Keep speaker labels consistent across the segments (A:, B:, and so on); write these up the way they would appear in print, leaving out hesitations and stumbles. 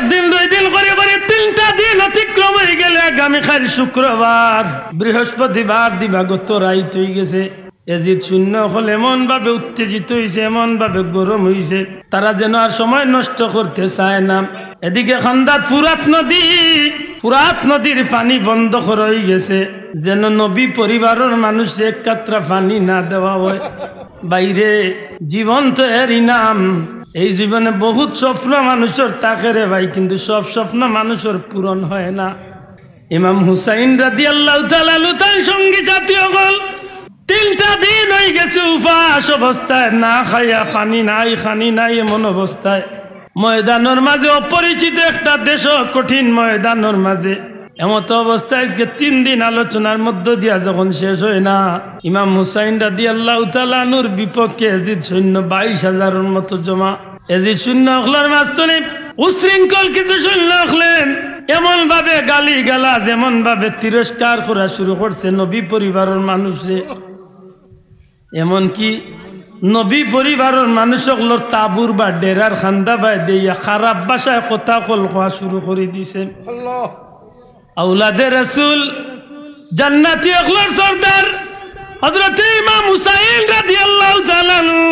A: একদিন 2 দিন করে করে 3টা দিন অতিক্রম হয়ে গেলে আগামীকাল শুক্রবার বৃহস্পতিবার দিবাগত রাইত হয়ে গেছে। এজিদ শূন্য হলে এমন ভাবে উত্তেজিত হয়েছে, এমন ভাবে গরম হয়েছে, তারা যেন আর সময় নষ্ট করতে চায় না। এদিকে খান্দাত ফুরাত নদীর পানি বন্ধ করে হয়ে গেছে, যেন নবী পরিবারের মানুষ এক কাতরা পানি না দেওয়া হয়। বাইরে জীবন তো এর ইনাম। এই জীবনে বহুত স্বপ্ন মানুষের থাকে রে ভাই, কিন্তু সব স্বপ্ন মানুষের পূরণ হয় না। ইমাম হুসাইন রাদিয়াল্লাহু তাআলা তার সঙ্গী জাতীয় গল 3টা দিন হয়ে গেছে উপাস অবস্থায়, না খাইয়া খানি নাই এমন অবস্থায় ময়দানের মাঝে, অপরিচিত একটা দেশ, কঠিন ময়দানের মাঝে এমত অবস্থায় আজকে 3 দিন আলোচনার মধ্য দিয়া যখন শেষ হয় না, ইমাম হুসাইন রাদিয়াল্লাহু তাআলা আনহুর বিপক্ষে এজিদ সৈন্য 22,000-এর মতো জমা। এজিদ সৈন্য হলার মাঝখানে উশৃঙ্খল কিছু সৈন্য হলেন, এমন ভাবে গালি গালাজ, এমন ভাবে তিরস্কার করা শুরু করছে নবী পরিবারের মানুষে। এমনকি নবী পরিবারের মানুষগুলোর তাবুর বা ডেরার খান্দা বাই দিয়া খারাপ ভাষায় কথা কোয়া শুরু করে দিছে। আওলাদে রাসূল জান্নাতি আখলার সরদার হযরত ইমাম হুসাইন রাদিয়াল্লাহু তাআলা আনহু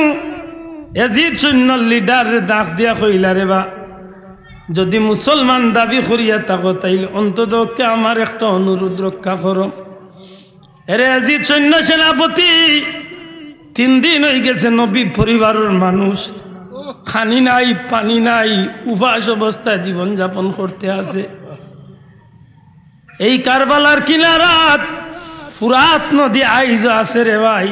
A: এজিদ সৈন্যর লিডার ডাক দিয়া কইলা, রে বা যদি মুসলমান দাবি করিয়া থাকো তাইলে অন্ততকে আমার একটা অনুরোধ রক্ষা করো। এরে এজিদ সৈন্য সেনাপতি, 3 দিন হয়ে গেছে নবী পরিবারের মানুষ খানি নাই, পানি নাই, উপাস অবস্থায় জীবন যাপন করতে আছে। এই কারবালার কিনারাত ফুরাত নদী আইজ আছে রে ভাই।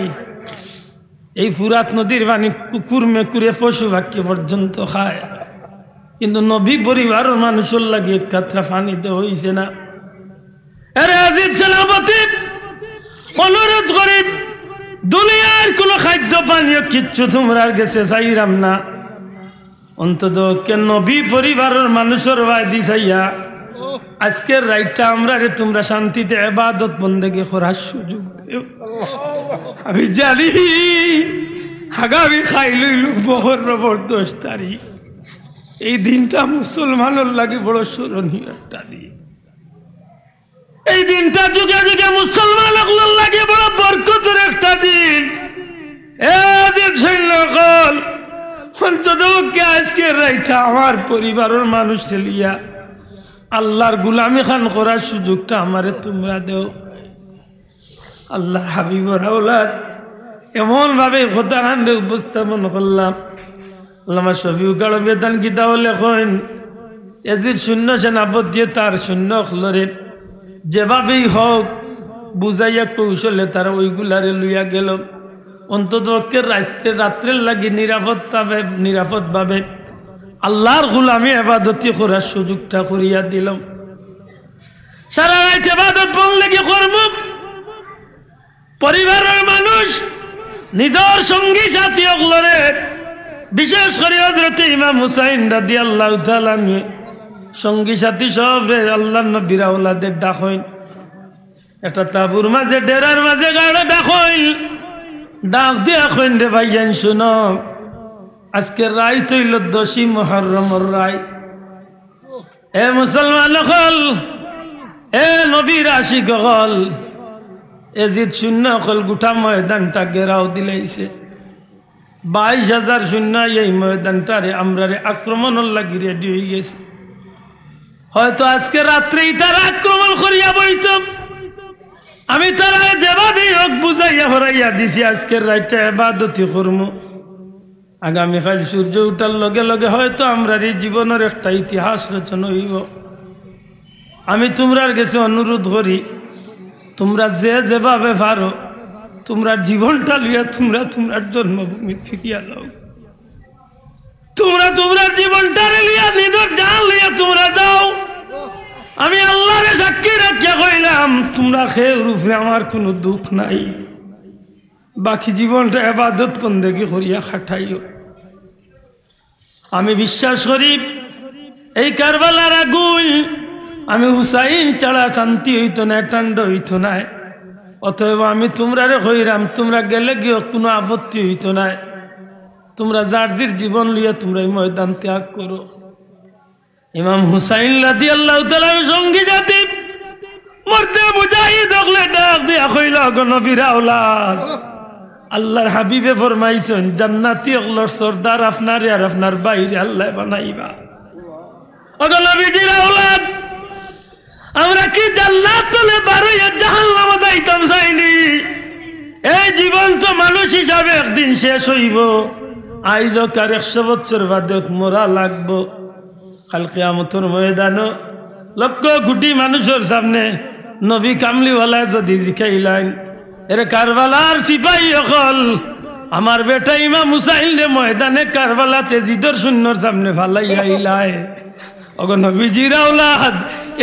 A: এই ফুরাত নদীর পানি কুকুর মেকুরে পশু পাখি পর্যন্ত খায়, কিন্তু নবী পরিবারের মানুষের লাগে এক কাতরা পানি দেওয়া হইছে না। আরে আজিজ সেনাপতি, অনুরোধ করি, দুনিয়ার কোন খাদ্য পানীয় কিচ্ছু তোমরা গেছে চাইরাম না, অন্তত কেন নবী পরিবারের মানুষের বাদি চাইয়া আজকের রাইটটা আমরা রে তোমরা শান্তিতে ইবাদত বন্দেগি করার সুযোগ দেও। আমি জানি আগামী খাইলইল মহররমের 10 তারিখ, এই দিনটা মুসলমানের লাগে বড় স্মরণীয় একটা দিন। এই দিনটা যুগে যুগে মুসলমানগুলোর লাগে বড় বরকতের একটা দিন। অন্তত আজকের রাইটা আমার পরিবারের মানুষ লিয়া আল্লাহর গুলামি খান করার সুযোগটা আমারে তোমরা দেও। আল্লাহর হাবিবর আওলাদ এমন ভাবে কথা খান্ডে উপস্থাপন করলাম। আল্লামা শফিউ কালো বেদান কিতাব লেখেন, এজিদ শূন্য সেনাপতি দিয়ে তার শূন্য হলরে যেভাবেই হোক বুঝাইয়া কৌশলে তারা ওইগুলারে লইয়া গেল। অন্তত রাত্রের লাগি নিরাপদ ভাবে আল্লাহর গুলামি ইবাদতি করার সুযোগটা করিয়া দিলাম। সারা রাত ইবাদত বললে কি করব? পরিবারের মানুষ নিজের সঙ্গী সাথী হলরে, বিশেষ করে হযরত ইমাম হুসাইন রাদিয়াল্লাহু তাআলা সঙ্গী সাথী সব রে আল্লাহর নবীর আওলাদের ডাক হইল। একটা তাবুর মাঝে ডেরার মাঝে গাড়ে ডাক হইল, ডাক দিয়া কইন, রে ভাইয়ান শুনো, আজকে রাত হইল 10ই মুহররমের রাত। এ মুসলমান হল, এ নবীর আশিক হল, এজিদ শূন্য হল গোটা ময়দানটা ঘেরাও দিলাইছে। 22,000 শূন্য এই ময়দানটারে আমরা আক্রমণের লাগি রেডি হয়ে গেছে। হয়তো আজকে রাত্রেই তারা আক্রমণ করিয়া বইত। আমি তারা যেভাবে হোক বুঝাইয়া হরাইয়া দিছি আজকের রাতটা ইবাদতি করব। আগামীকাল সূর্য উঠার লগে লগে হয়তো আমরা এই জীবনের একটা ইতিহাস রচনা হইব। আমি তোমরার কাছে অনুরোধ করি, তোমরা যেভাবে পারো তোমরা জীবনটা লিয়া তোমরা তোমার জন্মভূমি ফিরিয়া লও। তোমরা তোমার জীবনটা লিয়া নিজের জান লিয়া তোমরা যাও। আমি আল্লাহরে সাক্ষী রাখিয়া কইলাম, তোমরা খেয়ে রূপে আমার কোনো দুঃখ নাই। বাকি জীবনটা ইবাদত বন্দেগি করিয়া খাটাইও। আমি বিশ্বাস করি এই কারবালার আগুন আমি হুসাইন ছাড়া শান্তি হইতো না, ঠান্ডা হইতো না। অতএব আমি তোমরারে কইরাম, তোমরা গেলে গিয়ে কোনো আপত্তি হইতো না। তোমরা যার জীবন লিয়া তোমরা এই ময়দান ত্যাগ করো। ইমাম হুসাইন রাদিয়াল্লাহু তাআলা সঙ্গী জাতি মরতে মুজাহিদ হলে ডাক দিয়া কইল গো নবীর আওলাদ আল্লাহর হাবিবে ফরমাইছেন জান্নাতি হলর সরদার আপনারে আর আপনার বাইরে আল্লাহ বানাইবা ওগো নবীজির আওলাদ আমরা কি জান্নাত তলে বারোয়া জাহান্নামে যাইতাম চাইনি এই জীবন তো মানুষ হিসাবে একদিন শেষ হইব আইজ কার 100 বছর বাদে মরা লাগবো কাল কিয়ামতের ময়দানে লক্ষ কোটি মানুষের সামনে নবী কামলিওয়ালা যদি জিকাইলেন এর কারবালার সিপাহী হল আমার বেটা ইমাম হুসাইন রে ময়দানে কারবালাতে জিদর শূন্যর সামনে ফালাই আইলায় ওগো নবীজির আওলাদ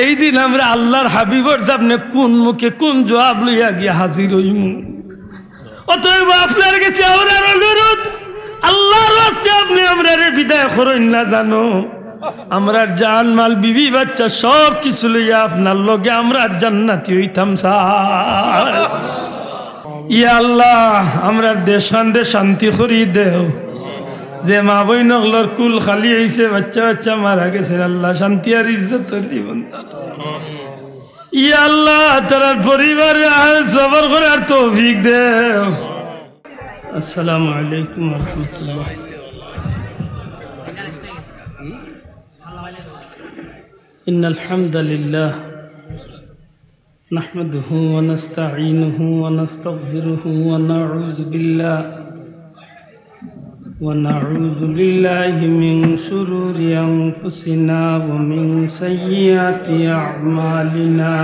A: এই দিন আমরা আল্লাহর হাবিবর সামনে কোন মুখে কোন জবাব লইয়া গিয়া হাজির হইমু অতএব আপনার কাছে আমার অনুরোধ আল্লাহর রাস্তে আপনি আমরারে বিদায় করেন না জানো আমরা জান মাল বিবি বাচ্চা সব কিছু লইয়া আপনার লগে আমরা জান্নাতি হইতাম স্যার ইয়া আল্লাহ আমরা দেশান্তে শান্তি করি দেও যে মা বই নগলর কুল খালি হয়েছে বাচ্চা বাচ্চা মারা গেছে আল্লাহ শান্তি আর ইজ্জতের জীবন ইয়া আল্লাহ তার পরিবার সবর করার তৌফিক দেও আসসালামু আলাইকুম ওয়া রাহমাতুল্লাহ ইন্নাল হামদালিল্লাহ নাহমাদুহু ওয়া নাস্তাঈনুহু ওয়া নাস্তাগফিরুহু ওয়া নাউযু বিল্লাহি মিন শুরুরি আনফুসিনা ওয়া মিন সাইয়্যাতি আ'মালিনা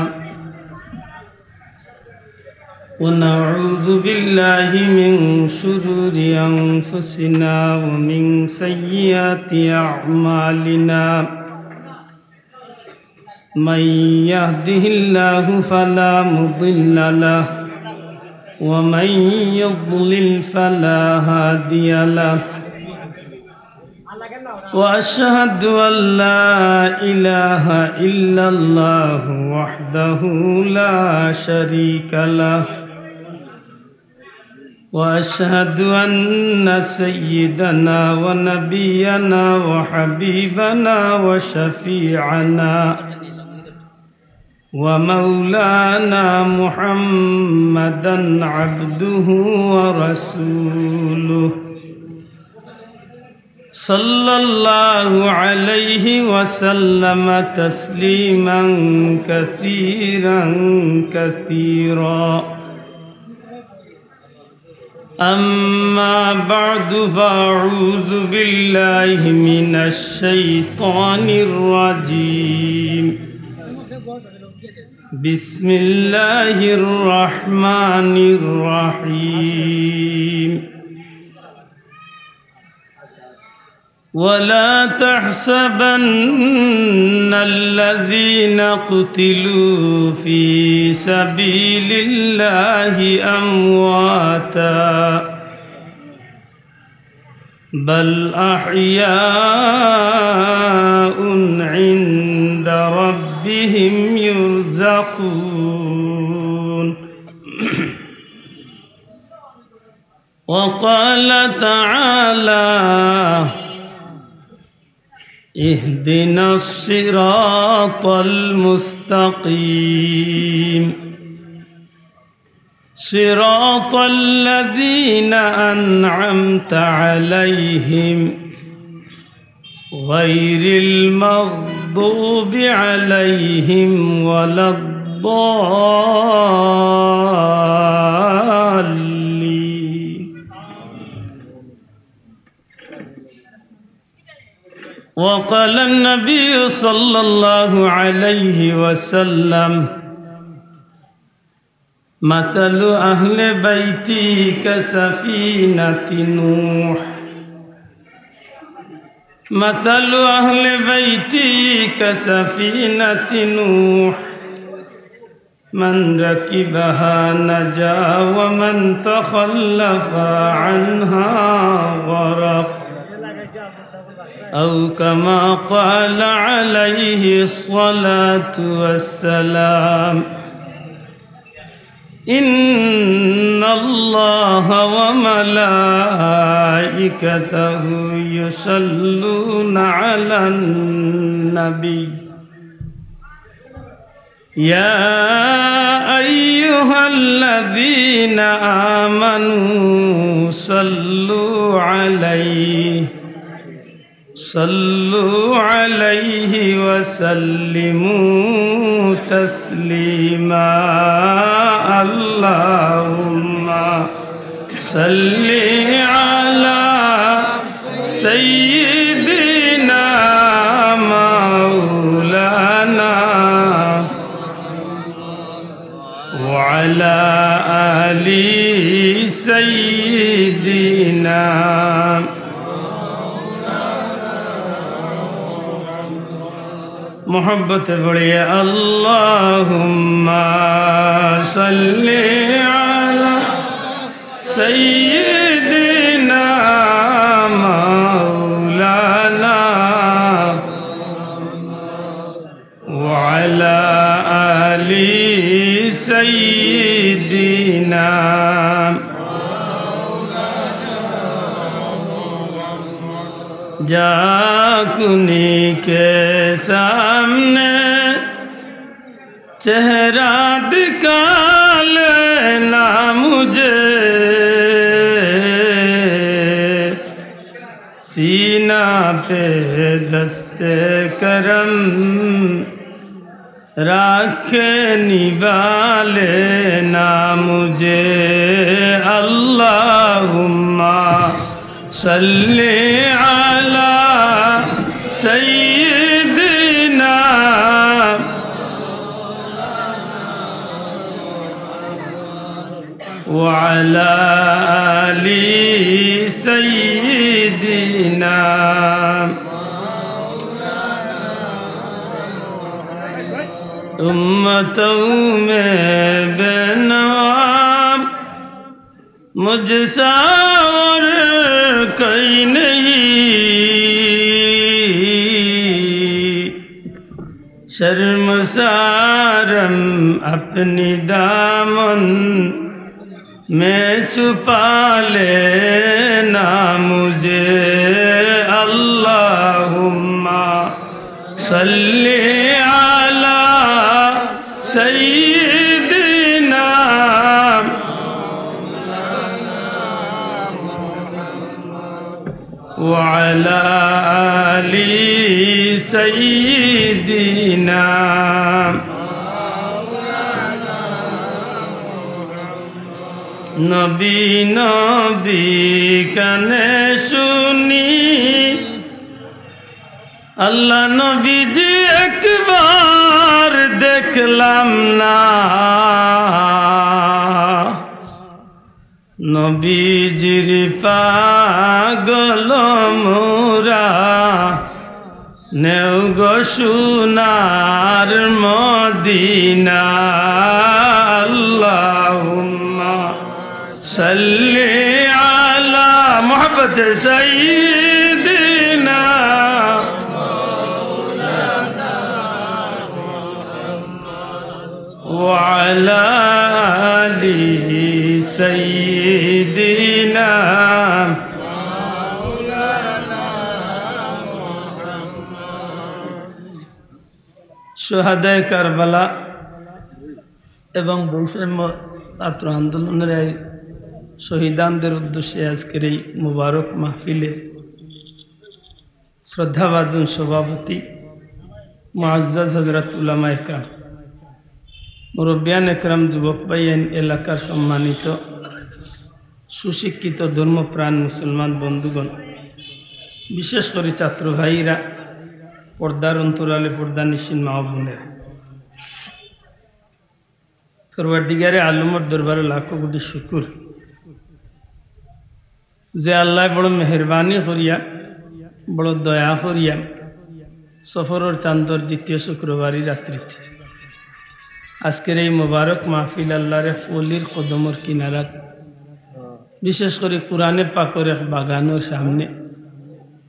A: ونعوذ بالله من شرور أنفسنا ومن سيئات أعمالنا من يهده الله فلا مضل له ومن يضلل فلا هادي له وأشهد أن لا إله إلا الله وحده لا شريك له وأشهد أن سيدنا ونبينا وحبيبنا وشفيعنا ومولانا محمدا عبده ورسوله صلى الله عليه وسلم تسليما كثيرا كثيرا أما بعد فأعوذ بالله من الشيطان الرجيم بسم الله الرحمن الرحيم ولا تحسبن الذين قتلوا في سبيل الله أمواتا بل أحياء عند ربهم يرزقون وقال تعالى اهدنا الصراط المستقيم صراط الذين أنعمت عليهم غير المغضوب عليهم ولا الضالين وقال النبي صلى الله عليه وسلم مثل أهل بيتي كسفينة نوح مثل أهل بيتي كسفينة نوح من ركبها نجا ومن تخلف عنها غرق أو كما قال عليه الصلاة والسلام ইন্নাল্লাহা ওয়া মালাইকাতাহু ইউসাল্লুনা আলান নবী ইয়া আইয়ুহাল্লাযীনা আমানু সাল্লু আলাইহি ওয়া সাল্লিমু তাসলিমা আল্লাহুম্মা সাল্লি আলা সাইয়্যিদিনা মাওলানা ওয়া আলা আলি সাইয়্যিদিনা मोहब्बत बढ़िया अल्लाहुम्मा सल्ली अला सय्यिदिना मौलाना व अला आलि सय्यिदिना जाकुनी के सामने चेहरा दिखा लेना मुझे सीना पे दस्ते करम राखे निवाले ना मुझे अल्लाहुम्मा सल्ली अला सय्यिदिना व अला आलि सय्यिदिना उम्मतों में बेनवाब मुझसा और कोई नहीं शर्मसारम अपनी दामन में छुपा लेना मुझे अल्लाहुम्मा सल्ली अला सय्यिदिना व अला आलि सय्यिदिना नबी नबी कने सुनी अल्लाह नबी जी एक बार देखलाम ना नबीजिर पागल मोरा नेउ गो सोनार मदीना अल्लाहुम्मा सल्ली अला मोहब्बत सय्यिदिना व अला आलि सय्यिदिना शुहादाए करबला एवं बৈষম্য ছাত্র আন্দোলনের এই শহীদানদের উদ্দেশ্যে আজকের এই মুবারক মাহফিলের শ্রদ্ধাভাজন সভাপতি মুআজ্জাজ হযরত উলামা ইকরাম মুরব্বিয়ান একরাম যুবক ভাইয়েন এলাকার সম্মানিত সুশিক্ষিত ধর্মপ্রাণ মুসলমান বন্ধুগণ বিশেষ করে ছাত্র ভাইরা পর্দার অন্তরালে পর্দানিশীন মা বোনেরা পরওয়ারদিগারে আলমের দরবারে লাখো কোটি শুকর যে আল্লাহ বড় মেহেরবানি করিয়া বড় দয়া করিয়া সফরের চাঁদর দ্বিতীয় শুক্রবারই রাত্রিতে আজকের এই মোবারক মাহফিল আল্লাহর ওলির কদমর কিনারাত বিশেষ করে কোরআনে পাকের এক বাগানের সামনে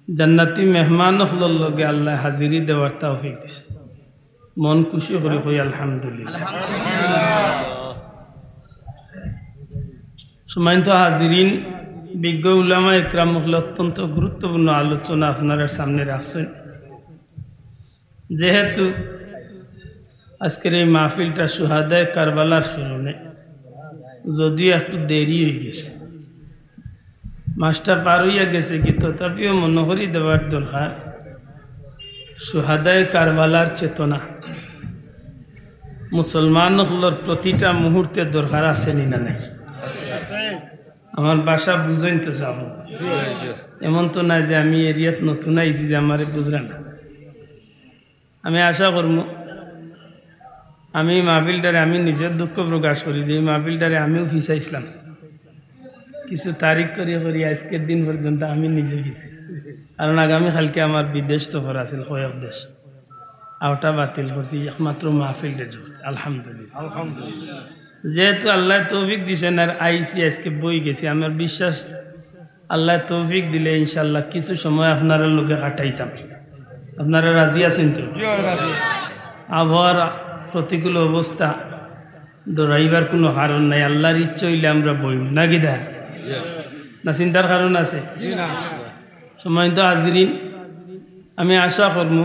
A: জান্নাতি মেহমান হলর লগে আল্লাহ হাজিরি দেওয়ার তৌফিক দিছে মন খুশি করে কই আলহামদুলিল্লাহ সম্মানিত হাজিরিন, বিজ্ঞ উলামা ইকরাম মহলে অত্যন্ত গুরুত্বপূর্ণ আলোচনা আপনারা সামনে রাখছেন। যেহেতু আজকের এই মাহফিলটা শুহাদায়ে কারবালার স্মরণে, যদিও একটু দেরি হয়ে গেছে, মাসটা পার হইয়া গেছে, কি তথাপিও মনোহরি দেওয়ার দরকার শুহাদায়ে কারবালার চেতনা মুসলমানগুলোর প্রতিটা মুহূর্তে দরকার আছে না নাই? আমার বাসা বুঝেন তো যাব, এমন তো না যে আমি এরিয়াত নতুন আইছি যে আমার বুঝলেন না। আমি আশা করব আমি মাহফিলটারে আমি নিজের দুঃখ প্রকাশ করি যে এই মাহফিলটারে আমিও ফিসাইছিলাম কিছু তারিখ করি আজকের দিন পর্যন্ত আমি নিজে গেছি, কারণ আগামীকালকে আমার বিদেশ সফর আছিল, কয়েক দেশ, ওটা বাতিল করছি, একমাত্র মাহফিলটা ধরছি। আলহামদুলিল্লাহ, যেহেতু আল্লাহ তৌফিক দিছেন আর আইসি আজকে বই গেছি, আমার বিশ্বাস আল্লাহ তৌফিক দিলে ইনশাল্লাহ কিছু সময় আপনারা লোকে কাটাইতাম। আপনারা রাজি আছেন তো? আবহাওয়ার প্রতিকূল অবস্থা, ডরাইবার কোনো কারণ নাই, আল্লাহর ইচ্ছা হইলে আমরা বইব না, কি দা না চিন্তার কারণ আছে? সম্মানিত হাজিরিন, আমি আশা করব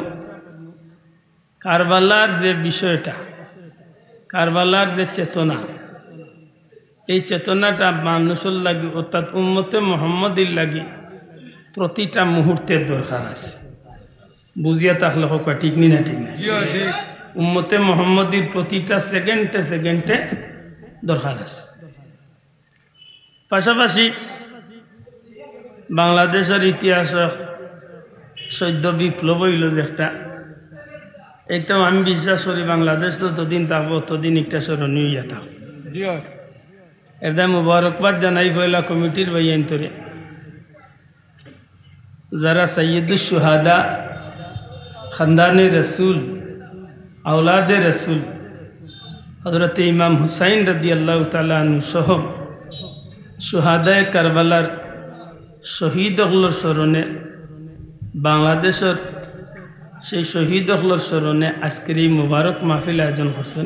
A: কারবালার যে বিষয়টা, কারবালার যে চেতনা, এই চেতনাটা মানুষের লাগি অর্থাৎ উম্মতে মুহাম্মদের লাগি প্রতিটা মুহূর্তের দরকার আছে। বুঝিয়া থাকলে হোক, ঠিক নি না? ঠিক না? উম্মতে মুহাম্মদের প্রতিটা সেকেন্ডে সেকেন্ডে দরকার আছে। পাশাপাশি বাংলাদেশের ইতিহাস সদ্য বিপ্লব হইল যে একটাও আমি বিশ্বাস করি বাংলাদেশ তো যতদিন থাকবো ততদিন একটা স্মরণীয় ইয়া থাকবো। এটা মুবারকবাদ জানাই পয়লা কমিটির বাইন্তরে যারা সৈয়দুস শুহাদা, খানদানে রসুল, আওলাদে রসুল হযরত ইমাম হুসাইন রাদিয়াল্লাহু তাআলা আনহু সহ শুহাদায়ে কারবালার শহীদ হকলর স্মরণে, বাংলাদেশের সেই শহীদ হকলর স্মরণে আজকের এই মুবারক মাহফিল আয়োজন করছেন।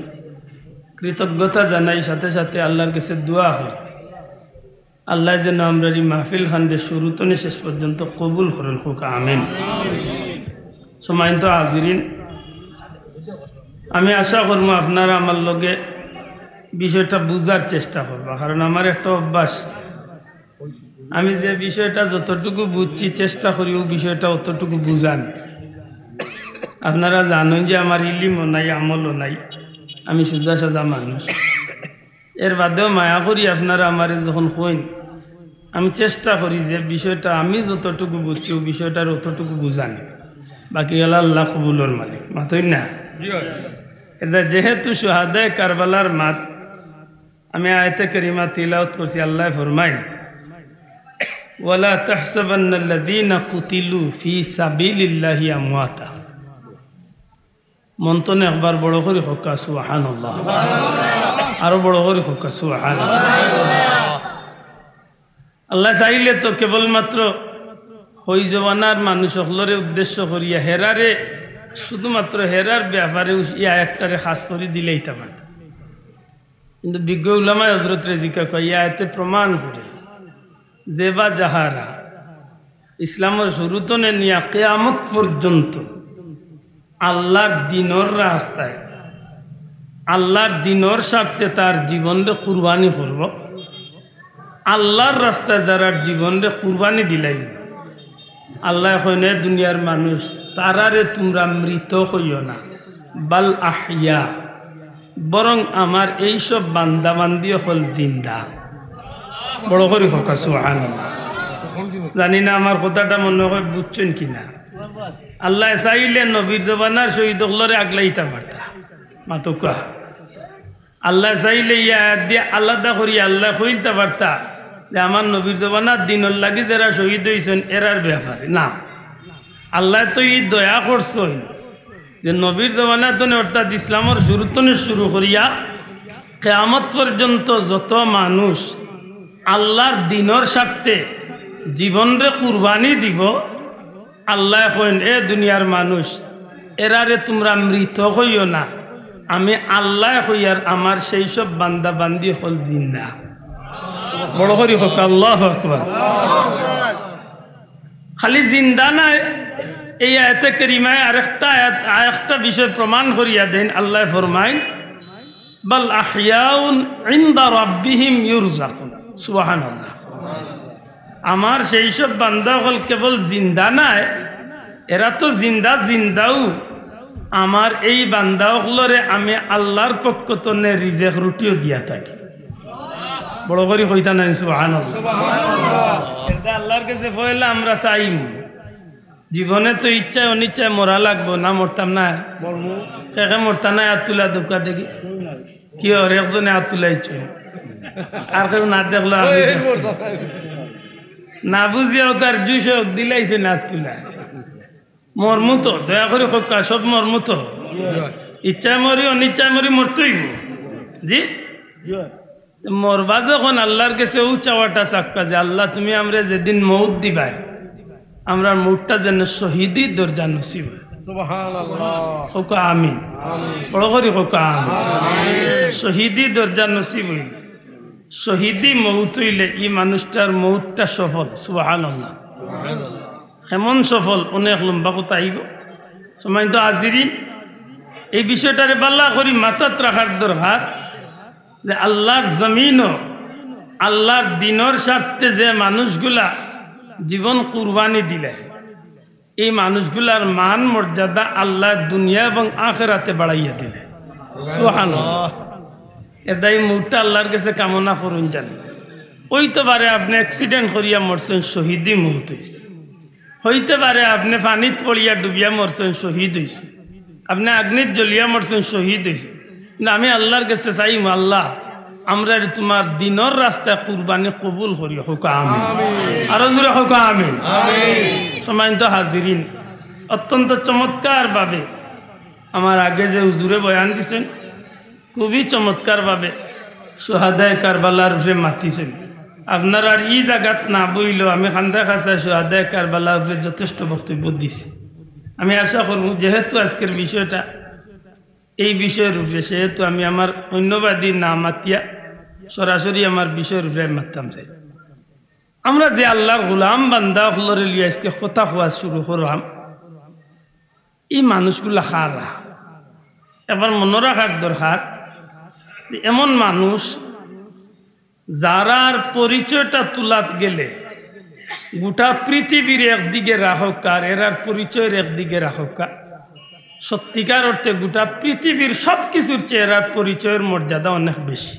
A: কৃতজ্ঞতা জানাই, সাথে সাথে আল্লাহর কাছে দোয়া হয় আল্লাহ যেন আমরা এই মাহফিল খান্ডে শুরু থেকে শেষ পর্যন্ত কবুল করেন, হোক আমিন। সম্মানিত হাজিরিন, আমি আশা করবো আপনারা আমার লগে বিষয়টা বুঝার চেষ্টা করবা, কারণ আমার একটা অভ্যাস, আমি যে বিষয়টা যতটুকু বুঝছি চেষ্টা করি ও বিষয়টা অতটুকু বুঝান। আপনারা জানেন যে আমার ইলিমও নাই, আমলও নাই, আমি সোজা সাজা মানুষ। এর বাদেও মায়া করি আপনারা আমারে যখন কইন, আমি চেষ্টা করি যে বিষয়টা আমি যতটুকু বুঝছি ও বিষয়টার অতটুকু বুঝানি, বাকি হল আল্লাহ কবুলর মালিক, মাতই না? এটা যেহেতু শুহাদায়ে কারবালার মাত, আমি আয়াতে কারিমা তিলাওয়াত করছি। আল্লাহ ফরমায়, ওয়ালা তাহসাবান্নাল্লাযীনা কুতিলু ফি সাবিলিল্লাহি আমওয়াতা। মন্তনে একবার বড় করে হোক সুবহানাল্লাহ, আরো বড় করে হোক সুবহানাল্লাহ। আল্লাহ চাইলে তো কেবলমাত্র হই জবানার মানুষ সকলের উদ্দেশ্য করিয়া হেরারে, শুধুমাত্র হেরার ব্যাপারে এই আয়াতটারে খাস করে দিলেই তা পারত, কিন্তু বিজ্ঞ উলামায়ে হযরত রেজিকা কয় এই আয়াতে প্রমাণ করে যে বা যাহারা ইসলামের শুরুতনে নিয়া কিয়ামত পর্যন্ত আল্লাহর দিনর রাস্তায়, আল্লাহর দিনর স্বার্থে তার জীবনরে কুরবানি করব, আল্লাহর রাস্তায় যারা জীবনরে কুরবানি দিলাই, আল্লাহ কইনে দুনিয়ার মানুষ তারারে তোমরা মৃত হইও না, বাল আহইয়া, বরং আমার এইসব বান্দাবান্দি হল জিন্দা। বড় করে হোক সুবহানাল্লাহ। জানি না আমার কথাটা মনে হয় বুঝছেন কিনা। আল্লাহ চাইলে নবীর জবানার শহীদ হলরে আগলাইতে পারতা, মাতকা আল্লাহ চাইলে ইয়া দিয়ে আলাদা করি আল্লাহ কইতে পারতা যে আমার নবীর জবানার দিনের লাগি যারা শহীদ হয়েছেন এরার ব্যাপারে না। আল্লাহ তো এই দয়া করছেন যে নবীর জবানার তনে অর্থাৎ ইসলামের শুরুতনে শুরু করিয়া কিয়ামত পর্যন্ত যত মানুষ আল্লাহর দিনের স্বার্থে জীবনরে কুরবানি দিব, আল্লাহ কইন এ দুনিয়ার মানুষ এরারে তোমরা মৃত হইও না, আমি আল্লাহ হইয়ার আমার সেই সব বান্দা বান্দি হল জিন্দা। বড় করি হোক আল্লাহু আকবার। খালি জিন্দা না, এই আয়াতে কারিমায় আরেকটা বিষয় প্রমাণ করিয়া দেন। আল্লাহ ফরমায় বাল আহইয়াউন ইনদা রাব্বিহিম ইউরযাকুন। সুবহানাল্লাহ। আমার সেই সব বান্দা হল কেবল জিন্দা নাই, এরা তো জিন্দাও। আমার এই বান্দা হলরে আমি আল্লাহর পক্ষ থেকে রিজেক রুটিও দিয়া থাকি। বড় করে কইতা নাই সুবহানাল্লাহ। এটা আল্লাহর কাছে কইলে আমরা চাইম। জীবনে তো ইচ্ছায় অনিচ্ছায় মরা লাগবো না, মরতাম না, কে মরতাম না। হাত তুলা দোকা দেখি কি ওর একজনে হাত তুলাইছে, আর কেউ না দেখলো না বুঝিয়া হোক আর 200 দিলাইছে না হাত তুলা। মরমুত দয়া করে হোক, সব মরমুত। ইচ্ছায় মরি অনিচ্ছায় মরি মরতেই জি। মরবা যখন আল্লাহর কাছে ও চাওয়াটা চাক্কা যে আল্লাহ তুমি আমরা যেদিন মৌত দিবাই, আমরা মৌতটা যেন শহীদি দরজা নসিব হয়। আমিন। বড় করি হোক আমিন। শহীদি দরজা নসিব হইল, শহীদি মৌত হইলে ই মানুষটার মৌতটা সফল। সুবহানাল্লাহ। কেমন সফল? অনেক লম্বা কথা আইব সময় তো আজিরি। এই বিষয়টারে বাল্লা করি মাথাত রাখার দরকার যে আল্লাহর জমিনও আল্লাহর দিনের স্বার্থে যে মানুষগুলা জীবন কুরবানি দিলে, এই মানুষগুলার মান মর্যাদা আল্লাহ দুনিয়া এবং আখিরাতে বাড়াইয়া দিলে। সুবহানাল্লাহ। এদাই মুখটা আল্লাহর কাছে কামনা করুন জান। ওই তো পারে আপনি অ্যাক্সিডেন্ট করিয়া মরছেন, শহীদই মৌত হয়েছে। হইতে পারে আপনি পানিত পড়িয়া ডুবিয়া মরছেন, শহীদ হয়েছে। আপনি আগ্নিত জ্বলিয়া মরছেন, শহীদ হয়েছে। কিন্তু আমি আল্লাহর কাছে চাইম আল্লাহ আমরা তোমার দিনের রাস্তায় কুরবানি কবুল করি। হোক আমিন। আরো জোরে হোক আমিন। সম্মানিত হাজিরিন, অত্যন্ত চমৎকার ভাবে আমার আগে যে হুজুরে বয়ান দিছেন, খুবই চমৎকার ভাবে সুহাদায়ে কারবালার উপরে মাতিছেন। আপনার আর ই জায়গাত না বইলেও আমি খান্দা খাসা সুহাদায়ে কারবালার উপরে যথেষ্ট বক্তব্য দিছি। আমি আশা করব যেহেতু আজকের বিষয়টা এই বিষয়ের উপরে, সেহেতু আমি আমার অন্যবাদী না মাতিয়া সরাসরি আমার বিষয়ের উপরে মারতাম চাই। আমরা যে আল্লাহর গোলাম বান্দা হলরে লিয়ে আজকে কথা হওয়া শুরু করলাম, এই মানুষগুলা খারা এবার মনে রাখার দরকার। এমন মানুষ যারার পরিচয়টা তুলাত গেলে গোটা পৃথিবীর একদিকে রাখক আর এরার পরিচয়ের একদিকে রাখক, সত্যিকার অর্থে গোটা পৃথিবীর সব কিছুর চেয়ে এরার পরিচয়ের মর্যাদা অনেক বেশি।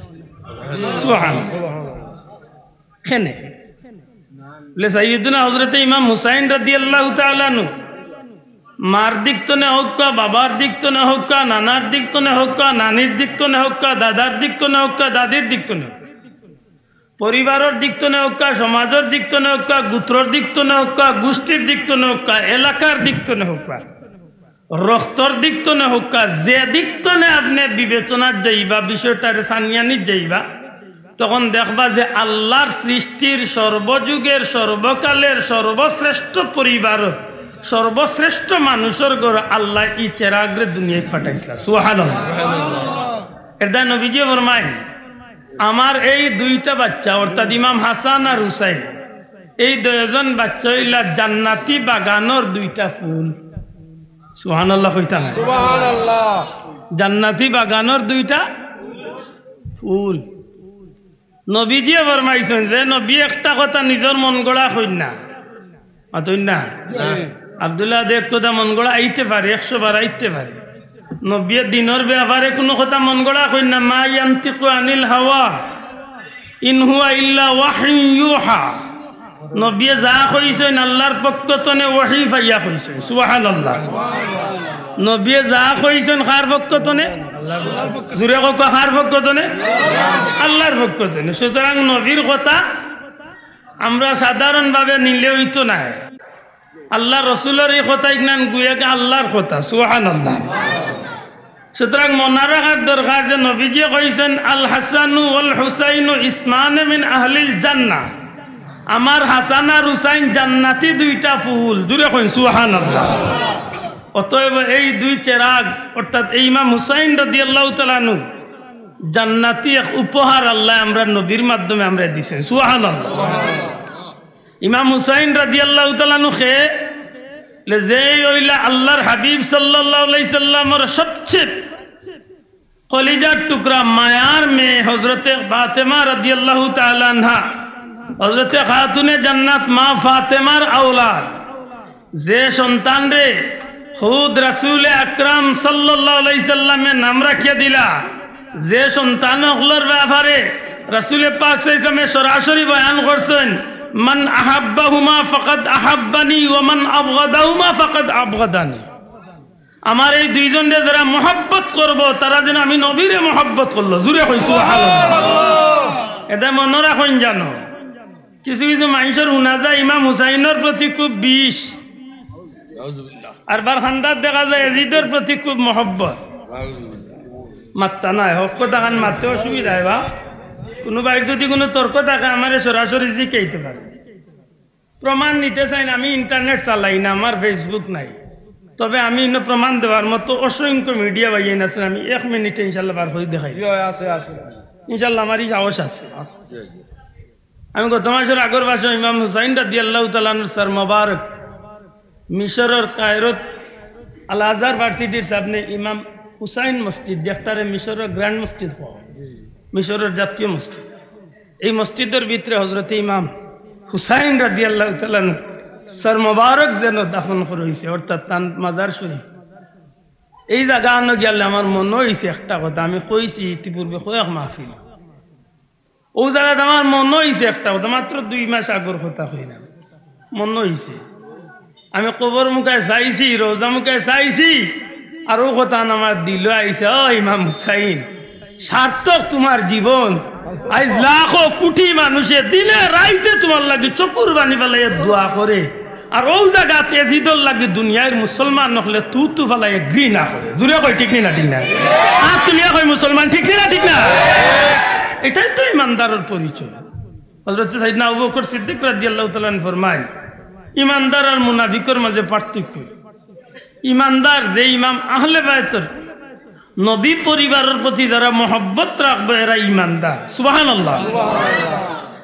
A: সাইয়্যিদুনা হযরত ইমাম হুসাইন রাদিয়াল্লাহু তাআলা আনহু মার দিক তো না হোক, বাবার দিক তো না হোক, নানার দিক তো না হোক, নানির দিক তো না হোক, দাদার দিক তো না হোক, দাদির দিক তো না হোক, পরিবারের দিক তো না হোক, সমাজের দিক তো না হোক, গোত্রর দিক তো না হোক, গোষ্ঠীর দিক তো না হোক, এলাকার দিক তো না হোক, রক্তর দিক তো না হোক, যে দিক তো না আপনি বিবেচনার যাইবা, বিষয়টার সানিয়ানির যাইবা, তখন দেখবা যে আল্লাহর সৃষ্টির সর্বযুগের সর্বকালের সর্বশ্রেষ্ঠ পরিবার, সর্বশ্রেষ্ঠ মানুষের ঘর আল্লাহ ই চেরাগরে দুনিয়ায় পাঠাইছিল। সুবহানাল্লাহ। এটা নবীজি ফরমায় আমার এই দুইটা বাচ্চা অর্থাৎ ইমাম হাসান আর হুসাইন, এই দুইজন বাচ্চা হইলা জান্নাতি বাগানের দুইটা ফুল। সুবহানাল্লাহ কইতা না? সুবহানাল্লাহ। জান্নাতি বাগানের দুইটা ফুল। নবীজি ফরমাইছেন যে নবী একটা কথা নিজের মন গড়া কইন না, অতই না। আব্দুল্লাহ দেব কথা মন গড়া আইতে পারে, 100 বার আইতে পারে। নবী দিনের ব্যাপারে কোনো কথা মন গড়া কইন না। মা ইয়ান্তিকু আনিল হাওয়া ইন হুয়া ইল্লা ওয়াহয়ুন ইউহা। নবী যা কইছেন আল্লাহর পক্ষ থেকে ওহী পাইয়া কইছেন। সুবহানাল্লাহ। নবী যা কইছেন কার পক্ষ থেকে? জুরে কক কার পক্ষ থেকে? আল্লাহর পক্ষ থেকে। সুতরাং নবীর কথা আমরা সাধারণভাবে নিলে হইতো না। আল্লাহ রসুলের এই কথা ইগনান গুয়াকে আল্লাহর কথা। সুবহানাল্লাহ। সুতরাং মনে রাখার দরকার যে নবীজি কইছেন আল হাসানু ওয়াল হুসাইনু ইসমানে মিন আহলিল জান্নাহ। আমার হাসান আর হুসাইন জান্নাতি দুইটা ফুল। দূরে কইন সুবহানাল্লাহ। অতএব এই দুই চেরাগ অর্থাৎ এই ইমাম হুসাইন রাদিয়াল্লাহু তাআলা আনহু জান্নাতি এক উপহার আল্লাহ আমরা নবীর মাধ্যমে আমরা দিছে সুবহানাল্লাহ। ইমাম হুসাইন রাদিয়াল্লাহু তাআলা আনহু যে ওইলা আল্লাহর হাবিব সাল্লাল্লাহু আলাইহি সাল্লামের সবচেয়ে কলিজার টুকরা মায়ার মেয়ে হযরতে ফাতেমা রাদিয়াল্লাহু তাআলা আনহা, হযরতে খাতুনে জান্নাত মা ফাতেমার আওলাদ, যে সন্তান রে খুদ রাসূল আকরাম সাল্লাল্লাহু আলাইহি সাল্লামে নাম রাখিয়া দিলা, যে সন্তান হলর ব্যাপারে রাসূল পাক সাল্লাল্লাহু আলাইহি সরাসরি বয়ান করছেন, মান আহাব্বাহুমা ফাকাদ আহাব্বানি ওয়া মান আবগাদাহুমা ফাকাদ আবগাদানি। আমার এই দুইজনরে যারা মহব্বত করব তারা যেন আমি নবীরে মহব্বত করলো। জুড়ে কই সুবহানাল্লাহ। এটা মনে রাখুন জানো, কিছু কিছু মানুষের শুনা যায় ইমাম হুসাইনের প্রতি খুব বিষ, আর বার খান্দার দেখা যায় এজিদের প্রতি খুব মহব্বত। মাত্তা নাই হক কথা খান মারতে অসুবিধা হয় বা কোনো বাইর যদি কোনো তর্ক থাকে আমার সরাসরি জিকাইতে পারে। প্রমাণ নিতে চাই না, আমি ইন্টারনেট চালাই না, আমার ফেসবুক নাই, তবে আমি প্রমাণ দেওয়ার মতো অসংখ্য মিডিয়া বাইয়ে আছেন। আমি 1 মিনিটে ইনশাল্লাহ বার করে দেখাই ইনশাল্লাহ, আমারই সাহস আছে। আমি গত মাসের আগর মাসে ইমাম হুসাইন রাদিয়াল্লাহু তাআলা আনহু স্যার মোবারক মিশরের কায়রোত আল আজহার ভার্সিটির সামনে ইমাম হুসাইন মসজিদ, যেটারে মিশরের গ্র্যান্ড মসজিদ হওয়া, মিশরের জাতীয় মসজিদ, এই মসজিদের ভিতরে হযরত ইমাম হুসাইন রাদিয়াল্লাহু তাআলা আনহু স্যার মোবারক যেন দাফন করা হয়েছে, অর্থাৎ তান মাজার শরীফ। এই জায়গা আনো গেলে আমার মনে হয়েছে একটা কথা, আমি কইছি ইতিপূর্বে কয়েক মাহফিল, ও জায়গাতে আমার মনে হয়েছে একটা কথা, মাত্র 2 মাস আগর কথা কই না, মনে হয়েছে আমি কবর মুখায় চাইছি, রোজা মুখায় চাইছি, আর ও কথা আমার দিল আইছে, ও ইমাম হুসাইন সার্থক তোমার জীবন। আজ লাখো কোটি মানুষে দিনে রাইতে তোমার লাগে চকুর বানি ফেলাই দোয়া করে, আর ও জায়গাতে এজিদর লাগে দুনিয়ার মুসলমান নহলে তু ফেলাই ঘৃণা করে। জুড়ে কই ঠিক না ঠিক না? আর তুলিয়া কই মুসলমান ঠিক না ঠিক না? এটাই তো ইমানদারের পরিচয়। হযরত সাইয়েদনা আবু বকর সিদ্দিক রাদিয়াল্লাহু তাআলা আনহু ফরমায়, ইমানদার আর মুনাফিকের মাঝে পার্থক্য। ইমানদার যে ইমাম আহলে বায়তের নবী পরিবারের প্রতি যারা মহব্বত রাখবে এরা ইমানদার। সুবহানাল্লাহ।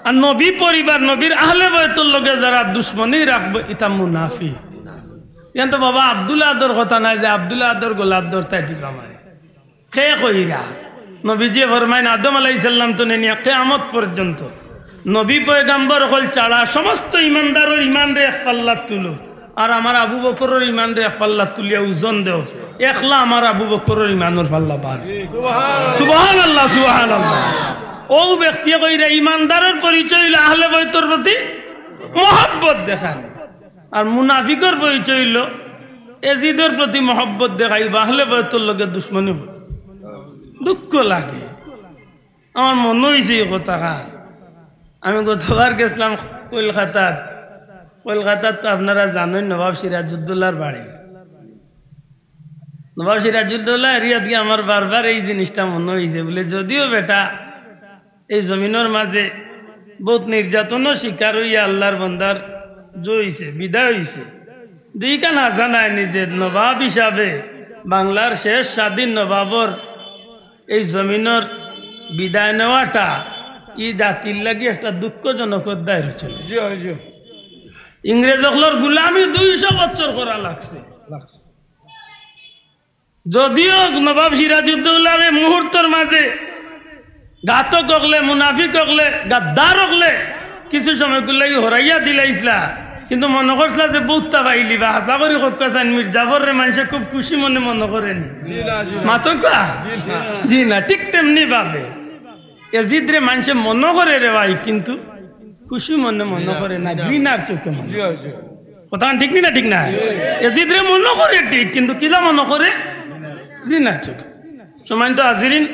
A: আর নবী পরিবার নবীর আহলে বায়তের লগে যারা দুশ্মনী রাখবে এটা মুনাফিক। ইয়ান তো বাবা আব্দুল্লাহ আদর কথা নাই যে আব্দুল্লাহ আদর গোলাদ দর তাই ঠিক আমারে খে কইরা নবীজি ফরমাইন আদম আলাইহিস সালাম তো নিয়ে কিয়ামত পর্যন্ত নবী পয়গম্বর হল ছাড়া সমস্ত ইমানদারের ইমান রে এক পাল্লা তুলো, আর আমার আবু বকরের ইমান রে এক পাল্লা তুলিয়া ওজন দেও, একলা আমার আবু বকরের ইমানের পাল্লা বাদ। সুবহানাল্লাহ সুবহানাল্লাহ। ও ব্যক্তি কইরা ইমানদারের পরিচয় হইল আহলে বাইতের প্রতি মহব্বত দেখান, আর মুনাফিকের পরিচয় হইল এজিদের প্রতি মহব্বত দেখাই, আহলে বাইতের লগে দুশ্মনী। দুঃখ লাগে, আমার মনে হয়েছে এই কথা। আমি গতবার গেছিলাম কলকাতাত তো আপনারা জানেন নবাব সিরাজউদ্দৌলার বাড়ি। নবাব সিরাজউদ্দৌলা এরিয়াত গিয়ে আমার বারবার এই জিনিসটা মনে হয়েছে, বলে যদিও বেটা এই জমিনের মাঝে বহুত নির্যাতনও শিকার হইয়া আল্লাহর বন্দার জইছে বিদায় হইছে, দুইকা না জানায় নিজের নবাব হিসাবে বাংলার শেষ স্বাধীন নবাবর এই জমিনের বিদায় নেওয়াটা ই জাতির লাগে একটা দুঃখজনক অধ্যায় হচ্ছে। ইংরেজ হকলর গুলামি 200 বছর করা লাগছে। যদিও নবাব সিরাজউদ্দৌলার মুহূর্তের মাঝে ঘাতক হকলে মুনাফিক হকলে গাদ্দার হকলে কিছু সময় গুলাগি হরাইয়া দিলাইছিলা, কিন্তু মনে করছিলা যে বহুতা পাইলি বা হাসা করি কক্কাসান মির জাফরে মানুষে খুব খুশি মনে করেনি মাতকা জি না, ঠিক তেমনি ভাবে এজিদরে মানুষে মনে করে রে ভাই, কিন্তু খুশি মনে করে না, ঘৃণার চোখে মনে। কথা ঠিক না ঠিক না? এজিদরে মনে করে ঠিক, কিন্তু কিলা মনে করে ঘৃণার চোখে। সময় তো হাজিরিন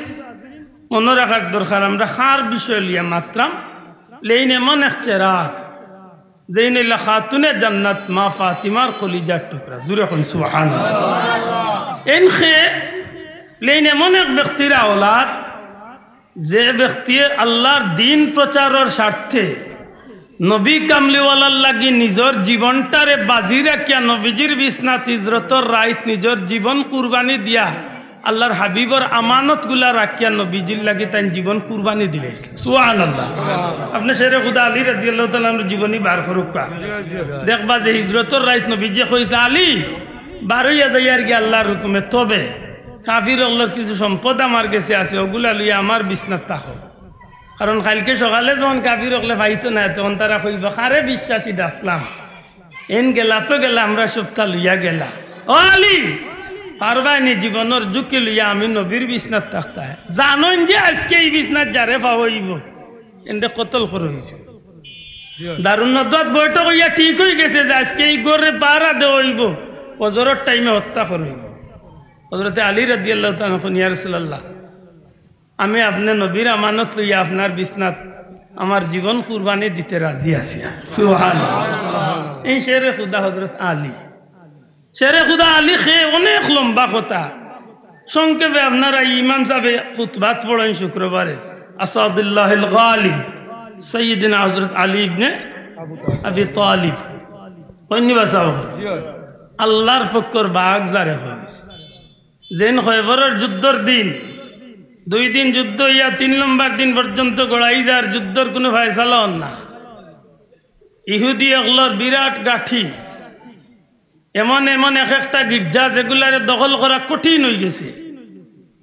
A: মনে রাখার দরকার, আমরা খার বিষয় লিয়া মাত্রাম লেইন এমন এক চেরাগ যেই নিলা খাতুনে জান্নাত মা ফাতিমার কলিজার টুকরা। জুড়ে এখন সুবহানাল্লাহ। এনখে লেইন এমন এক ব্যক্তির আওলাদ যে ব্যক্তি আল্লাহর দিন প্রচারের স্বার্থে নবী কামলিওয়ালার লাগি নিজের জীবনটারে বাজি রাখিয়া নবীজির বিছনাত হিজরতর রাইত নিজের জীবন কুরবানি দিয়া আল্লাহর হাবিবর আমানত গুলা রাখিয়া নবীজির লাগি তাই জীবন কুরবানি দিলে সুবহানাল্লাহ। আপনি শেরে খুদা আলী রাদিয়াল্লাহু তাআলা জীবনী বার করুক দেখবা যে হিজরতর রাইত নবীজি কইছে আলী বারইয়া যাইয়ার গিয়ে আল্লাহর হুকুমে, তবে কাফির অল্লাহর কিছু সম্পদ আমার কাছে আছে, ওগুলা লইয়া আমার বিছনাত থাকো। কারণ কালকে সকালে যখন কাফির অকলে পাইতো না তখন তারা কইব কারে বিশ্বাসী ডাসলাম, এন গেলা তো গেলা, আমরা সপ্তাহ লইয়া গেলা। ও আলী পারবাইনি জীবনের ঝুঁকি লইয়া আমি নবীর বিছনাত থাকতা, জানেন যে আজকে এই বিছনাত যারে পাওয়াইব এনটা কতল করে হয়েছে। দারুন নদত বৈঠক হইয়া ঠিক হয়ে গেছে যে আজকে এই গড়ে পাহারা দেওয়া হইব, ফজরের টাইমে হত্যা করইব। হযরতে আলী রাদিয়াল্লাহু তাআলা কইলেন, ইয়া রাসূলুল্লাহ, আমি আপনার নবীর আমানত লইয়া আপনার বিছনাত আমার জীবন কুরবানি দিতে রাজি আছি। সুবহানাল্লাহ। এই শেরে খুদা হযরত আলী, শেরে খুদা আলী খে অনেক লম্বা কথা, সংক্ষেপে আপনারা ইমাম সাহেব খুতবাত পড়েন শুক্রবারে, আসাদুল্লাহিল গালিব সৈয়দিনা হযরত আলী ইবনে আবি তালিব কইনি বাসাও আল্লাহর পক্ষর বাগ জারে হয়েছে। যেন খয়বরের যুদ্ধর দিন 2 দিন যুদ্ধ হইয়া 3 নম্বর দিন পর্যন্ত গড়াই যার যুদ্ধর কোনো ফয়সালা হন না। ইহুদি অগলর বিরাট গাঠি, এমন এমন এক একটা গির্জা যেগুলারে দখল করা কঠিন হয়ে গেছে।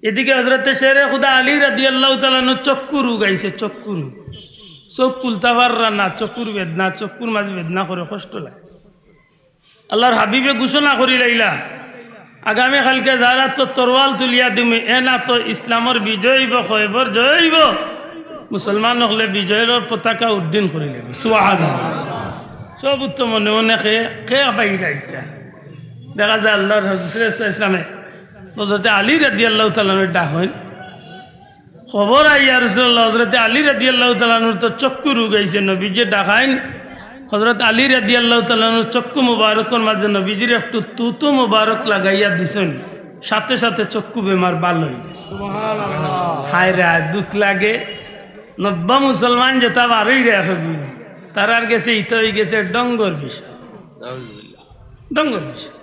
A: এদিকে হযরতে শেরে খুদা আলী রাদিয়াল্লাহু তাআলা চক্ষু রুগাইছে, চক্ষু চোখ খুলতে পাররা না, চক্ষুর বেদনা, চক্ষুর মাঝে বেদনা করে কষ্ট লাগে। আল্লাহর হাবিবে ঘোষণা করি লাইলা, আগামী কালকে যারা তো তরওয়াল তুলিয়া দিমি এ না তো ইসলামর বিজয় হইব, খয়বর জয় হইব, মুসলমান হলে বিজয়ের পতাকা উড্ডীন করে নেবে। সুবহানাল্লাহ। সব উত্তম মনে মনে খেয়ে পাইরা এটা দেখা যায় আল্লাহর রাসূল ইসলামে হযরতে আলী রাদিয়াল্লাহু তাআলা ডাক হইন, খবর আই ইয়া রাসূলুল্লাহ, হযরতে আলী রাদিয়াল্লাহু তাআলা তো চক্ষু রুগাইছে, নবীজি ডাকাইন। হযরত আলী রাদিয়াল্লাহু তাআলা চক্ষু মুবারকের মাঝে নবীজির একটু তুতু মুবারক লাগাইয়া দিছেন, সাথে সাথে চক্ষু বেমার ভালো হয়ে গেছে। সুবহানাল্লাহ। হায় রে দুঃখ লাগে, নব্বা মুসলমান যেটা বারই রেখে তারার গেছে ইতে হয়ে গেছে ডঙ্গর বিষয়, ডঙ্গর বিষয়।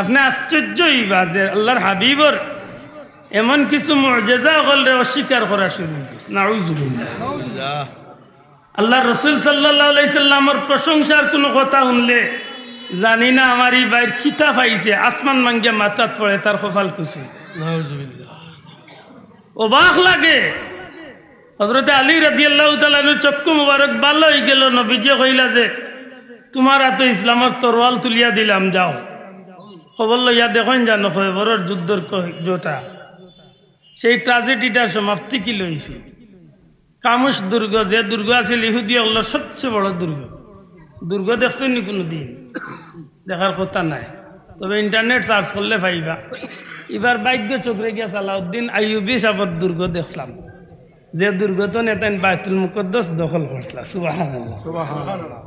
A: আপনি আশ্চর্য হইবা যে আল্লাহর হাবিবর এমন কিছু মুআজিজা হলে অস্বীকার করা শুরু হয়েছে। নাউযুবিল্লাহ। আল্লাহ রসুল সাল্লাল্লাহু আলাইহি সাল্লামের প্রশংসার কোনো কথা শুনলে জানি না আমার এই বাইর খিতা পাইছে, আসমান মাঙ্গিয়া মাথাত পড়ে তার কপাল খুশি হয়ে যায়। নাউযুবিল্লাহ। অবাক লাগে। হযরতে আলী রাদিয়াল্লাহু তাআলা চক্ষু মুবারক ভালো হয়ে গেল, নবীজি কইলা যে তোমার হাতে ইসলামের তরোয়াল তুলিয়া দিলাম, যাও। খবর লইয়া দেখেন জানো খবরের যুদ্ধর জোটা সেই ট্রাজেডিটার সমাপ্তি কি লইছে। কামুস দুর্গ, যে দুর্গ আছিল ইহুদি আল্লাহর সবচেয়ে বড় দুর্গ, দুর্গ দেখছেন নি কোনো দিন? দেখার কথা নাই, তবে ইন্টারনেট সার্চ করলে পাইবা। এবার ভাগ্য চোখরে গিয়া সালাউদ্দিন আইয়ুবী সাহেবের দুর্গ দেখলাম, যে দুর্গ তো নেতেন বাইতুল মুকদ্দাস দখল করছিল। সুবহানাল্লাহ, সুবহানাল্লাহ।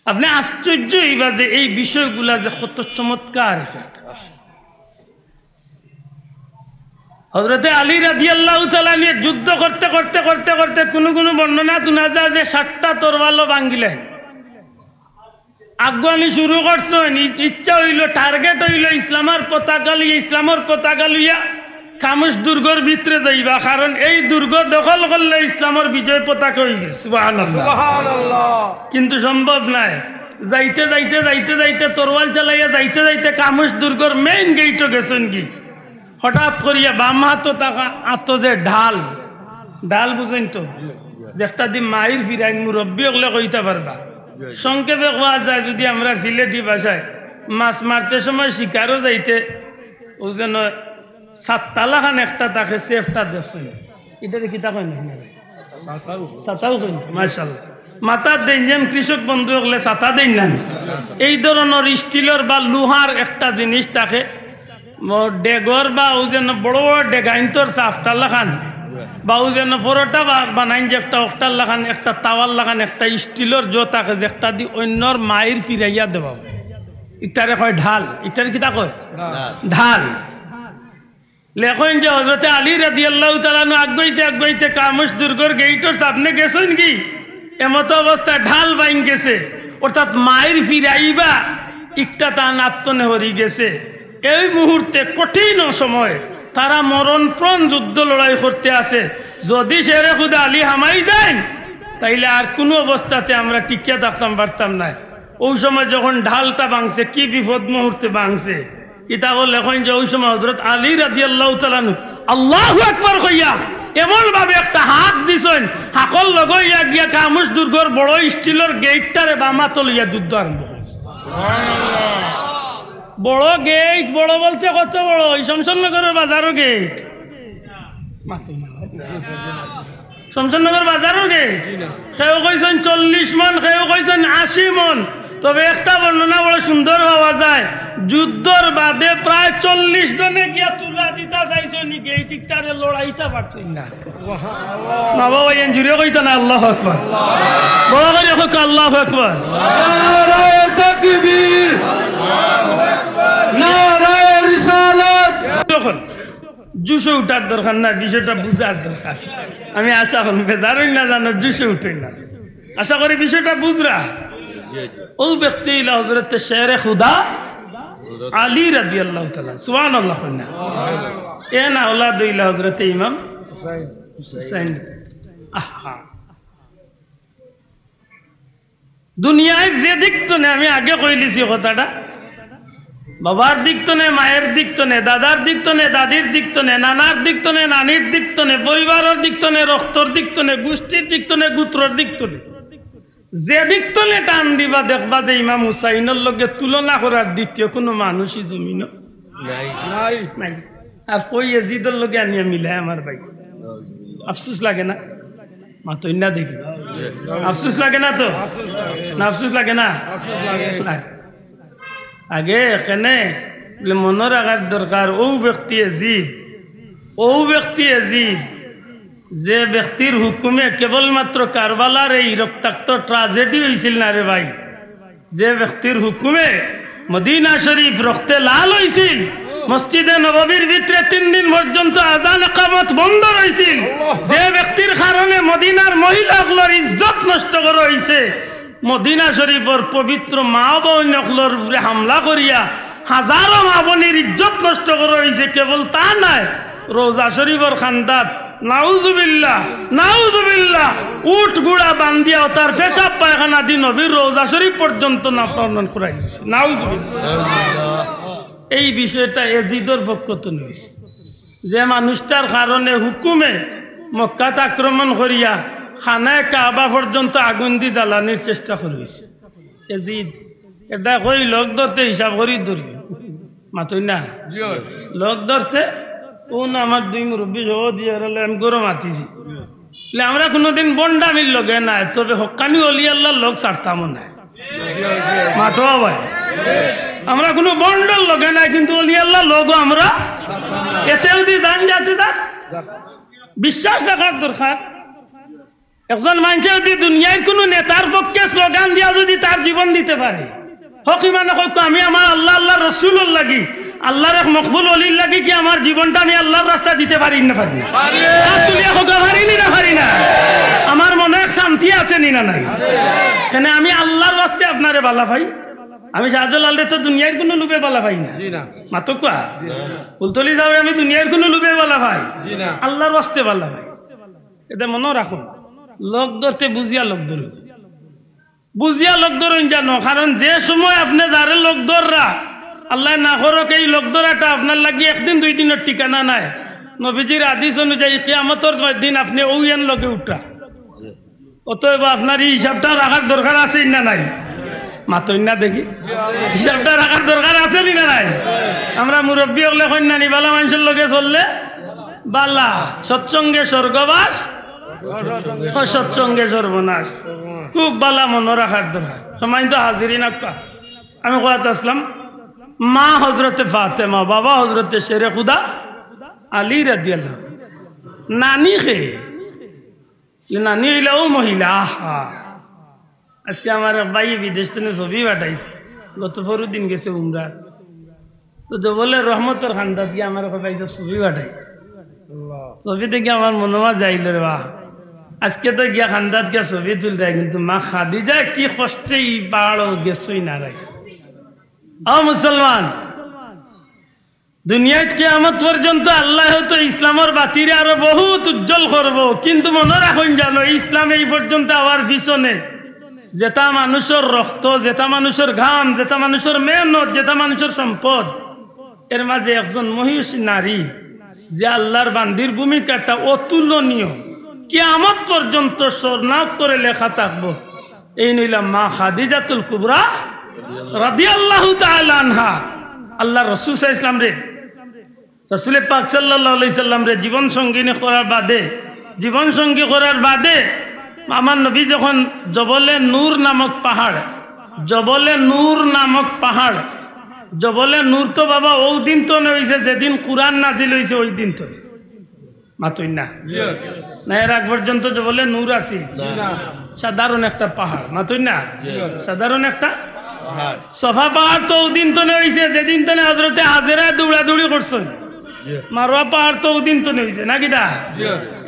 A: আপনি আশ্চর্য হইবা যে এই বিষয়গুলা যে কত চমৎকার। হযরতে আলী রাদিয়াল্লাহু তাআলা নিয়ে যুদ্ধ করতে করতে করতে করতে কোন কোন বর্ণনা শোনা যায় যে 7টা তরবারও ভাঙিলেন। আগুয়ানি শুরু করছেন, ইচ্ছা হইল, টার্গেট হইল ইসলামের পতাকা লইয়া, ইসলামের পতাকা লইয়া খামুশ দুর্গর ভিতরে যাইবা, কারণ এই দুর্গ দখল করলে ইসলামের বিজয় পতাকা হইবে। সুবহানাল্লাহ, সুবহানাল্লাহ। কিন্তু সম্ভব নাই। যাইতে যাইতে যাইতে যাইতে তরোয়াল চালাইয়া যাইতে যাইতে খামুশ দুর্গর মেইন গেটও গেছেন কি, হঠাৎ করিয়া বাম হাত টাকা আত যে ঢাল, ঢাল বুঝেন তো, যে একটা দিন মাইর ফিরাইন মুরব্বী হলে কইতে পারবা। সংক্ষেপে কোয়া যায় যদি আমরা সিলেটি ভাষায় মাছ মারতে সময় শিকারও যাইতে ও যেন 7 তালা খান একটা তাকে সেফটা দেখছেন, এটা কি তা কই না? ছাতাও কই না, মাশাআল্লাহ। মাথার দেন যেন কৃষক বন্ধু হলে ছাতা দেন না, এই ধরনের স্টিলের বা লোহার একটা জিনিস থাকে ডেগর, বা ও যেন বড় বড় ডেগাইন্তর সাফটা লাখান, বা ও যেন পরোটা বানাইন যে একটা অক্টার লাখান, একটা তাওয়ার লাখান, একটা স্টিলের জো থাকে যে একটা দি অন্যর মায়ের ফিরাইয়া দেওয়া, ইটারে কয় ঢাল। ইটার কি তা কয়? ঢাল। লেখেন যে হযরতে আলী রাদিয়াল্লাহু তাআলা আগাইতে আগাইতে কামুশ দুর্গর গেইটর সামনে গেছেন কি, এমত অবস্থা ঢাল বাইন গেছে, অর্থাৎ মায়ের ফিরাইবা একটা টান আত্মনে হরি গেছে। এই মুহূর্তে কঠিন সময় তারা মরণপ্রণ যুদ্ধ লড়াই করতে আছে। যদি শেরে খুদা আলী হামাই যায় তাইলে আর কোনো অবস্থাতে আমরা টিকিয়া থাকতাম পারতাম না। ওই সময় যখন ঢালটা ভাঙছে, কি বিপদ মুহূর্তে ভাঙছে, কিতাব লেখন যে ওই সময় হযরত আলী রাদিয়াল্লাহু তাআলা আল্লাহু আকবার কইয়া এমন ভাবে একটা হাত দিছেন, হাকল লগাইয়া গিয়া কামুস দুর্গর বড় স্টিলের গেটটারে বামাত লইয়া যুদ্ধ আরম্ভ হয়েছে। বড় গেট, বড় বলতে কত বড়? এই শমশাননগরের বাজারও গেট, শমশাননগর বাজারও গেট। সেও কইছেন 40 মন, সেও কইছেন 80 মন। তবে একটা বর্ণনা বড় সুন্দর পাওয়া যায়, যুদ্ধর বাদে প্রায় 40 জনে গিয়া তুলা দিতা চাইছেন, গেইটিকটারে লড়াইতা পারছেন না। না বাবা এন জুড়ে কইতা না আল্লাহু আকবার, বড় করে হোক আল্লাহু আকবার, নারায়ে তাকবীর, নারায়ে রিসালাত। তখন জুসে উঠার দরকার না, বিষয়টা বুঝার দরকার। আমি আশা করি বেজারই না জানো, জুসে উঠে না, আশা করি বিষয়টা বুঝরা। ও ব্যক্তি হইলা হযরত শেরে খুদা আলী রাদিয়াল্লাহু তাআলা, সুবহানাল্লাহ। এ না ওলাদ হইলা হযরত ইমাম হুসাইন। আহা, দুনিয়ায় যে দিক তো নেই, আমি আগে কইলিছি কথাটা, বাবার দিক তো নেই, মায়ের দিক তো নেই, দাদার দিক তো নেই, দাদির দিক তো নেই, নানার দিক তো নেই, নানির দিক তো নেই, পরিবারের দিক তো নেই, রক্তর দিক তো নেই, গোষ্ঠীর দিক তো নেই, গোত্রর দিক তো নেই। যে দিক তলে টান দিবা দেখবা যে ইমাম হুসাইনের লগে তুলনা করার দ্বিতীয় কোনো মানুষই জমিন নাই নাই। আর কই এজিদের লগে আনিয়া মিলাই আমার ভাই, আফসোস লাগে না? মাতই না দেখি, আফসোস লাগে না? তো না আফসোস লাগে না? আগে এখানে মনে রাখার দরকার, ও ব্যক্তি এজিদ, ও ব্যক্তি এজিদ যে ব্যক্তির হুকুমে কেবলমাত্র কারবালার এই রক্তাক্ত ট্রাজেডি হয়েছিল না রে ভাই, যে ব্যক্তির হুকুমে মদিনা শরীফ রক্তে লাল হয়েছিল, মসজিদে নববীর ভিতরে 3 দিন পর্যন্ত আযান ইকামত বন্ধ রয়েছিল, যে ব্যক্তির কারণে মদিনার মহিলাগুলোর ইজ্জত নষ্ট করা হয়েছে, মদিনা শরীফের পবিত্র মা বোনগুলোর উপরে হামলা করিয়া হাজারো মা বোনের ইজ্জত নষ্ট করা হয়েছে। কেবল তা নয়, রোজা শরীফের খান্দাত নাউজুবিল্লাহ নাউজুবিল্লাহ উট গুড়া বান্ধিয়া তার পেশাব পায়খানা দি নবীর রোজা শরীফ পর্যন্ত নাফরমান করাই দিয়েছে। নাউজুবিল্লাহ। এই বিষয়টা এজিদর পক্ষ তো নিয়েছে, যে মানুষটার কারণে হুকুমে মক্কাত আক্রমণ করিয়া খানায় কাবা পর্যন্ত আগুন দি জ্বালানির চেষ্টা করেছে এজিদ। এটা কই লোক ধরতে হিসাব করি ধরি মাতই না, লোক ধরতে কোন আমার 2 মুরব্বী সহ দিয়ে আমি গরম আতিছি, আমরা কোনোদিন বন্ডামির লগে নাই, তবে হক্কানি অলি আল্লাহর লোক ছাড়তাম না। মাতো ভাই, আমরা কোনো বন্ডর লগে নাই, কিন্তু অলি আল্লাহর লোকও আমরা এতে যদি জান যাতে থাক, বিশ্বাস রাখার দরকার। একজন মানুষ যদি দুনিয়ার কোনো নেতার পক্ষে স্লোগান দিয়া যদি তার জীবন দিতে পারে, হক ইমানে হোক আমি আমার আল্লাহ আল্লাহ রসুলের লাগি, আল্লাহর এক মকবুল অলির লাগি কি আমার জীবনটা আমি আল্লাহর রাস্তা দিতে পারি না? পারি না? পারিনি না? পারি না? আমার মনে এক শান্তি আছে নি না নাই? কেন আমি আল্লাহর রাস্তায় আপনারে বালা ভাই, আমি শাহজালাল তো দুনিয়ার কোনো লুবে বালা ভাই না, মাতো কোয়া ফুলতলি যাবে, আমি দুনিয়ার কোনো লুবে বালা ভাই, আল্লাহর রাস্তায় বালা ভাই। এটা মনে রাখুন, লোক ধরতে বুঝিয়া লোক ধরুন, বুঝিয়া লোক ধরুন জানো, কারণ যে সময় আপনি যারে লোক ধররা আল্লাহ না করক এই লোক ধরাটা আপনার লাগি 1 দিন 2 দিনের ঠিকানা নাই। নবীজির আদেশ অনুযায়ী কিয়ামতের দিন আপনি ওইয়ান লগে উঠা, অতএব আপনার এই হিসাবটা রাখার দরকার আছে না নাই? মাতই না দেখি, হিসাবটা রাখার দরকার আছে না নাই? আমরা মুরব্বী হলে কন্যানি বালা মানুষের লগে চললে বালা, সৎসঙ্গে স্বর্গবাস, অসৎসঙ্গে সর্বনাশ। খুব বালা মনে রাখার দরকার। সময় তো হাজিরি না, আমি কথা আসলাম, মা হজরতে ফাতেমা, বাবা হজরতে শেরে খুদা আলী রাদিয়াল্লাহু, নানি খে নানি হইলা ও মহিলা। আহা, আজকে আমার ভাই বিদেশ থেকে ছবি পাঠাইছে, গত 4 দিন গেছে উমরা, তো বলে রহমতের খান্দাত গিয়ে আমার পাইছে ছবি পাঠাই, ছবি দেখে আমার মনোমা যাইল রে বাহ, আজকে তো গিয়া খান্দাত গিয়া ছবি তুলতে, কিন্তু মা খাদিজা কি কষ্টে পাহাড় গেছই না রাখছে। মুসলমান, দুনিয়াত কিয়ামত পর্যন্ত আল্লাহ হয়তো ইসলামের বাতিরে আরো বহুত উজ্জ্বল করব, কিন্তু মনে রাখুন জানো ইসলাম এই পর্যন্ত আওয়ার পিছনে যেটা মানুষের রক্ত, যেটা মানুষের ঘাম, যেটা মানুষের মেহনত, যেটা মানুষের সম্পদ, এর মাঝে একজন মহিষী নারী যে আল্লাহর বান্দির ভূমিকাটা অতুলনীয়, কিয়ামত পর্যন্ত স্বর্ণাক করে লেখা থাকবো। এই নইলাম মা খাদিজাতুল কুবরা রাদিয়াল্লাহু তাআলা আনহা। আল্লাহ রাসূল সাল্লাল্লাহু আলাইহি ওয়াসাল্লাম রে, রাসূল পাক সাল্লাল্লাহু আলাইহি সাল্লাম রে জীবন সঙ্গিনী করার বাদে আমার নবী যখন জবলে নূর নামক পাহাড়, জবলে নূর তো বাবা ওই দিন তো হয়েছে যেদিন কুরআন নাজিল হয়েছে, ওই দিন তো মাতই না এর আগ পর্যন্ত জবলে নূর আসি সাধারণ একটা পাহাড়, মাতই না সাধারণ একটা সফা পাহাড় তো ওই দিন তো হয়েছে যেদিন তো হযরতে হাজেরা দৌড়াদৌড়ি করছেন। মারোয়া পাহাড় তো ওই দিন তো হয়েছে নাকি দা,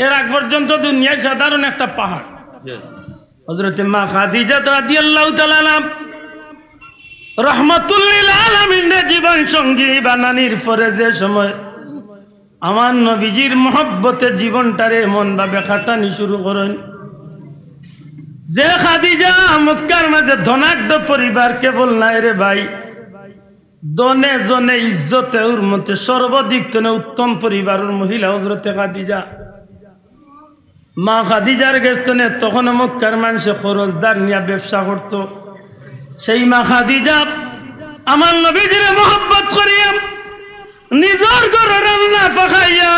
A: এর আগ পর্যন্ত দুনিয়ার সাধারণ একটা পাহাড়। হযরতে মা খাদিজা রাদিয়াল্লাহু তাআলা রাহমাতুল লিল আলামিন জীবন সঙ্গী বানানির পরে যে সময় আমার নবীজির মহব্বতে জীবনটারে এমন ভাবে খাটানি শুরু করেন যে খাদিজা মক্কার মাঝে ধনাঢ্য পরিবার কেবল নাই রে ভাই, দনে জনে ইজ্জতে উর্মতে সর্বাধিক তনে উত্তম পরিবারের মহিলা হযরতে খাদিজা। মা খাদিজার গেস্তনে তখন মক্কার মানুষে খরচদার নিয়ে ব্যবসা করত। সেই মা খাদিজা আমার নবীজির মহব্বত করিয়া নিজের ঘরে রান্না পাকাইয়া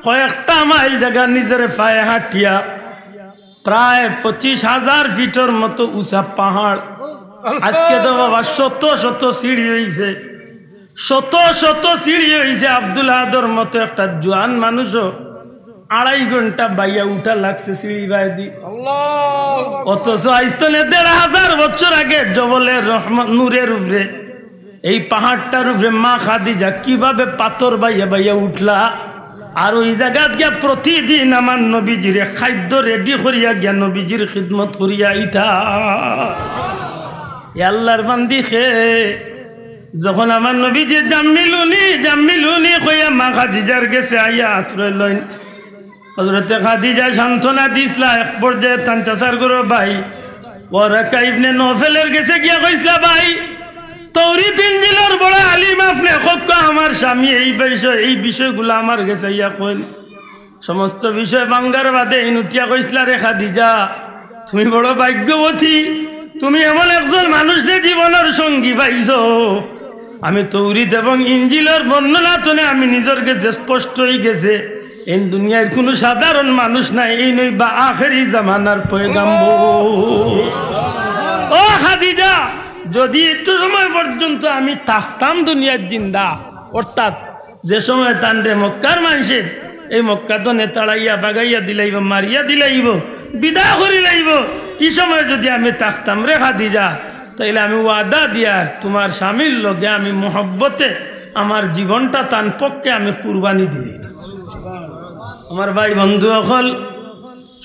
A: কয়েকটা মাইল জায়গা নিজের পায়ে হাঁটিয়া প্রায় 25,000 ফিটের মতো উঁচা পাহাড়, আজকে তো বাবা শত শত সিঁড়ি হয়েছে, আব্দুল আদর মতো একটা জোয়ান মানুষও 2.5 ঘন্টা বাইয়া উঠা লাগছে সিঁড়ি বাই দি। অথচ আইস্তনে 1,500 বছর আগে জবলের রহমত নূরের উপরে এই পাহাড়টার উপরে মা খাদিজা কিভাবে পাথর বাইয়া বাইয়া উঠলা, আর ওই জায়গাত গিয়া প্রতিদিন আমার নবীজির খাদ্য রেডি করিয়া গিয়া নবীজির খিদমত করিয়া ইতা আল্লাহর বান্দি খে। যখন আমার নবীজি জাম্মিলুনি কইয়া মা খাদিজার গেছে আইয়া আশ্রয় লইন, হযরতে খাদিজা সান্ত্বনা দিসলা। এক পর্যায়ে তান চাচার গরো ভাই ওয়ারাকা ইবনে নওফেলের গেছে গিয়া কইসলা, ভাই তৌরাত ইনজিলের বড় আলিম আপনি, আমার স্বামী এই বিষয়গুলো আমার গেছে ইয়া কইল। সমস্ত বিষয় বাঙ্গার বাদে ইনুটিয়া কইসলা, রে খাদিজা তুমি বড় ভাগ্যবতী, তুমি এমন একজন মানুষের জীবনের সঙ্গী পাইছো। আমি তৌরাত এবং ইনজিলের বর্ণনা তনে আমি নিজের কাছে স্পষ্ট হয়ে গেছে এই দুনিয়ার কোনো সাধারণ মানুষ নাই, এই নই বা আখেরি জামানার পয়গাম্বর। ও খাদিজা, যদি একটু সময় পর্যন্ত আমি থাকতাম দুনিয়ার জিন্দা, অর্থাৎ যে সময় তান্ডে মক্কার মানুষের এই মক্কা তো নেতাড়াইয়া বাগাইয়া দিলাইব, মারিয়া দিলাইব, বিদায় করি লাইব, এই সময় যদি আমি থাকতাম রে খাদিজা, তাইলে আমি ওয়াদা দিয়ার তোমার স্বামীর লগে আমি মহব্বতে আমার জীবনটা তান পক্ষে আমি কুরবানি দিয়ে দিতাম। আমার ভাই বন্ধু অকল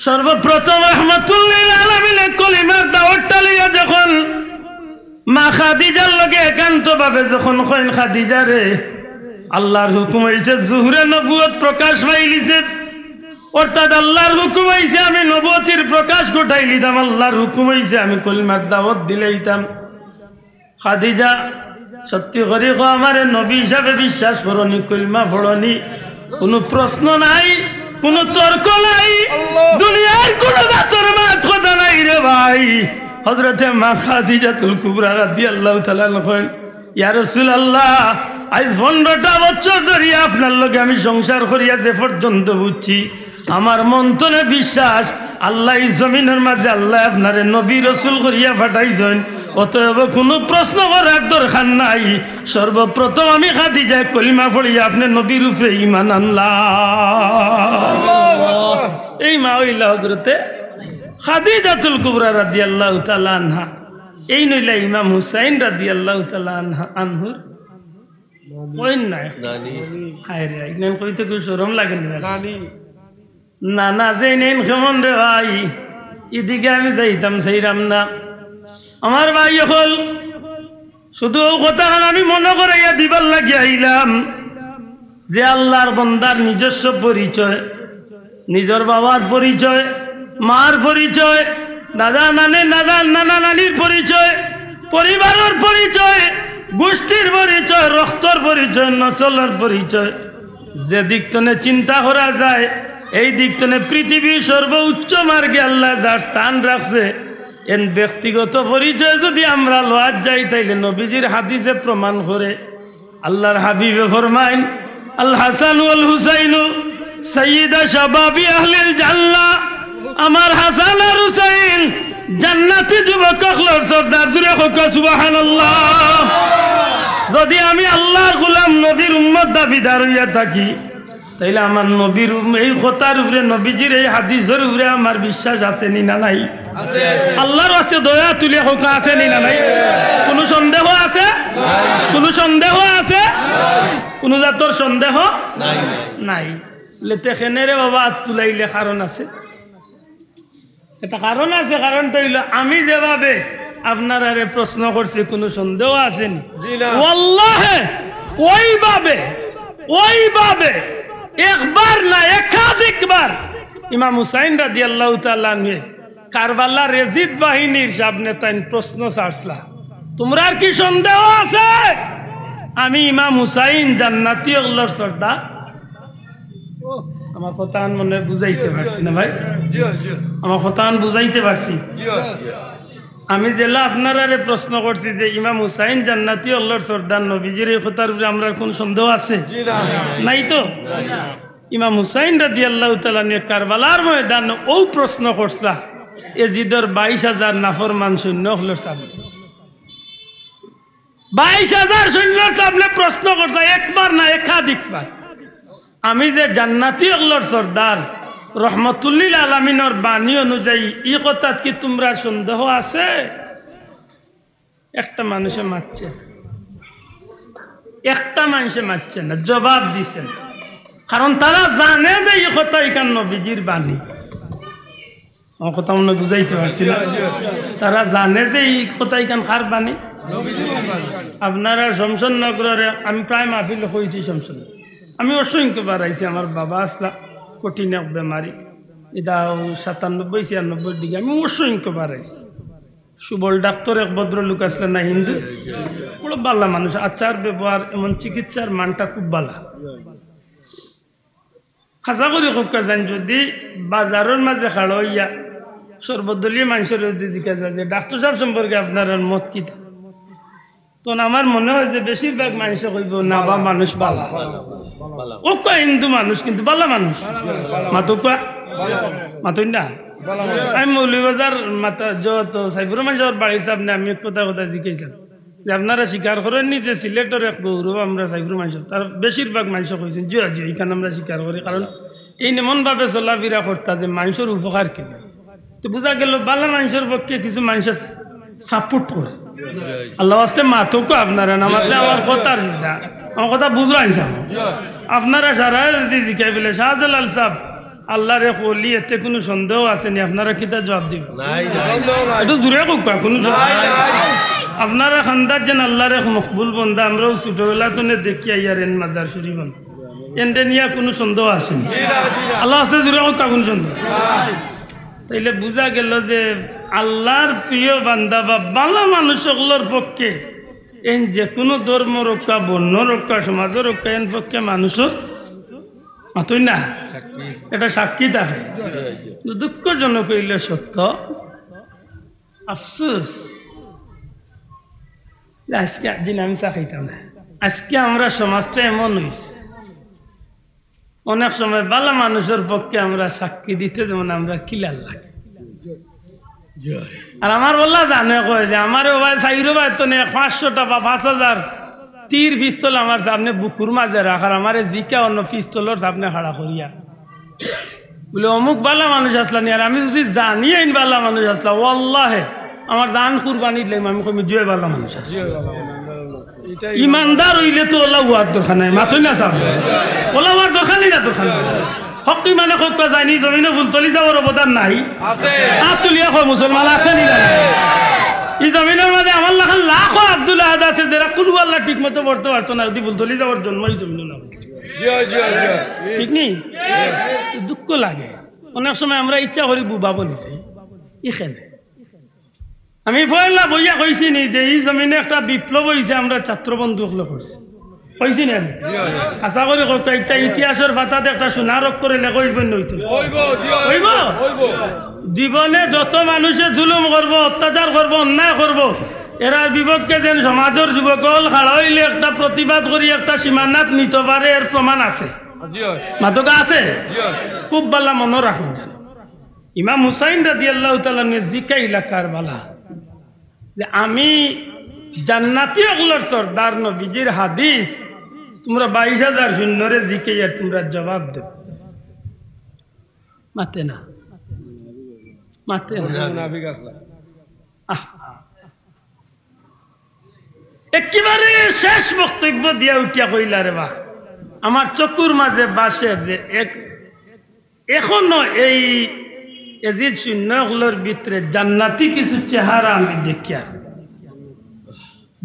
A: সর্বপ্রথম রাহমাতুল লিল আলামিন কলিমার দাওয়াতটা লইয়া যখন মা খাদিজার লগে একান্তভাবে যখন কইন, খাদিজা রে আল্লাহর হুকুম হইছে জুহরে নবুয়ত প্রকাশ পাইলিছে, অর্থাৎ আল্লাহর হুকুম হইছে আমি নবুয়তির প্রকাশ ঘটাই লিতাম, আল্লাহর হুকুম হইছে আমি কলিমার দাওয়াত দিলেইতাম। খাদিজা সত্যি করে আমারে নবী হিসাবে বিশ্বাস করনি, কলিমা পড়নি, কোনো প্রশ্ন নাই, কোনো তর্ক নাই, দুনিয়ার কোনো দাঁতর মাত কথা নাই রে ভাই। হযরতে মা খাদিজাতুল কুবরা রাদিয়াল্লাহু তাআলা কইন, ইয়া রাসূলুল্লাহ আজ 15টা বছর ধরে আপনার লগে আমি সংসার করিয়া যে পর্যন্ত বুঝছি, আমার মন্তনে বিশ্বাস আল্লাহ এই জমিনের মাঝে আল্লাহ আপনারে নবী রাসূল করিয়া পাঠাইছেন, অতএব কোনো প্রশ্ন করার দরকার নাই। সর্বপ্রথম আমি খাদিজা কলিমা পড়িয়া আপনি নবীর উপরে ঈমান আনলাম। এই মা হইলা হযরতে খাদিজাতুল কুবরা রাদিয়াল্লাহু তাআলা আনহা। এই নইলা ইমাম হুসাইন রাদিয়াল্লাহু তাআলা আনহুর কইন না হায় রে, ইনান কইতে কি শরম লাগে না? না না যে নেন কেমন রে ভাই, এদিকে আমি যাইতাম সেইরাম না। আমার ভাই হল শুধু ও কথা আমি মনে করাইয়া দিবার লাগি আইলাম যে আল্লাহর বান্দার নিজস্ব পরিচয়, নিজের বাবার পরিচয়, মার পরিচয়, দাদা নানা নানির পরিচয়, পরিবারের পরিচয়, গোষ্ঠীর পরিচয়, রক্তর পরিচয়, নসলের পরিচয়, যে দিকতনে চিন্তা করা যায় এই দিকতনে পৃথিবীর সর্বোচ্চ মার্গে আল্লাহ যার স্থান রাখছে এন ব্যক্তিগত পরিচয় যদি আমরা লওয়ার যাই তাইলে নবীজির হাদিসে প্রমাণ করে। আল্লাহর হাবিবে ফরমাইন আল হাসান ওয়াল হুসাইন সাইয়্যিদা শাবাবি আহলিল জান্নাহ, আমার হাসান আর হুসাইন জান্নাতি যুবক হলোর সর্দার। জুড়ে হোক সুবহানাল্লাহ। যদি আমি আল্লাহর গোলাম নবীর উম্মত দাবিদার হইয়া থাকি তাইলে আমার নবীর এই কথার উপরে নবীজির এই হাদিসের উপরে আমার বিশ্বাস আছে নি না নাই? আল্লাহর কাছে দয়া তুলে হোক আছে নি না নাই? কোনো সন্দেহ আছে? কোনো সন্দেহ আছে? কোনো জাতর সন্দেহ নাই? লেতেখানে রে বাবা হাত তুলাইলে কারণ আছে, এটা কারণ আছে। কারণটা হইল আমি যেভাবে আপনারা প্রশ্ন করছি কোনো সন্দেহ আছেনি? ওয়াল্লাহি ওইভাবে একবার না একাধিকবার ইমাম হুসাইন রাদিয়াল্লাহু তাআলা আনহু কারবালার ইয়াজিদ বাহিনীর সামনে তাই প্রশ্ন ছাড়ছলা, তোমরা কি সন্দেহ আছে আমি ইমাম হুসাইন জান্নাতি আল্লাহর সর্দার? আমার কথা মনে বুঝাইতে পারছি না ভাই? আমার কথা বুঝাইতে পারছি? আমি যেলা আপনারা প্রশ্ন করছি যে ইমাম হুসাইন জান্নাতি আল্লাহর সর্দার, নবীজির এই কথার উপরে আমরা কোন সন্দেহ আছে? নাই তো। ইমাম হুসাইন রাদিয়াল্লাহু তাআলা নিয়ে কারবালার ময়দানে ও প্রশ্ন করছলা এজিদের 22,000 নাফরমান সৈন্য হলোর সামনে, 22,000 সৈন্যর সামনে প্রশ্ন করছে একবার না একাধিকবার আমি যে জান্নাতি আল্লাহর সর্দার রহমতুল্লিল আলামিনের বাণী অনুযায়ী এই কথাত কি তোমরা সন্দেহ আছে? একটা মানুষে মারছে, একটা মানুষে মারছে না, জবাব দিছেন। কারণ তারা জানে যে এই কথা এখান নবীজির বাণী। আমার কথা মনে বুঝাইতে পারছি না? তারা জানে যে এই কথা এখান কার বাণী? আপনারা শমশাননগরে আমি প্রায় মাহফিল হয়েছি। শমশান আমি অসংখ্যবার আইছি। আমার বাবা আসলা কঠিন এক বেমারি, এটা 97-96 দিকে আমি অসংখ্যবার আইছি। সুবল ডাক্তার এক ভদ্রলোক আসলে না, হিন্দু, বড় বালা মানুষ, আচার ব্যবহার এমন চিকিৎসার মানটা খুব বালা। খাসা করে খুব যান যদি বাজারের মাঝে খাড়ো ইয়া সর্বদলীয় মানুষের যদি জিজ্ঞাসা যে ডাক্তার সাহেব সম্পর্কে আপনার মত কি, তখন আমার মনে হয় যে বেশিরভাগ মানুষে কইব না বা মানুষ বালা। ও কয় হিন্দু মানুষ কিন্তু বালা মানুষ, মাতো কোয়া মাতই না। আমি মৌলভীবাজার মাতা যত সাইফুর মানুষের বাড়ির সামনে আমি কথা জিজ্ঞাসলাম যে আপনারা স্বীকার করেননি যে সিলেটের এক গৌরব আমরা সাইফুর মানুষ? তার বেশিরভাগ মানুষ কইছেন জি জি এখানে আমরা স্বীকার করি, কারণ এই এমনভাবে চলাফেরা করতা যে মানুষের উপকার কিনা। তো বোঝা গেল বালা মানুষের পক্ষে কিছু মানুষের সাপোর্ট করে। আল্লাহ আসতে মাতকও আপনারা না মাতলে আমার কথা আমার কথা বুঝলাম সাহেব। আপনারা সারা যদি জিজ্ঞাই বলে শাহজালাল সাহেব আল্লাহরে কলি এতে কোনো সন্দেহ আসেনি, আপনারা কি তার জবাব দিবেন? একটু জোরে কোক কোনো আপনারা খান্দার যেন আল্লাহরে মকবুল বন্ধা আমরাও ছোটবেলা তো দেখি আইয়ারেন মাজার শরীফ এনতে নিয়ে কোনো সন্দেহ আসেনি। আল্লাহ আছে জোরে কোক কোনো সন্দেহ? তাইলে বোঝা গেল যে আল্লাহর প্রিয় বান্দা বা বালা মানুষগুলোর পক্ষে এই যে কোনো ধর্ম রক্ষা, বর্ণ রক্ষা, সমাজ রক্ষা এর পক্ষে মানুষের মাতই না, এটা সাক্ষী থাকে। দুঃখজনক হইলে সত্য, আফসোস আজকে দিন আমি চা খাইতাম না। আজকে আমরা সমাজটা এমন হয়েছে অনেক সময় বালা মানুষের পক্ষে আমরা সাক্ষী দিতে যেমন আমরা কিলার লাগে। আর আমার বললা জানে কয় যে আমার ভাই চাইরো ভাই তো 500 বা 5,000 তীর পিস্তল আমার সামনে বুকুর মাঝে রাখার আমার জিকা অন্য পিস্তলের সামনে খাড়া করিয়া বলে অমুক বালা মানুষ আসলাম। আর আমি যদি জানি আইন বালা মানুষ আসলাম ওয়াল্লাহে আমার জান কুরবানি দিলাম, আমি কমি জুয়ে বালা মানুষ আসলাম। ইমানদার হইলে তো ওলা হওয়ার দরকার নাই, মাতই না সাহেব ওলা হওয়ার দরকার নেই, না দরকার নেই। হকি মানে খুব জানি জমিনে ফুল তলি যাওয়ার অবদান নাই, হাত তুলিয়া কয় মুসলমান আছে নি? এই জমিনের মাঝে আমার লাখান লাখো আব্দুল আহাদ আছে যারা কুলু আল্লাহ ঠিক মতো পড়তে পারতো না, যদি বুলতলি যাওয়ার জন্ম এই জমিন না, ঠিক নেই? দুঃখ লাগে। অনেক সময় আমরা ইচ্ছা করি বুবা বলিছে এখানে। আমি পয়লা বইয়া কইছি নি যে এই জমিনে একটা বিপ্লব হয়েছে, আমরা ছাত্র বন্ধু হলে করছি, কইছি না? আশা করি একটা ইতিহাসের পাতাতে একটা সোনার অক্ষরে লেখইবেন নইতো হইব। জীবনে যত মানুষে জুলুম করব, অত্যাচার করব, অন্যায় করব, এরা বিপক্ষে যেন সমাজের যুবকল খাড়া হইলে একটা প্রতিবাদ করি একটা সীমানাত নিতে পারে, এর প্রমাণ আছে, মাতকা আছে। খুব বালা মনে রাখুন। ইমাম হুসাইন রাদিয়াল্লাহু তাআলা জিকাইলা কারবালা যে আমি জান্নাতি ওগুলোর সর্দার নবীজির হাদিস তোমরা 22,000 শূন্যরে জিকাইয়া তোমরা জবাব দেব। মাতে না, মাতে না। একেবারে শেষ বক্তব্য দিয়া উঠিয়া কইলা রে বা আমার চকুর মাঝে বাসের যে এখনো এই এজিদ শূন্যগুলোর ভিতরে জান্নাতি কিছু চেহারা আমি দেখি।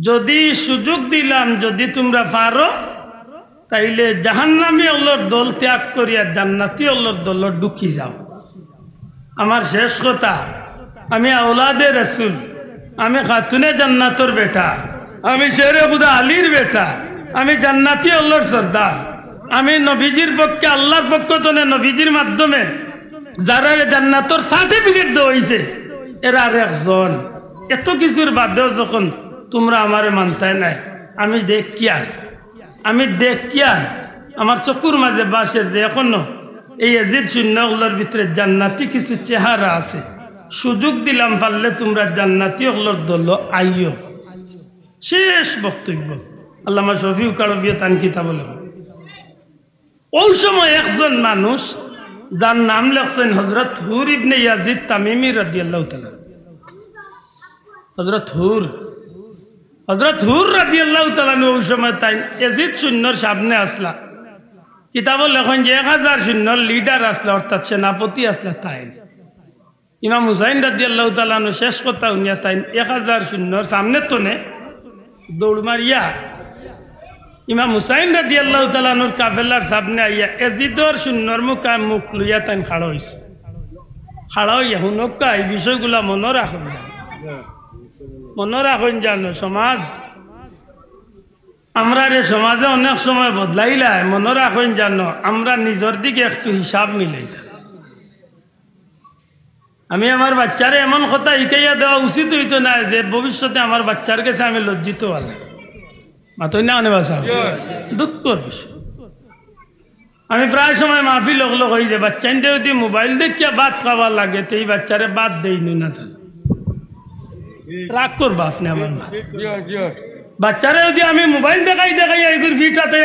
A: যদি সুযোগ দিলাম, যদি তোমরা পারো তাইলে জাহান্নামী ওগুলোর দল ত্যাগ করিয়া জান্নাতি ওগুলোর দল ঢুকি যাও। আমার শেষ কথা, আমি আওলাদে রাসূল, আমি খাতুনে জান্নাতর বেটা, আমি শেরে খুদা আলীর বেটা, আমি জান্নাতি ওগুলোর সর্দার, আমি নবীজির পক্ষে আল্লাহর পক্ষ থেকে নবীজির মাধ্যমে যারা জান্নাতর সার্টিফিকেট দেওয়া হয়েছে এরা আর একজন। এত কিছুর বাদেও যখন তোমরা আমারে মানতাই নাই, আমি দেখ আমার চকুর মাঝে বাসের যে এখনো এই এজিদ শূন্যগুলোর ভিতরে জান্নাতি কিছু চেহারা আছে। সুযোগ দিলাম, পারলে তোমরা জান্নাতি ওগুলোর দল আইও। শেষ বক্তব্য আল্লামা শফিউ কারবিয়া তান কিতাব লেখেন। ওই সময় একজন মানুষ যার নাম লেখছেন হযরত হুর ইবনে ইয়াজিদ তামিমি রাদিয়াল্লাহু তাআলা। হযরত হুর রাদিয়াল্লাহু তাআলা ওই সময় তাই ইয়াজিদ শূন্যর সামনে আসলা। কিতাব লেখেন যে 1000 শূন্যর লিডার আসলা, অর্থাৎ সেনাপতি আসলা তাই। ইমাম হুসাইন রাদিয়াল্লাহু তাআলা শেষ কথা উনিয়া তাই 1000 শূন্যর সামনে তোনে দৌড় মারিয়া ইমাম হুসাইন রাদিয়াল্লাহু তাআলা নূর কাফেলার সামনে আইয়া এজিদর শূন্যর মুখ লইয়া তাই খাড়া হইছে। খাড়া হইয়া হুনকা এই বিষয়গুলা মনে রাখুন জানো। সমাজ আমরা রে সমাজে অনেক সময় বদলাইলাই, মনে রাখুন জানো আমরা নিজের দিকে একটু হিসাব মিলাইছি। আমি আমার বাচ্চারে এমন কথা শিখাইয়া দেওয়া উচিত হইতো না যে ভবিষ্যতে আমার বাচ্চার কাছে আমি লজ্জিত হলাম। মাতই না অনেক বাসা দুঃখর বিষয়। আমি প্রায় সময় মাহফিল লোক হই যে বাচ্চা যদি মোবাইল দেখিয়া ভাত খাবার লাগে তো এই বাচ্চারে বাদ দেই না জান, রাগ করবা আপনি আমার মা। বাচ্চারে যদি আমি মোবাইল দেখাই এইগুলো ফিটাতে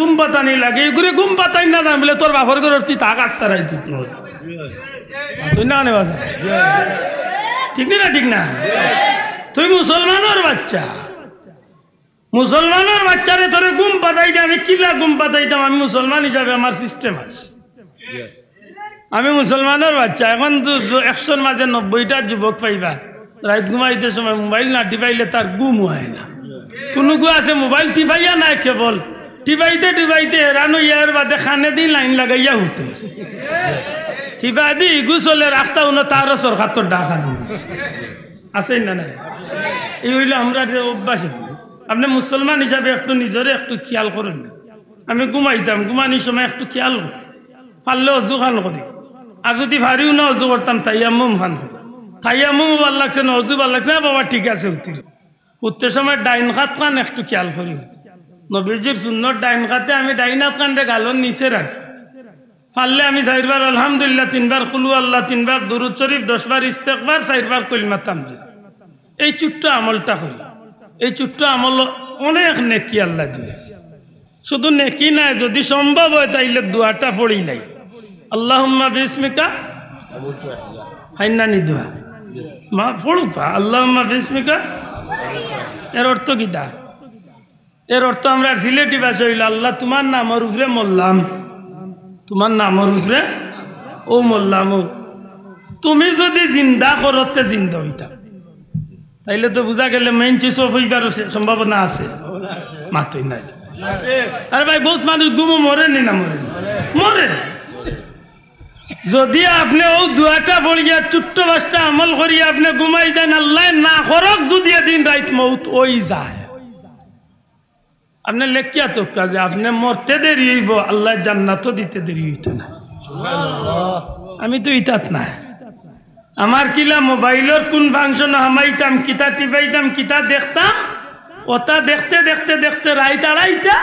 A: গুম পাতানি লাগে, এইগুলো গুম পাতাই না জান বলে তোর বাপর করে তুই তা কাটতারাই তুই তুই না অনেক বাসা ঠিক না, ঠিক না? তুই মুসলমানের বাচ্চারে তোরে গুম পাতাই দে, আমি কিলা গুম পাতাইতাম? আমি মুসলমান হিসাবে আমার সিস্টেম আছে। আমি মুসলমানের বাচ্চা। এখন তো 100-র মাঝে 90টা যুবক পাইবা রাত ঘুমাইতে সময় মোবাইল না টিপাইলে তার গুম হয় না। কোনো গু আছে মোবাইল টিপাইয়া নাই, কেবল টিপাইতে হেরানো ইয়ার বাদে খানে দিন লাইন লাগাইয়া হতে কিবা দি গুছলে রাখতা উনো তারও সরকার তোর ডাকা আছে না নাই? এই হইলে আমরা অভ্যাস। আপনি মুসলমান হিসাবে একটু নিজরে একটু খেয়াল করেন না। আমি ঘুমাইতাম, ঘুমানির সময় একটু খেয়াল করি, পারলে অজু খান করি, আর যদি ভারিও না অজু করতাম তাইয়াম্মুম খান করি। তাইয়াম্মুম ভাল লাগছে না অজু ভাল লাগছে, বাবা ঠিক আছে উঠতে সময় ডাইন হাত খান একটু খেয়াল করি। নবীজির সুন্নত ডাইন হাতে আমি ডাইন হাত খানটা গালর নিচে রাখি। পারলে আমি 4 বার আলহামদুলিল্লাহ, 3 বার কুলু আল্লাহ, 3 বার দুরুদ শরীফ, 10 বার ইস্তেগফার, 4 বার কলিমা তামজিদ। এই ছোট্ট আমলটা হল, এই ছোট্ট আমল অনেক নেকি আল্লাহ দিয়েছে। শুধু নেকি নাই, যদি সম্ভব হয় তাইলে দোয়াটা পড়িলাই, আল্লাহুম্মা বিসমিকা হাইনানি দোয়া মা পড়ুকা, আল্লাহুম্মা বিসমিকা। এর অর্থ কিটা? এর অর্থ আমরা সিলেটি ভাষা হইল আল্লাহ তোমার নামের উপরে মরলাম, তোমার নামের উপরে ও মরলাম। তুমি যদি জিন্দা করতে জিন্দা হইতাম, তাইলে তো বোঝা গেলে মেইন চিজ অফ হইবার সম্ভাবনা আছে, মাত্রই নাই। আরে ভাই বহুত মানুষ ঘুমো মরেনি না মরে মরে। যদি আপনি ও দুয়াটা পড়িয়া ছোট্ট বাসটা আমল করিয়া আপনি ঘুমাই যান, আল্লাহ না করক যদি দিন রাত মৌত ওই যায়। আপনি লেখিয়া তো কাজে আপনি মরতে দেরি হইব, আল্লাহ জান্নাতও দিতে দেরি হইত না। আমি তো ইতাত না, আমার কিলা মোবাইলের কোন ফাংশন হামাইতাম, কিতা টিপাইতাম, কিতা দেখতাম, ওটা দেখতে দেখতে দেখতে রাইত আড়াইটা,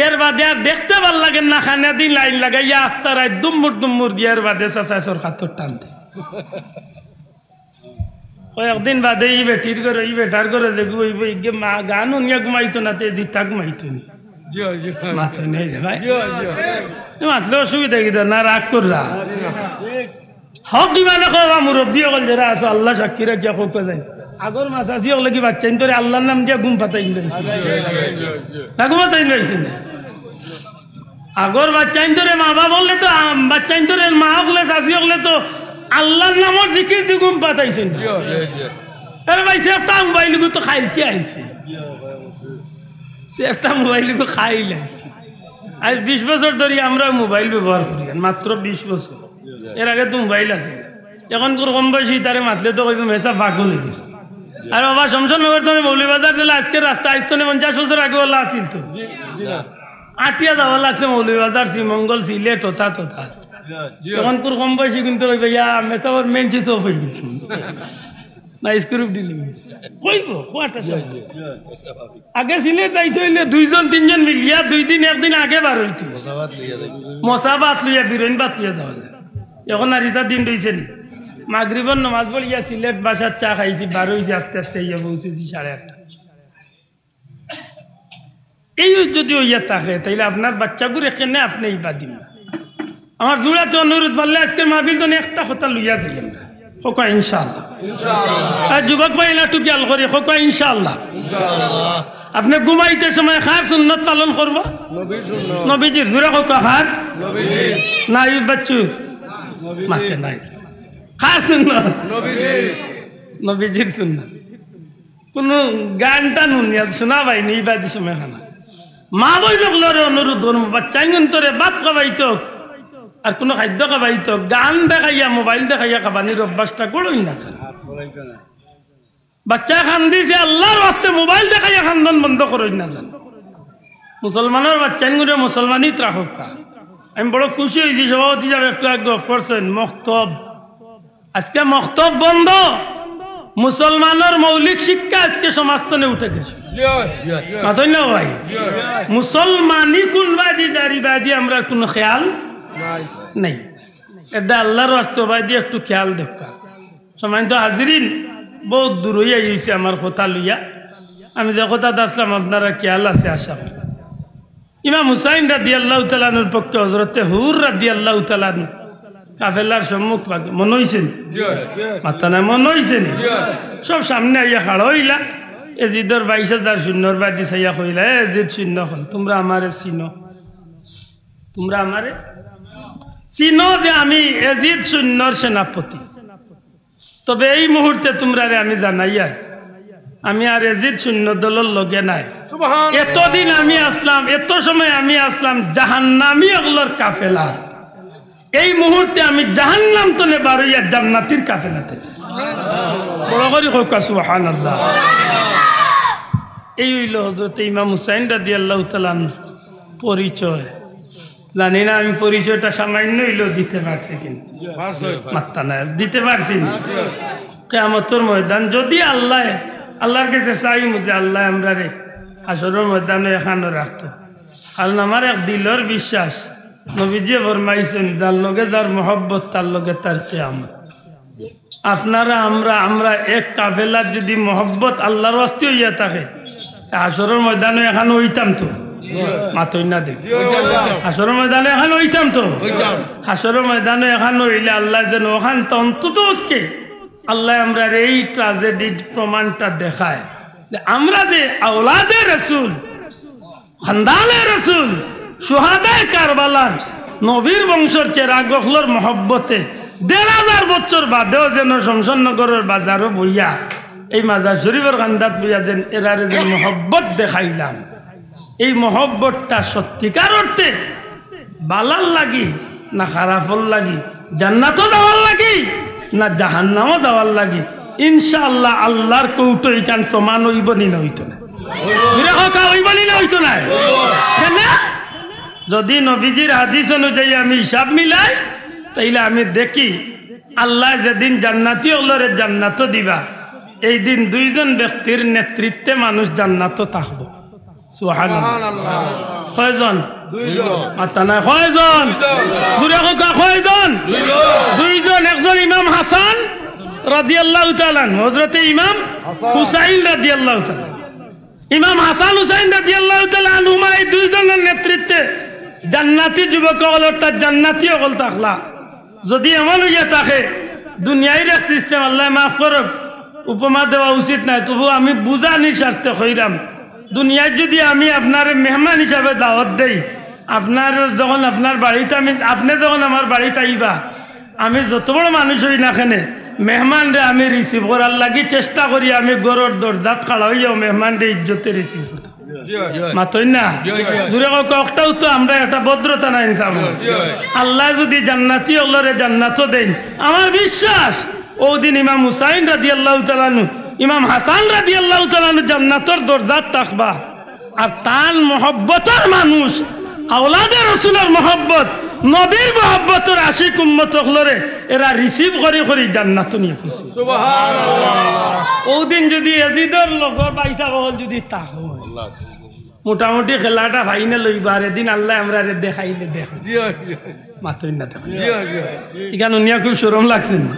A: এর বাদে আর দেখতে ভাল লাগে না, খানা দিন লাইন লাগাইয়া আস্তা রাইত দুম্মুর দুম্মুর দিয়ে এর বাদে চাচাইছর খাতর টানতে। কয়েকদিন বাদে ই বেটির করে ই বেটার করে দেখবো মা গান উনিয়া ঘুমাইতো না, তে জিতা ঘুমাইতো নি মাথা নেই রে ভাই, মাতলে অসুবিধা কিনা না, রাগ কররা হক দিবানে কবা মুরব্বী অকল যারা আছো আল্লাহ সাক্ষী রাখিয়া কোক যায়। আগর মাছ আসি হলে কি বাচ্চাইন তোরে আল্লাহর নাম দিয়া ঘুম পাতাইন রয়েছে না, ঘুমাতাইন রয়েছে না। আগর বাচ্চাইন তোরে মা বাবা বললে তো, বাচ্চাইন তোরে মা হলে চাষি হলে তো আল্লাহর নামর জিকির দি ঘুম পাতাইছেন। আরে ভাই সেফটা মোবাইল তো খাইল কি আইছে, সেফটা মোবাইল খাইল আইছে। আজ 20 বছর ধরে আমরা মোবাইল ব্যবহার করি, মাত্র 20 বছর। এর আগে তো মোবাইল আছে, এখন কম বয়সী তারে মাতলে তো কইব মেসা পাগল হয়ে গেছে। আর বাবা শমশানগর তো মৌলভীবাজার দিলে আজকের রাস্তা আসতো না, 50 বছর আগে ওলা আসিল তো, আটিয়া যাওয়া লাগছে মৌলভীবাজার, শ্রীমঙ্গল, সিলেট, তোতা তোতা। এখন কম বয়সী কিন্তু কইব ইয়া মেসা ওর মেন চিজ অফ হয়ে গেছে না, স্ক্রিপ্ট দিলে কইব কোয়াটা। আগে সিলেট যাইতে হইলে 2-3 মিলিয়া 2 দিন 1 দিন আগে বার হইতো, মশা বাত লইয়া বিরইন বাত লইয়া যাওয়া। এখন আর ইটা দিন রয়েছে নি, মাগরিবর নামাজ পড়িয়া সিলেট বাসার চা খাইছি, বার হয়েছি আস্তে আস্তে ইয়া পৌঁছেছি 8:30। এই যদি ইয়া থাকে তাইলে আপনার বাচ্চাগুলো এখানে আপনি ইবা দিন। আমার জোড়াতে অনুরোধ পারলে আজকের মাহফিল তো একটা কথা লইয়া যাই আমরা খোকা ইনশাআল্লাহ। আর যুবক ভাইরা টু খেয়াল করি খোকা ইনশাআল্লাহ। আপনি ঘুমাইতে সময় খার সুন্নত পালন করবো, নবীজির জোড়া খোকা হাত নাই বাচ্চুর মাতে নাই, খার সুন্নত নবীজির সুন্নত। কোন গানটা নুনিয়া শোনা ভাই নেই বাদি সময় খানা মা বই লোকলরে অনুরোধ করবো, বাচ্চাই তোরে ভাত খাবাইতো আর কোনো খাদ্য খাবাইতো, গান দেখাইয়া মোবাইল দেখাইয়া খাবানির অভ্যাসটা করই না। বাচ্চা খান দিছে আল্লাহর ওয়াস্তে মোবাইল দেখাইয়া খান্দন বন্ধ করই না। মুসলমানের বাচ্চাই গুলো মুসলমানই ত্রাহকা। আমি বড় খুশি হয়েছি, সভাপতি সাহেব একটু আগে অফ করছেন মক্তব, আজকে মক্তব বন্ধ। মুসলমানের মৌলিক শিক্ষা আজকে সমাজতনে উঠে গেছে। ভাই মুসলমানি কোনবাদি দাঁড়িবাদি আমরা কোনো খেয়াল নাই, এটা আল্লাহর বাস্তবাদি একটু খেয়াল দেখা। সময় তো হাজিরিন বহুত দূর হইয়া গেছে আমার কথা লইয়া, আমি যে কথা আসলাম আপনারা খেয়াল আছে আশা করি। ইমাম হুসাইন রাদিয়াল্লাহু তাআলার পক্ষে হযরতে হুর রাদিয়াল্লাহু তাআলা কাফেলার সম্মুখ মনে হয়েছেন মাথা নাই মনে হয়েছেন, সব সামনে আইয়া খাড়া হইলা। এজিদর 22,000 শূন্যর বাদি চাইয়া কইলা, এজিদ শূন্য হল, তোমরা আমারে চিনো, তোমরা আমারে চিনো যে আমি এজিদ শূন্যর সেনাপতি। তবে এই মুহূর্তে তোমরা আমি জানাইয়া আমি আর এজিদ শূন্য দলের লগে নাই। এতদিন আমি আসলাম, এত সময় আমি আসলাম জাহান্নামী ওগুলোর কাফেলা, এই মুহূর্তে আমি জাহান্নাম তলে বারইয়া জান্নাতির কাফেলাতে। বড় করে হোক সুবহানাল্লাহ। এই হইল হযরত ইমাম হুসাইন রাদিয়াল্লাহু তাআলা পরিচয়। জানি না আমি পরিচয়টা সামান্য হইলেও দিতে পারছি কিনা, মাত্তা না দিতে পারছি না। কিয়ামতের ময়দান যদি আল্লাহর কাছে চাই যে আল্লাহ আমরা রে হাসরের ময়দানে এখানে রাখতো, কারণ আমার এক দিলের বিশ্বাস নবীজি ফরমাইছেন যার লগে যার মহব্বত তার লগে তার কিয়ামত। আপনারা আমরা এক কাফেলার যদি মহব্বত আল্লাহর ওয়াস্তে হইয়া থাকে, হাসরের ময়দানে এখানে হইতাম তো, মাতই না দেখ হাসরের ময়দানে এখানে হইতাম তো, হাসরের ময়দানে এখানে হইলে আল্লাহ যেন ওখান তো অন্তত আল্লাহ আমরা এই ট্রাজেডির প্রমাণটা দেখায় যে আমরা যে আওলাদে রাসূল, খানদানে রাসূল, সুহাদায়ে কারবালার নবীর বংশের চেরাগহলর মহব্বতে 1,500 বছর বাদেও যেন শমশাননগরের বাজারও বইয়া এই মাজার শরীফের কান্দাত বুঝা যেন এরারে যে মহব্বত দেখাইলাম, এই মহব্বতটা সত্যিকার অর্থে বালার লাগি না খারাপর লাগি, জান্নাতও যাওয়ার লাগি না জাহান্নামও যাওয়ার লাগি, ইনশাআল্লাহ আল্লাহর কৌটো এইখান প্রমাণ হইবনি না হইতো না, হইবনি না হইতো না। যদি নবীজির হাদিস অনুযায়ী আমি হিসাব মিলাই তাইলে আমি দেখি আল্লাহ যেদিন জান্নাতি হলরে জান্নাত দিবা, এই দিন দুইজন ব্যক্তির নেতৃত্বে মানুষ জান্নাত থাকব। সুবহানাল্লাহ। কয়জন? মাতা নাই কয়জন? জুরে কথা কয়জন? দুইজন। একজন ইমাম হাসান রাদিয়াল্লাহু তাআলা, হযরতে ইমাম হুসাইন রাদিয়াল্লাহু তাআলা। ইমাম হাসান হুসাইন রাদিয়াল্লাহু তাআলা আনহুমা এই দুইজনের নেতৃত্বে জান্নাতি যুবক হল তার জান্নাতি হল থাকলা। যদি এমন হইয়া থাকে দুনিয়ার এক সিস্টেম, আল্লাহ মাফ করুক, উপমা দেওয়া উচিত নাই, তবু আমি বুঝানি স্বার্থে কইরাম। দুনিয়ায় যদি আমি আপনার মেহমান হিসাবে দাওয়াত দেই, আপনার যখন আপনার বাড়িতে আপনি যখন আমার বাড়িতে আইবা, আমি যত বড় মানুষ হই না কেন মেহমানরে আমি রিসিভ করার লাগি চেষ্টা করি, আমি গরুর দরজাত খাড়া হইয়াও মেহমানরে ইজ্জতে রিসিভ করতে মাতই না। জুড়ে ককটাও তো আমরা একটা ভদ্রতা নাই নিসাম। আল্লাহ যদি জান্নাতি হলরে জান্নাতও দেন, আমার বিশ্বাস ওদিন ইমাম হুসাইন রাদিয়াল্লাহু তাআলা আনহু, ইমাম হাসান রাদিয়াল্লাহু তাআলা আনহু জান্নাতের দরজাত থাকবা। আর তার মহব্বতের মানুষ, আওলাদে রাসূলের মহব্বত, নবীর মহব্বতের আশিক উম্মত হলরে এরা রিসিভ করে করে জান্নাত নিয়ে ফুসি। সুবহানাল্লাহ। ওদিন যদি ইয়াজিদের লগর পয়সা বল যদি তা হয়, মোটামুটি খেলাটা ফাইনাল লইবা, আর এদিন আল্লাহ আমরা দেখাইলে দেখো মাতই না দেখো। এখানে উনিয়া খুব শরম লাগছে না?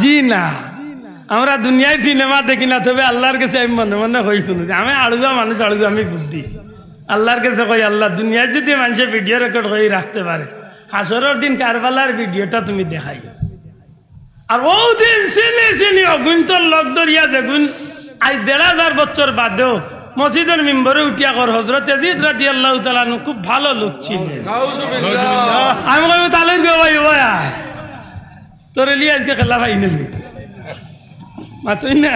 A: জি না, আমরা দুনিয়ায় সিনেমা দেখি না, তবে আল্লাহর কাছে আমি মনে মনে হই শুনি, আমি আড়ুয়া মানুষ, আড়ুয়া আমি বুদ্ধি। আল্লাহর কাছে কই, আল্লাহ দুনিয়ায় যদি মানুষের ভিডিও রেকর্ড করে রাখতে পারে, হাসরের দিন কারবালার ভিডিওটা তুমি দেখাই। আর ও দিন চিনি চিনি অগুন্তর লোক ধরিয়া দেখুন, আজ ১,৫০০ বছর বাদেও মসজিদের মেম্বরে উঠিয়া কর হযরত ইয়াজিদ রাদিয়াল্লাহু তাআলা আনহু খুব ভালো লোক ছিলেন। আমি কইব তাহলে ভাই ভাই তোর লিয়ে আজকে খেলা ফাইনাল হইতে মাতই না।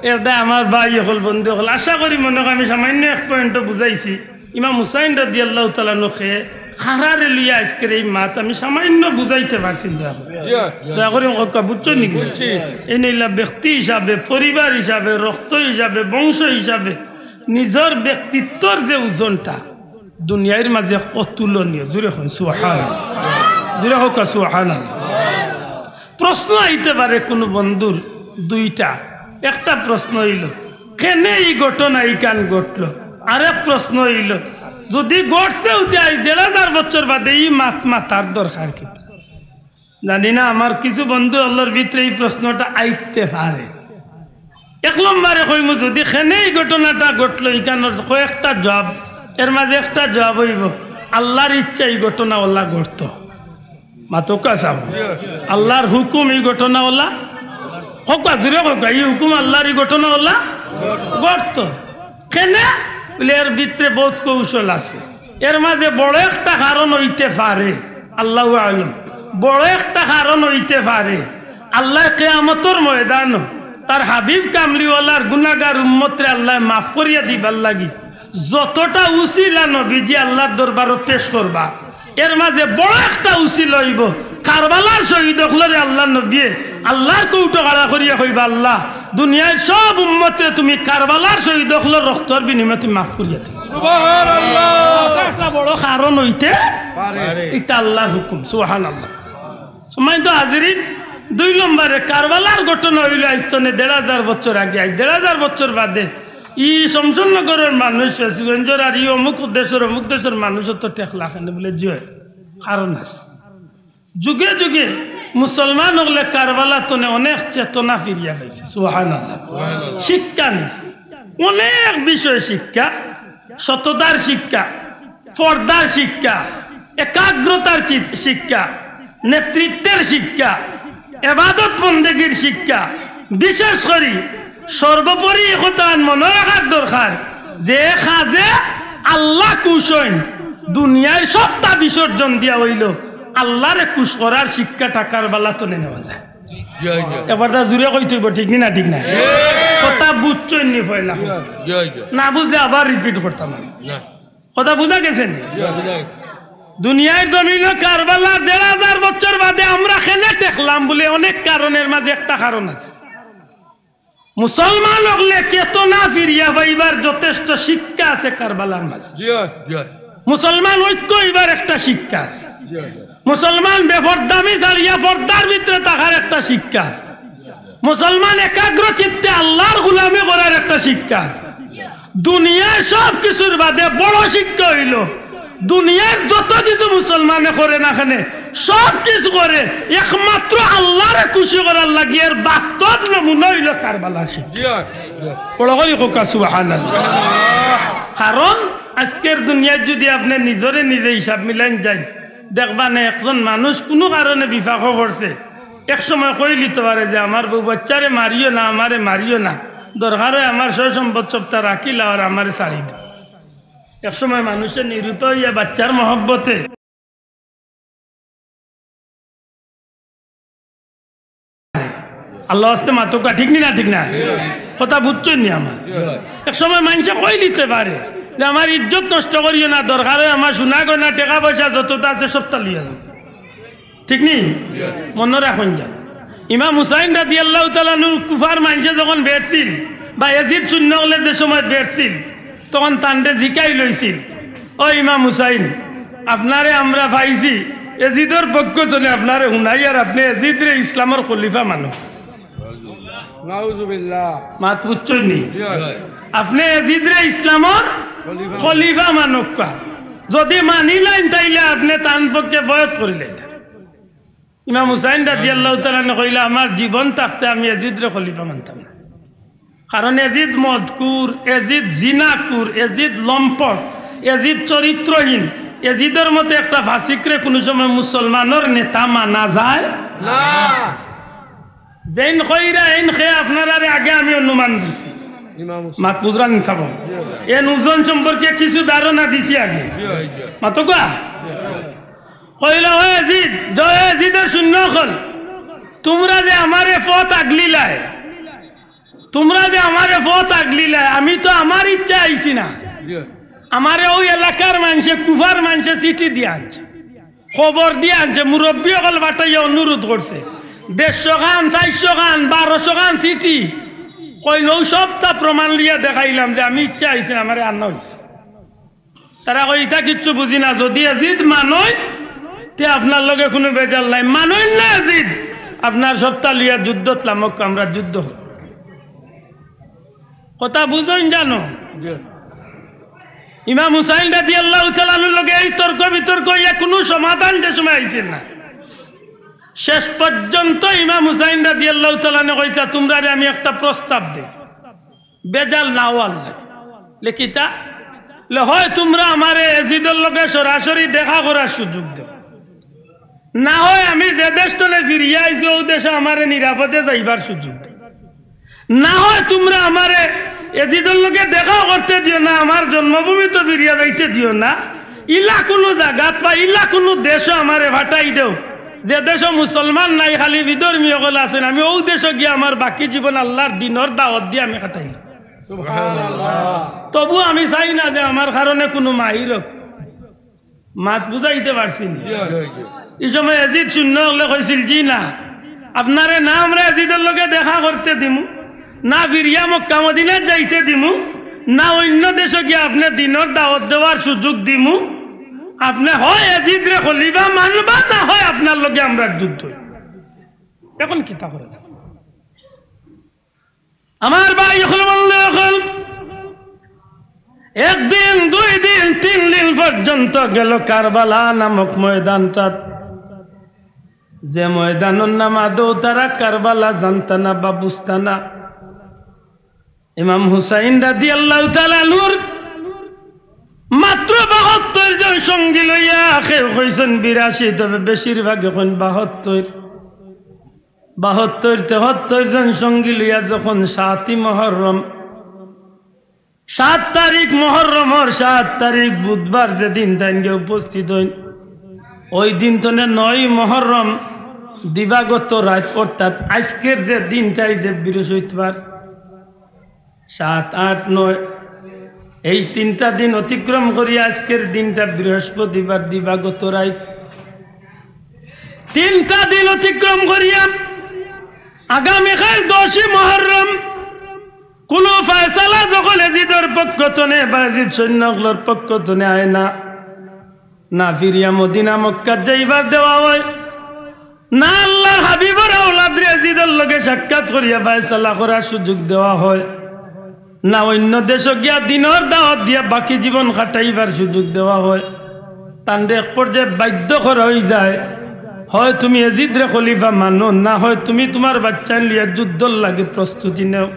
A: এর দা আমার ভাই হল, বন্ধু হল, আশা করি মনে হয় আমি সামান্য এক পয়েন্ট বুঝাইছি। ইমাম হুসাইন রাদিয়াল্লাহু তাআলা আনহুকে খারারে লিয়া আজকের এই মাত আমি সামান্য বুঝাইতে পারছি। দয়া করে বুঝছো নাকি? এই নইলা ব্যক্তি হিসাবে, পরিবার হিসাবে, রক্ত হিসাবে, বংশ হিসাবে নিজের ব্যক্তিত্বর যে ওজনটা দুনিয়ার মাঝে অতুলনীয়। জুড়ে হন সুবহানাল্লাহ, জুড়ে হোক সুবহানাল্লাহ। প্রশ্ন আইতে পারে কোনো বন্ধুর দুইটা। একটা প্রশ্ন হইল কেন এই ঘটনা এইখান ঘটলো, আরেক প্রশ্ন হইল যদি ঘটছে ১,৫০০ বছর বাদে এই মাতার দরকার কি? জানি না, আমার কিছু বন্ধু আল্লাহর ভিতরে এই প্রশ্নটা আইতে পারে। এক নম্বরে কইমু যদি কেনে এই ঘটনাটা ঘটলো এইখানের কয়েকটা জবাব, এর মাঝে একটা জবাব হইব আল্লাহর ইচ্ছা এই ঘটনা ওলা ঘটত। মাতকা সাহেব, আল্লাহর হুকুম এই ঘটনা ওলা হকা, জুড়ে হকা, এই হুকুম আল্লাহর এই ঘটনা ওলা ঘটত। কেনে বলে এর ভিতরে বহুত কৌশল আছে। এর মাঝে বড় একটা কারণ হইতে পারে, আল্লাহু আলম, বড় একটা কারণ হইতে পারে আল্লাহ কিয়ামতের ময়দান তার হাবিব কামলিওয়ালার গুনাহগার উম্মতরে আল্লাহ মাফ করিয়া দিবার লাগি যতটা উসিলা নবীজি আল্লাহর দরবারত পেশ করবা, এর মাঝে বড় একটা উসিলা হইব কারবালার শহীদ হলরে আল্লাহ নবী আল্লাহর কৌটো কাড়া করিয়া হইবা, আল্লাহ দুনিয়ার সব উম্মতে তুমি কারবালার শহীদ হলর রক্তর বিনিময়ে তুমি মাফ করিয়া দিও। সুবহানাল্লাহ। একটা বড় কারণ হইতে পারে, এটা আল্লাহর হুকুম। সুবহানাল্লাহ। সম্মানিত হাজিরিন, দুই নম্বরে কারবালার ঘটনা হইল আইস্তনে ১,৫০০ বছর আগে, ১,৫০০ বছর বাদে ই শমশনগরের মানুষ, শিবগঞ্জের আর ই অমুক দেশের মানুষ তো টেকলা খানে বলে জয় কারণ আছে। যুগে যুগে মুসলমান হলে কারবালা তনে অনেক চেতনা ফিরিয়া পাইছে। সুবহানাল্লাহ। শিক্ষা নিছে, অনেক বিষয় শিক্ষা, সততার শিক্ষা, পর্দার শিক্ষা, একাগ্রতার শিক্ষা, নেতৃত্বের শিক্ষা, ইবাদত বন্দেগীর শিক্ষা। বিশেষ করে সর্বোপরি একথা মনে রাখার দরকার যে কাজে আল্লাহ খুশ হইন দুনিয়ার সবটা বিসর্জন দিয়া হইল আল্লাহরে খুশ করার শিক্ষা টাকার বেলা তো নেওয়া যায়। এবার তা জুড়ে কই তুইব ঠিক না ঠিক না কথা বুঝছই নি পয়লা না বুঝলে আবার রিপিট করতাম কথা বুঝা গেছেন দুনিয়ার জমিনে কারবালার ১,৫০০ বছর বাদে আমরা খেলে দেখলাম বলে অনেক কারণের মাঝে একটা কারণ আছে মুসলমান হলে চেতনা ফিরিয়া পাইবার যথেষ্ট শিক্ষা আছে কারবালার মাঝে মুসলমান ঐক্য হইবার একটা শিক্ষা আছে মুসলমান বেপরদামি ছাড়িয়া পর্দার ভিতরে থাকার একটা শিক্ষা আছে মুসলমান একাগ্র চিত্তে আল্লাহর গোলামি করার একটা শিক্ষা আছে দুনিয়ার সব কিছুর বাদে বড় শিক্ষা হইল দুনিয়ার যত কিছু মুসলমানে করে না খানে সব কিছু করে একমাত্র আল্লাহর খুশি করার লাগিয়ে বাস্তব নমুনা হইল কারবালার শিক্ষা সুবহানাল্লাহ কারণ আজকের দুনিয়ার যদি আপনি নিজরে নিজে হিসাব মিলাইন যান দেখবা না একজন মানুষ কোনো কারণে বিপাক করছে এক সময় কই লিতে পারে যে আমার বউ বাচ্চারে মারিও না আমারে মারিও না দরকার হয় আমার সব সম্পদ সপ্তাহ রাখিল আর আমারে ছাড়ি দাও এক সময় মানুষের নিরুত হইয়া বাচ্চার মহব্বতে আল্লাহ আসতে মাতকা ঠিক না ঠিক না কথা বুঝছেন নি আমার এক সময় মানুষে কই লিতে পারে যে আমার ইজ্জত নষ্ট করিও না দরকার হয় আমার সোনা গয়না টাকা পয়সা যতটা আছে সবটা লিয়া যাচ্ছে ঠিক নি মনে রাখুন যান ইমাম হুসাইন রাদিয়াল্লাহু তাআলা কুফার মানুষে যখন বেরছিল বা ইয়াজিদ শূন্য হলে যে সময় বেরছিল তখন তান্ডে জিকাই লইছিল ও ইমাম হুসাইন আপনারে আমরা পাইছি ইয়াজিদের পক্ষ চলে আপনারে শুনাই আর আপনি ইয়াজিদরে ইসলামের খলিফা মানো নাউজুবিল্লাহ মাত বুঝছনি আপনি ইয়াজিদরে ইসলামের খলিফা মানক যদি মানিলেন তাইলে আপনি তান পক্ষে বয়ত করিলেন ইমাম হুসাইন রাদিয়াল্লাহু তাআলা কইলা আমার জীবন থাকতে আমি ইয়াজিদরে খলিফা মানতাম না কারণ ইয়াজিদ মদকুর ইয়াজিদ জিনাকুর ইয়াজিদ লম্পট ইয়াজিদ চরিত্রহীন ইয়াজিদের মতো একটা ফাসিকরে কোনো সময় মুসলমানের নেতা মানা যায় না যেন কইরা এন খে আপনারা আগে আমি অনুমান দিছি মাত বুঝরান নিছাব এ নুজন সম্পর্কে কিছু ধারণা দিছি আগে মাতকা কইলা ও ইয়াজিদ জয় ইয়াজিদের শূন্য হল তোমরা যে আমারে পথ আগলিলায় আমি তো আমার ইচ্ছা আইছি না আমারে ওই এলাকার মানুষে কুফার মানুষে চিঠি দিয়ে আনছে খবর দিয়ে আনছে মুরব্বী অকল বাটাইয়া অনুরোধ করছে 150 খান 400 খান 1200 খান চিঠি কইল সবটা প্রমাণ লিয়া দেখাইলাম যে আমি ইচ্ছা আইছি না আমারে আন্না হইছে তারা কই এটা কিচ্ছু বুঝি না যদি ইয়াজিদ মানয় তে আপনার লগে কোনো বেজাল নাই মানই না ইয়াজিদ আপনার সবটা লিয়া যুদ্ধত লামক আমরা যুদ্ধ কথা বুঝেন জানো ইমাম হুসাইন রাদিয়াল্লাহু তাআলার লগে এই তর্ক বিতর্ক ইয়া কোনো সমাধান যে সময় আইছেন না শেষ পর্যন্ত ইমাম হুসাইন রাদিয়াল্লাহু তাআলা কইতা তোমরা আমি একটা প্রস্তাব দেই বেজাল নাও আল্লাহ লেখিতা লে হয় তোমরা আমারে ইয়াজিদের লগে সরাসরি দেখা করার সুযোগ দাও না হয় আমি যে দেশতলে ফিরিয়া আইছি ওই দেশে আমারে নিরাপদে যাইবার সুযোগ দাও না হয় তোমরা আমারে ইয়াজিদের লগে দেখা করতে দিও না আমার জন্মভূমি তো ফিরিয়া যাইতে দিও না ইলা কোনো জায়গা বা ইলা কোনো দেশে আমারে ফাটাই দেও যে দেশে মুসলমান নাই খালি বিধর্মী সকল আছেন আমি ওই দেশে গিয়ে আমার বাকি জীবন আল্লাহর দিনের দাওয়াত দিয়ে আমি কাটাই তবু আমি চাই না যে আমার কারণে কোনো মাহির মাত বুঝাইতে পারছি না এই সময় ইয়াজিদ শূন্য হলে কইছিল জি না আপনারে না আমরা ইয়াজিদের লগে দেখা করতে দিমু না ফিরিয়া মক্কা মদিনাত যাইতে দিমু না অন্য দেশে গিয়ে আপনি দিনের দাওয়াত দেওয়ার সুযোগ দিমু আপনি হয় ইয়াজিদরে খলিফা মানবা না হয় আপনার লগে আমরা যুদ্ধ এখন কি তা করে আমার ভাই হল একদিন 2 দিন 3 দিন পর্যন্ত গেল কারবালা নামক ময়দানটা যে ময়দানের নাম আদৌ তারা কারবালা জানতা না বা বুঝতা না ইমাম হুসাইন রাদিয়াল্লাহু তাআলা নূর মাত্র 72 জন সঙ্গী লইয়া কেউ কইছেন 82 তবে বেশিরভাগ এখন 72 জন সঙ্গী লইয়া যখন 7 মুহররম 7 তারিখ মুহররমের 7 তারিখ বুধবার যেদিন তাইনকে উপস্থিত হইন ওই দিন তো 9 মুহররম দিবাগত রাত অর্থাৎ আজকের যে দিনটাই যে বৃহস্পতিবার 7, 8, 9 এই 3টা দিন অতিক্রম করিয়া আজকের দিনটা বৃহস্পতিবার দিবাগত রাত 3টা দিন অতিক্রম করিয়া আগামীকাল 10ই মুহররম কোন ফয়সালা যখন এজিদের পক্ষ তনে বা এজিদ সৈন্যগুলোর পক্ষ তনে আয় না ফিরিয়া মদিনা মক্কা যাইবার দেওয়া হয় না আল্লাহর হাবিবের আওলাদ এজিদের লগে সাক্ষাৎ করিয়া ফয়সালা করার সুযোগ দেওয়া হয় না অন্য দেশ গিয়া দিনের দাওয়াত দিয়া বাকি জীবন কাটাইবার সুযোগ দেওয়া হয় তান্ডে এক পর্যায়ে বাধ্য করা হয়ে যায় হয় তুমি এজিদরে খলিফা মানো না হয় তুমি তোমার বাচ্চা লিয়া যুদ্ধর লাগে প্রস্তুতি নেও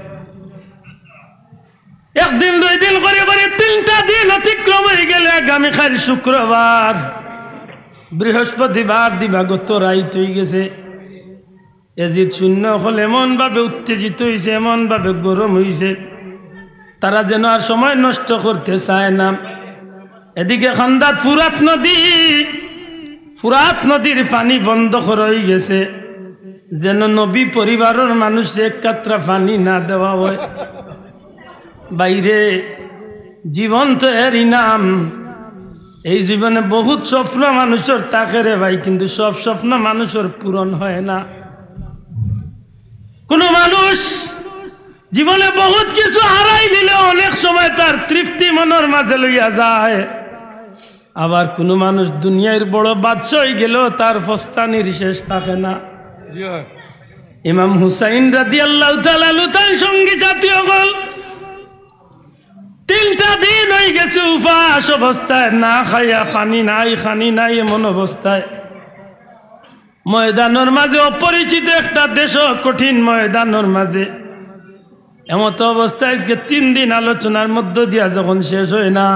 A: একদিন 2 দিন করে করে 3টা দিন অতিক্রম হয়ে গেলে আগামীকাল শুক্রবার বৃহস্পতিবার দিবাগত রাত হয়ে গেছে এজিদ শূন্য হলে এমন ভাবে উত্তেজিত হয়েছে এমন ভাবে গরম হয়েছে তারা যেন আর সময় নষ্ট করতে চায় না এদিকে খান্দাত ফুরাত নদীর পানি বন্ধ করা হয়ে গেছে যেন নবী পরিবারের মানুষকে এক কাতরা পানি না দেওয়া হয় বাইরে জীবন তো এর ইনাম এই জীবনে বহুত স্বপ্ন মানুষের থাকে রে ভাই কিন্তু সব স্বপ্ন মানুষের পূরণ হয় না কোন মানুষ জীবনে বহুত কিছু হারাই দিলে অনেক সময় তার তৃপ্তি মনের মাঝে লইয়া যায় আবার কোন মানুষ দুনিয়ার বড় বাদশা হয়ে গেলেও তার ফস্তানির শেষ থাকে না ইমাম হুসাইন রাদিয়াল্লাহু তাআলা আনহু তার সঙ্গী জাতীয় গল 3টা দিন হয়ে গেছে উপাস অবস্থায় না খাইয়া খানি নাই এমন অবস্থায় ময়দানের মাঝে অপরিচিত একটা দেশ কঠিন ময়দানের মাঝে এমত অবস্থায় আজকে 3 দিন আলোচনার মধ্য দিয়া যখন শেষ হয় না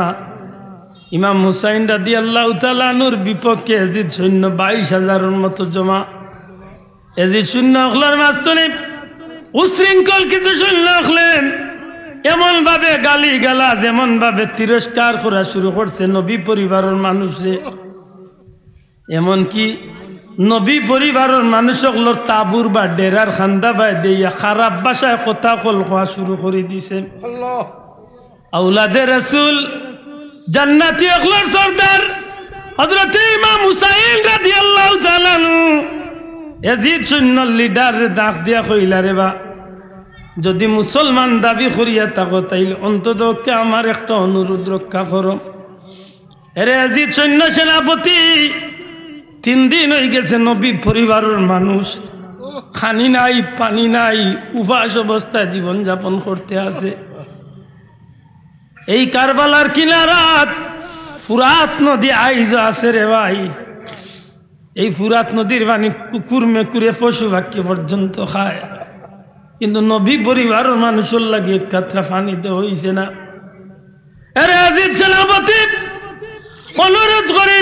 A: ইমাম হুসাইন রাদিয়াল্লাহু তাআলা আনহুর বিপক্ষে এজিদ সৈন্য 22,000-এর মতো জমা এজিদ সৈন্য হলার মাঝখানে উশৃঙ্খল কিছু সৈন্য হলেন এমন ভাবে গালি গালাজ এমন ভাবে তিরস্কার করা শুরু করছে নবী পরিবারের মানুষে এমনকি নবী পরিবারের মানুষগুলোর তাবুর বা ডেরার খান্দা বাই দিয়া খারাপ ভাষায় কথা কওয়া শুরু করে দিছে আওলাদে রাসূল জান্নাতি আখলার সরদার হযরত ইমাম হুসাইন রাদিয়াল্লাহু তাআলা আনহু এজিদ সৈন্যর লিডার ডাক দিয়া কইলা রে বা যদি মুসলমান দাবি করিয়া থাকো তাইলে অন্তত আমার একটা অনুরোধ রক্ষা করো এরে এজিদ সৈন্য সেনাপতি 3 দিন হয়ে গেছে নবী পরিবারের মানুষ খানি নাই পানি নাই উপাস অবস্থায় জীবন যাপন করতে আছে এই কারবালার কিনারাত ফুরাত নদী আইজ আছে রে ভাই এই ফুরাত নদীর পানি কুকুর মেকুরে পশু পাখি পর্যন্ত খায় কিন্তু নবী পরিবারের মানুষের লাগে এক কাতরা পানি দেওয়া হয়েছে না আরে আজিজ সেনাপতি অনুরোধ করি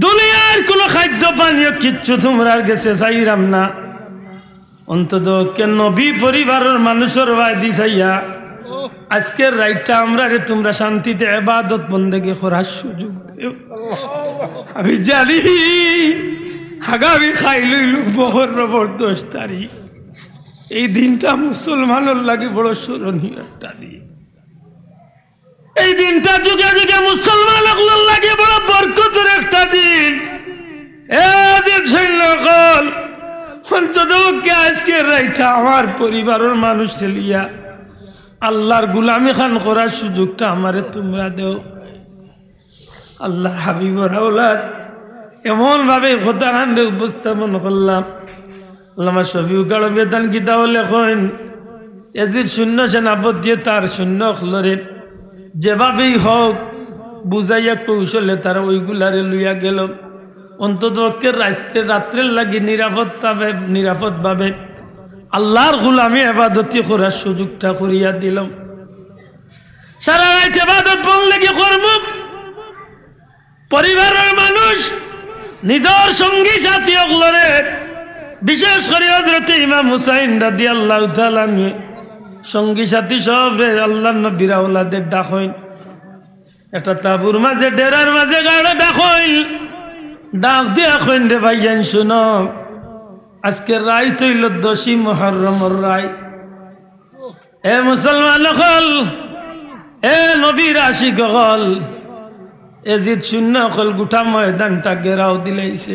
A: দুনিয়ার কোন খাদ্য পানীয় কিচ্ছু তোমরা গেছে চাইরাম না অন্তত কেন নবী পরিবারের মানুষের বাদি চাইয়া আজকের রাইটটা আমরা রে তোমরা শান্তিতে ইবাদত বন্দেগী করার সুযোগ দেও আমি জানি আগামী খাই লইল মুহররমের 10 তারিখ এই দিনটা মুসলমানের লাগে বড় স্মরণীয় একটা দিন এই দিনটা যুগে যুগে মুসলমানের লাগে বড় বরকতের একটা দিন অন্তত আজকে রাইটা আমার পরিবারের মানুষ লিয়া আল্লাহর গুলামি খান করার সুযোগটা আমারে তোমরা দেও আল্লাহর হাবিবের আওলাদ এমন ভাবে খোদাখানরে উপস্থাপন করলাম আল্লামা শফিউল আলম বেদান কিতাব লেখেন এজিদ শূন্য সেনাপতি তার শূন্য হলরে যেভাবেই হোক বুঝাইয়া কৌশলে তারা ওইগুলারে লইয়া গেল অন্তত রাত্রের লাগি নিরাপদ ভাবে আল্লাহর গুলামি ইবাদতি করার সুযোগটা করিয়া দিলাম সারা রাত ইবাদত বন্দেগী করব পরিবারের মানুষ নিজের সঙ্গী সাথী হলরে বিশেষ করে হযরত ইমাম হুসাইন রাদিয়াল্লাহু তাআলা আনহু সঙ্গী সাথী সব রে আল্লাহর নবীর আওলাদের ডাক হইল একটা তাবুর মাঝে ডেরার মাঝে গাড়া ডাক হইল ডাক দিয়া কইন রে ভাইজান শুনো আজকে রায় তৈল 10ই মুহররমের রায়। এ মুসলমান হল, এ নবীর আশিক হল, এজিদ শূন্য হল গোটা ময়দানটা ঘেরাও দিলাইছে।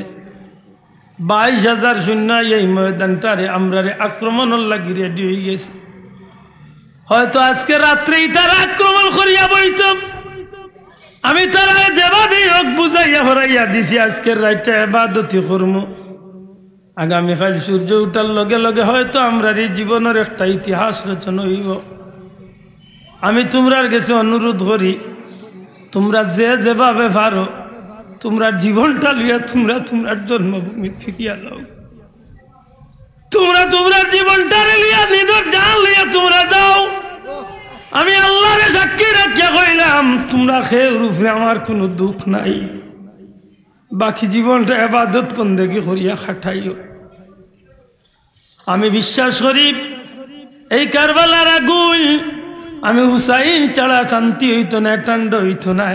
A: 22,000 শূন্য এই ময়দানটারে আমরারে আক্রমণের লাগি রেডি হয়ে গেছে। হয়তো আজকে রাত্রেই তারা আক্রমণ করিয়া বইত। আমি তারা যেভাবে হোক বুঝাইয়া হরাইয়া দিছি আজকের রাতটা ইবাদতি করবো। আগামীকাল সূর্য উঠার লগে লগে হয়তো আমরা এই জীবনের একটা ইতিহাস রচনা হইব। আমি তোমরার কাছে অনুরোধ করি, তোমরা যে যেভাবে পারো তোমরা জীবনটা লিয়া তোমরা তোমার জন্মভূমি ফিরিয়া দাও। তোমরা তোমার জীবনটা লিয়া নিজের জান লিয়া তোমরা দাও। আমি আল্লাহর সাক্ষী রাখিয়া কইলাম, তোমরা খেয়ে রূপে আমার কোনো দুঃখ নাই। বাকি জীবনটা ইবাদত বন্দেগী করিয়া খাটাইও। আমি বিশ্বাস করি এই কারবালার আগুন আমি হুসাইন ছাড়া শান্তি হইত না, ঠান্ড হইত না।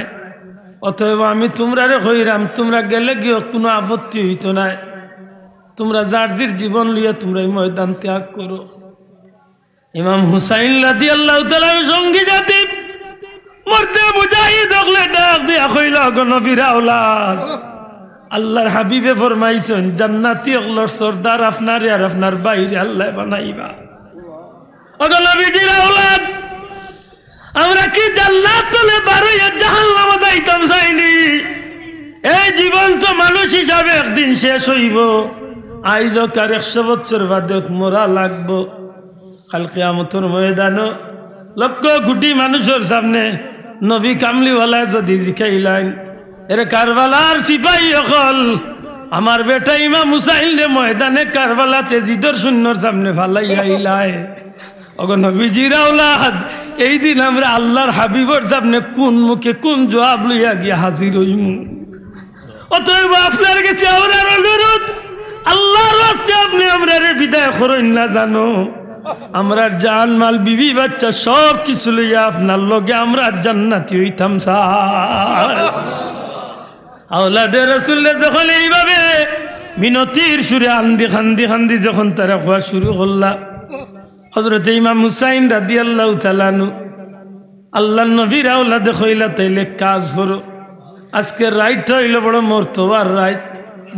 A: অতএব আমি তোমরারে কইরাম, তোমরা গেলে গিয়ে কোনো আপত্তি হইত না। তোমরা যার জীবন লিয়া তোমরা এই ময়দান ত্যাগ করো। ইমাম হুসাইন রাদিয়াল্লাহু তাআলা সঙ্গী জাতি মরতে মুজাহিদ হলে ডাক দিয়া কইল, গো নবীর আওলাদ, আল্লাহর হাবিবে ফরমাইছেন জান্নাতি হলর সরদার আপনারে আর আপনার বাইরে আল্লাহ বানাইবা। ও গো নবীর আওলাদ, আমরা কি জান্নাত তলে বারইয়া জাহান্নামে যাইতাম চাইনি? এই জীবন তো মানুষ হিসাবে একদিন শেষ হইব। আইজ কার 100 বছর বাদে মরা লাগবো। কাল কিয়ামতের ময়দানে লক্ষ কোটি মানুষের সামনে নবী কামলিওয়ালা যদি জিকাইলেন, এরে কারবালার সিপাহী হল আমার বেটা ইমাম হুসাইন রে ময়দানে কারবালাতে জিদর শূন্যর সামনে ফালাইয়া আইলায়। ওগো নবীজির আওলাদ, এই দিন আমরা আল্লাহর হাবিবর সামনে কোন মুখে কোন জবাব লইয়া গিয়া হাজির হইমু? অতএব আপনার কাছে আমার অনুরোধ, আল্লাহর রাস্তায় আপনি আমরা রে বিদায় করেন না। জানো আমরা জান মাল বিবি বাচ্চা সব কিছু লইয়া আপনার লগে আমরা জান্নাতি হইতাম। আওলাদে রাসূলের যখন এইভাবে মিনতির সুরে আন্দি খান্দি খান্দি যখন তারা খোয়া শুরু করলা, হযরত ইমাম হুসাইন রাদিয়াল্লাহু তাআলা আনহু আল্লাহর নবীর আওলাদে কইলা, তাইলে কাজ করো। আজকে রাইট হইল বড় মর্তবার রাইট,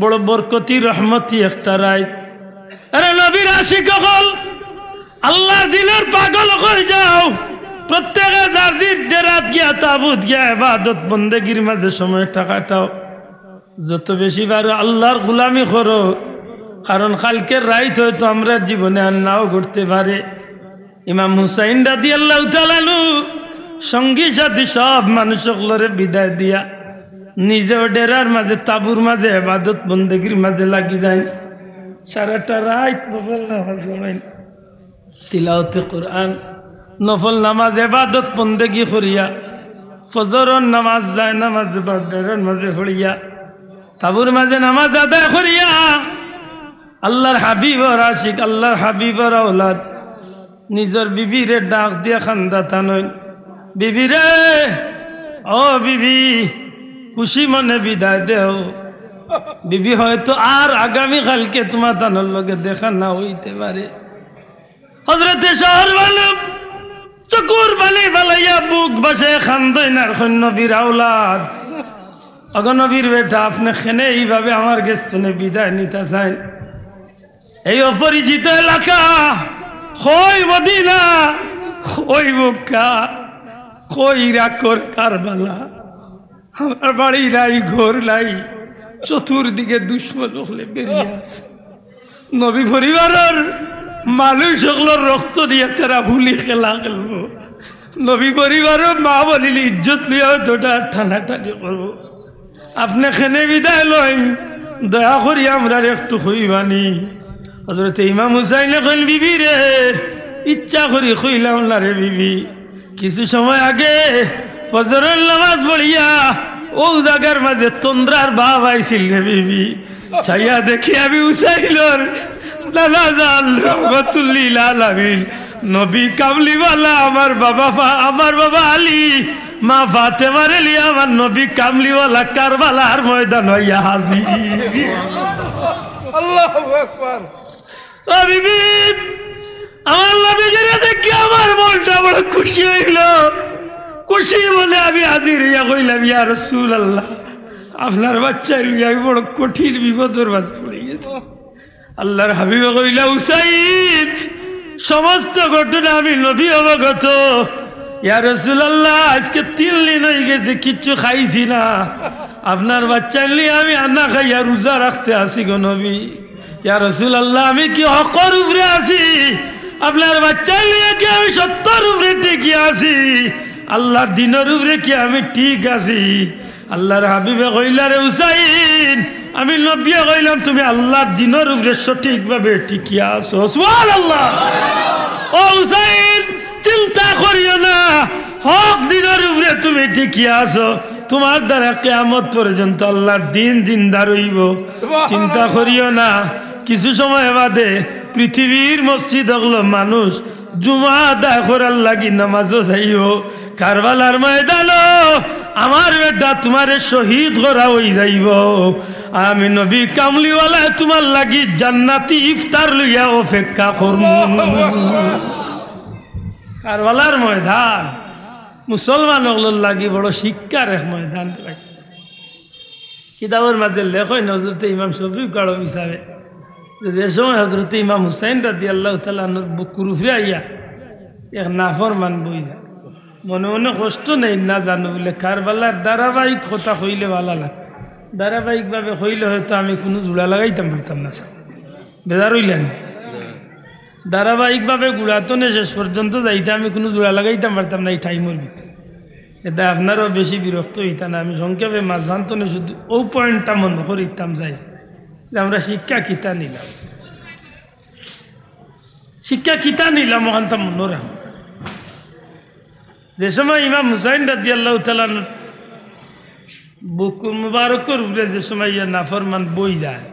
A: বড় বরকতি রহমতি একটা রাইট। আরে নবীর আশিক হল, আল্লাহর দিনের পাগল হয়ে যাও। প্রত্যেকে যার ডেরাত গিয়া তাবুত গিয়া ইবাদত বন্দেগীর মাঝে সময়টা কাটাও। যত বেশি পারো আল্লাহর গোলামি করো, কারণ কালকের রাইত হয়তো আমরা জীবনে আর নাও ঘটতে পারে। ইমাম হুসাইন রাদিয়াল্লাহু তাআলা আনহু সঙ্গী সাথী সব মানুষগুলোরে বিদায় দিয়া নিজেও ডেরার মাঝে তাবুর মাঝে ইবাদত বন্দেগীর মাঝে লাগি যায়। সারাটা রাত নফল নামাজ পড়েন, তিলাওয়াতে কোরআন, নফল নামাজ ইবাদত বন্দেগী করিয়া ফজরের নামাজ যায় নামাজ ডেরার মাঝে পড়িয়া তাবুর মাঝে নামাজ আদায় করিয়া আল্লাহর হাবিবর আশিক, আল্লাহর হাবিবর আওলাদ নিজের বিবিরে ডাক দিয়া খান্দা তানইন, বিবি রে, ও বিবি, খুশি মনে বিদায় দেও। বিবি হয়তো আর আগামী কালকে তোমার তানোর লগে দেখা না হইতে পারে। হযরতে শহর বালক চকুর বালি বালাইয়া বুক বসে খান্দইন আর নবীর আওলাদ, অগ নবীর বেটা, আপনি খেনে এইভাবে আমার গেস্তনে বিদায় নিতে চান? এই অপরিচিত এলাকা, কই মদিনা, কই মক্কা, কই ইরাকর কারবালা, আমার বাড়ি নাই, ঘর নাই, চতুর্দিকে দুশ্মন হলে বেরিয়ে আছে। নবী পরিবারের মানুষ হকলোর রক্ত দিয়ে তারা ভুলি খেলা খেলবো। নবী পরিবারের মা বলিলে ইজ্জত লিয়া দুটা টানাটানি করবো। আপনি খেনে বিদায় লইন, দয়া করি আমরা একটু হইবানি। হযরত ইমাম হুসাইনে কইল, বিবি রে, ইচ্ছা করি কইলাম না রে বিবি, কিছু সময় আগে ফজরের নামাজ পড়িয়া ও জায়গার মাঝে তন্দ্রার ভাব আইছিল রে বিবি। ছাইয়া দেখি আমি হুসাইনের নানা জান রহমাতুল্লিল আলামিন নবী কামলিওয়ালা আমার বাবা আলী, মা ফাতেমার লিয়া আমার নবী কামলিওয়ালা কারবালার ময়দান হইয়া হাজির। আল্লাহু আকবার। ও বিবি আমার নবীজিরে দেখি আমার মনটা বড় খুশি হইল। খুশি বলে আমি হাজির হইয়া কইলাম, ইয়া রাসূলুল্লাহ, আপনার বাচ্চা লইয়া আমি বড় কঠিন বিপদের মাঝে পড়ে গেছি। আল্লাহর হাবিবে কইলা, উসাইদ, সমস্ত ঘটনা আমি নবী অবগত। ইয়া রাসূলুল্লাহ, আজকে 3 দিন হয়ে গেছে কিচ্ছু খাইছি না। আপনার বাচ্চা নিয়ে আমি আন্না খাইয়া রোজা রাখতে আসি গো নবী। ইয়া রাসূলুল্লাহ, আমি কি হকর উপরে আছি? আপনার বাচ্চা নিয়ে কি আমি সত্যর উপরে টিকে আছি? আল্লাহর দিনের উপরে কি আমি ঠিক আছি? আল্লাহর হাবিবে কইলা, রে হুসাইন, আমি নবী কইলাম তুমি আল্লাহর দিনের উপরে সঠিকভাবে টিকিয়া আছো। সুবহানাল্লাহ। ও হুসাইন, চিন্তা করিও না, হক দিনের উপরে তুমি টিকিয়া আছো। তোমার দ্বারা কিয়ামত পর্যন্ত আল্লাহর দিন জিন্দা রইব। চিন্তা করিও না, কিছু সময় বাদে পৃথিবীর মসজিদ হলো মানুষ জুমা আদায় করার লাগি নামাজও যাইও। কারবালার ময়দানও আমার বেটা তোমারে শহীদ করা হই যাইব। আমি নবী কামলিওয়ালা তোমার লাগি জান্নাতি ইফতার লইয়া অপেক্ষা করব। কারবালার ময়দান মুসলমান হলোর লাগি বড় শিক্ষার এক ময়দান। কিতাবের মাঝে লেখই হযরত ইমাম শফিউল কারম হিসাবে যে সময় হযরত ইমাম হুসাইন রাদিয়াল্লাহু তাআলা আনহুর বুকুর উপরে আইয়া এক নাফরমান বই যায়, মনে মনে কষ্ট নেই না জানো বলে কারবালার ধারাবাহিক কথা হইলে ভালো লাগে। ধারাবাহিকভাবে হইলে হয়তো আমি কোনো জোড়া লাগাইতাম পারতাম না। বেজার হইলেন? ধারাবাহিকভাবে গুড়াতনে শেষ পর্যন্ত যাইতে আমি কোনো জোড়া লাগাইতাম পারতাম না এই টাইমের ভিতরে। এটা আপনারও বেশি বিরক্ত হইতাম না। আমি সংক্ষেপে মাঝান্তনে শুধু ও পয়েন্টটা মনে করিতাম যাই যে আমরা শিক্ষা কিতা নিলাম, শিক্ষা কিতা নিলাম ওখানটা মনে রাখ। যে সময় ইমাম হুসাইন রাদিয়াল্লাহু তাআলা বুক মুবারকের উপরে যে সময় নাফরমান বই যায়,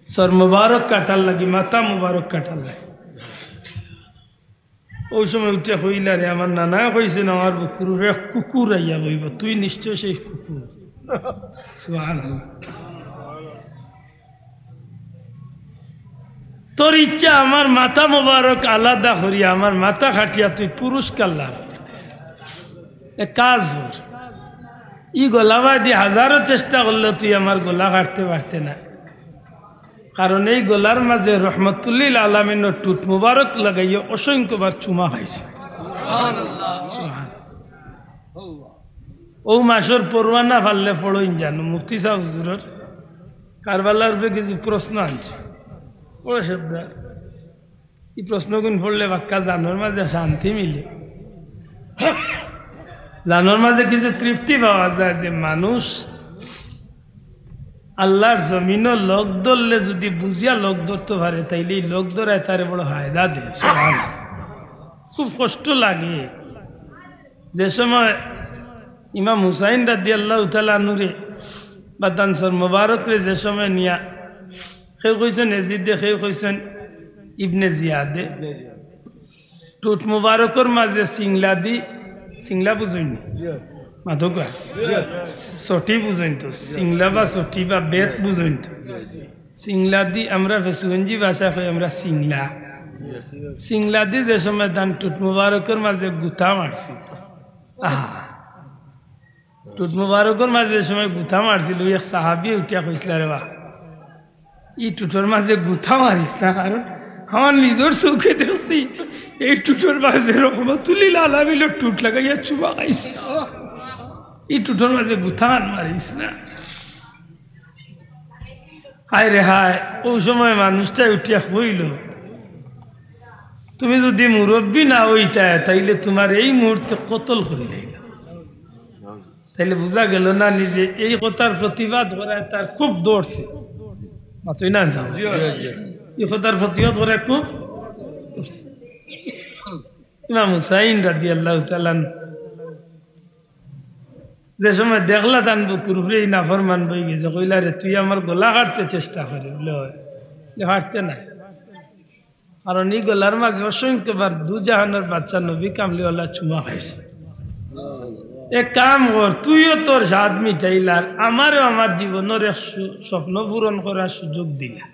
A: সর মুবারক কাটার লাগি, মাথা মুবারক কাটার লাগে, ওই সময় উঠে হইলা রে আমার নানা কইছেন আমার বুকুর উপরে কুকুর আইয়া বইব, তুই নিশ্চয় সেই কুকুর। সুবহানাল্লাহ। তোর ইচ্ছা আমার মাথা মুবারক আলাদা করিয়া আমার মাথা খাটিয়া তুই পুরস্কার লাভ করছে। কাজ ই গলা বাদি হাজারো চেষ্টা করলে তুই আমার গলা কাটতে পারতে না, কারণ এই গলার মাঝে রহমতুল্লিল আলামিনের টুট মুবারক লাগাইয়া অসংখ্যবার চুমা খাইছে। ও মাসের পরওয়ানা ফাললে পড়ইন জানো মুফতি সাহেব হুজুরের কারবালার উপরে কিছু প্রশ্ন আনছে। ও সর্দার, এই প্রশ্নগুণ পড়লে বাক্কা জানোর মাঝে শান্তি মিলে, জানোর মাঝে কিছু তৃপ্তি পাওয়া যায় যে মানুষ আল্লাহর জমিনও লোক ধরলে যদি বুঝিয়া লোক ধরতে পারে তাইলে এই লোক ধরায় তারে বড় হায়দা দেয়। খুব কষ্ট লাগে যে সময় ইমাম হুসাইন রাদিয়াল্লাহু তাআলা আনহুরে বা দানসর মুবারকরে যে সময় নিয়া কেউ কইছেন এজিদে, কেউ কইছেন ইবনে জিয়াদে, টুট মুবারকের মাঝে সিংলা দি, সিংলা বুঝইনি মাধকা সটি বুঝইন তো, সিংলা বা সটি বা বেত বুঝইন তো, সিংলা দি আমরা ফেসুগঞ্জি ভাষা কই আমরা সিংলা। সিংলা দি যে সময় দান টুট মুবারকের মাঝে গুথা মারছি, টুট মুবারকের মাঝে যে সময় গুথা মারছিল এক সাহাবি উঠিয়া কইছিল, রে বাহ ই টুটোর মাঝে গুথা মারিস না, কারণ আমার নিজের চোখে দেখছি এই টুটোর মাঝে রহমতুল্লিল আলামিনের টুট লাগাইয়া চুবা খাইছি, এই টুটোর মাঝে গুথা মারিস না। হায় রে হায়, ওই সময় মানুষটা উঠিয়া হইল, তুমি যদি মুরব্বী না হইতা তাইলে তোমার এই মুহূর্তে কতল করিলে, তাইলে বোঝা গেল না নিজে এই কথার প্রতিবাদ করায় তার খুব দৌড়ছে। মাতই না যাও এই কথার প্রতিবাদ করায় খুব। ইমাম হুসাইন রাদিয়াল্লাহু তাআলা যে সময় দেখলা তান বুকুর উপরে এই নাফরমান বই গেছে, কইলা রে তুই আমার গলা কাটতে চেষ্টা করি বলে কাটতে নাই, কারণ এই গলার মাঝে অসংখ্যবার দুজাহানের বাচ্চা নবী কামলিওয়ালা চুমা খাইছে। এক কাম কর, তুইও তোর স্বাদ মিটাইলার, আমারও আমার জীবনের এক স্বপ্ন পূরণ করার সুযোগ দিলা।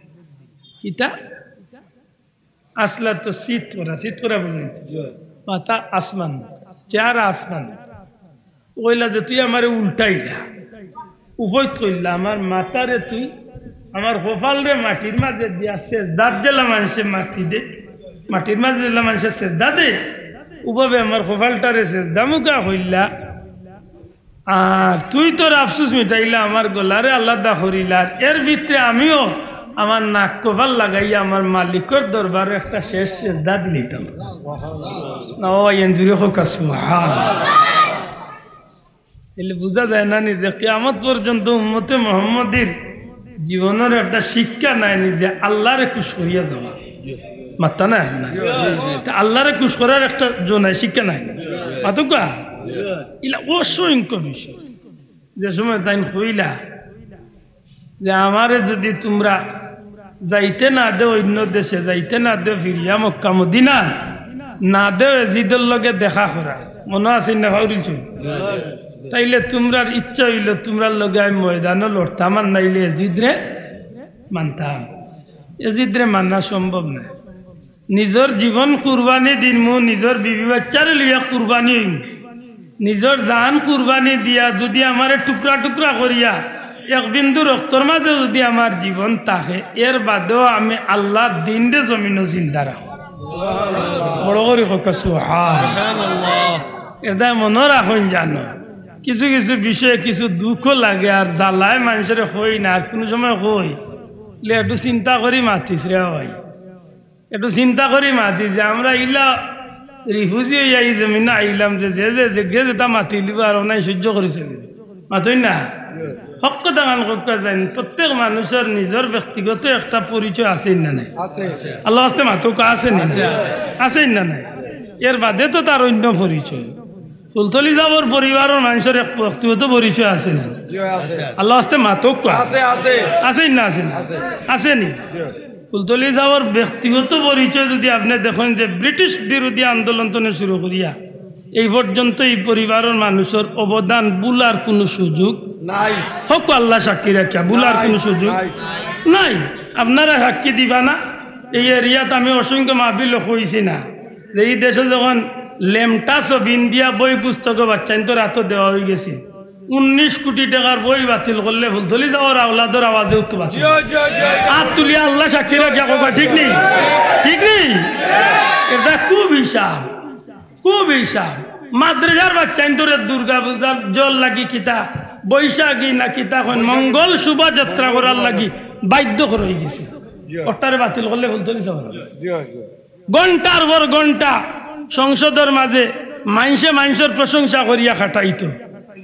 A: কিতা আসলা তো শীত করা বুঝলি মাথা আসমান চেহারা আসমান ওইলা যে তুই আমার উল্টাইলা উভয় কইলা আমার মাথারে তুই আমার কপাল রে মাটির মাঝে দিয়া সেজদাত দিলা মানুষে মাটি দে মাটির মাঝে দিলা মানুষে সেজদা দে উভাবে আমার কপালটারে সেজদা মুখা হইলা আর তুই তোর আফসুস মিটাইলা আমার গলারে আল্লাহ দা হরিলা এর ভিতরে আমিও আমার নাক কপাল লাগাইয়া আমার মালিকর দরবারে একটা শেষ সেজদা দিলাম না ও এনজুরি হোক এলে বোঝা যায় না নিজে কিয়ামত পর্যন্ত উম্মতে মুহাম্মাদির জীবনের একটা শিক্ষা নাই নিজে আল্লাহরে খুশ করিয়া যাওয়া মাত্তা না আল্লাহরে খুশ করার একটা নাই শিক্ষা নাই মাতুকা ইলা অসংখ্য বিষয় যে সময় তাই হইলা যে আমারে যদি তোমরা যাইতে না দে অন্য দেশে যাইতে না দে ফিরিয়া মক্কা মদিনা না দে এজিদের লগে দেখা করা মনে আছে না ভাউরিল তাইলে তোমরার ইচ্ছা হইল তোমরা লগে আমি ময়দানও লড়তাম আর নাইলে এজিদরে মানতাম এজিদরে মানা সম্ভব না নিজের জীবন কুরবানি দিনমু নিজের বিবি বাচ্চারে লিয়া কুরবানি হইম নিজের জান কুরবানি দিয়া যদি আমারে টুকরা টুকরা করিয়া এক বিন্দু রক্তর মাঝে যদি আমার জীবন থাকে এর বাদেও আমি আল্লাহর দিন রে জমিনও চিন্তা রাখো বড় করে এটা মনে রাখুন জানো কিছু কিছু বিষয়ে কিছু দুঃখ লাগে আর জ্বালায় মানুষের হই না আর কোনো সময় হই একটু চিন্তা করি মাতিস রে ভাই একটু চিন্তা করি মাতি যে আমরা ইলা রিফিউজি হইয়া এই জমিনে আইলাম যে যেটা মাতি লিব আর নাই সহ্য করেছিল মাতই না হক দান করতে যায় প্রত্যেক মানুষের নিজের ব্যক্তিগত একটা পরিচয় আছে না নাই আল্লাহ হস্তে মাতুক আছে না আছে না নাই এর বাদে তো তার অন্য পরিচয় ফুলতলি যাবর পরিবারের মানুষের এক ব্যক্তিগত পরিচয় আছে না আল্লাহ হস্তে মাতুক আছে না আছে নি ফুলতলি যাওয়ার ব্যক্তিগত পরিচয় যদি আপনি দেখেন যে ব্রিটিশ বিরোধী আন্দোলন শুরু করিয়া এই পর্যন্ত এই পরিবারের মানুষের অবদান বুলার কোনো সুযোগ নাই হক আল্লাহ সাক্ষী রাখা বুলার কোনো সুযোগ নাই আপনারা সাক্ষী দিবা না এই এরিয়াত আমি অসংখ্য মাহফিল হয়েছি না যে এই দেশে যখন লেমটা ছবিন দিয়া বই পুস্তক বাচ্চাইন তো রাত দেওয়া হয়ে গেছে 19 কোটি টাকার বই বাতিল করলে ফুলতলি যাওয়ার আওলাদের আওয়াজে উত্তর আর তুলিয়া আল্লাহ সাক্ষী রাখা ঠিক নেই এটা খুব হিসাব মাদ্রাসার বাচ্চাইন তোরে দুর্গা পূজার জল লাগি কিতা বৈশাখী না কিতা মঙ্গল শোভাযাত্রা করার লাগি বাধ্য করে গেছে ওটারে বাতিল করলে ফুলতলি যাওয়ার ঘন্টার পর ঘন্টা সংসদের মাঝে মানুষের প্রশংসা করিয়া খাটাইতো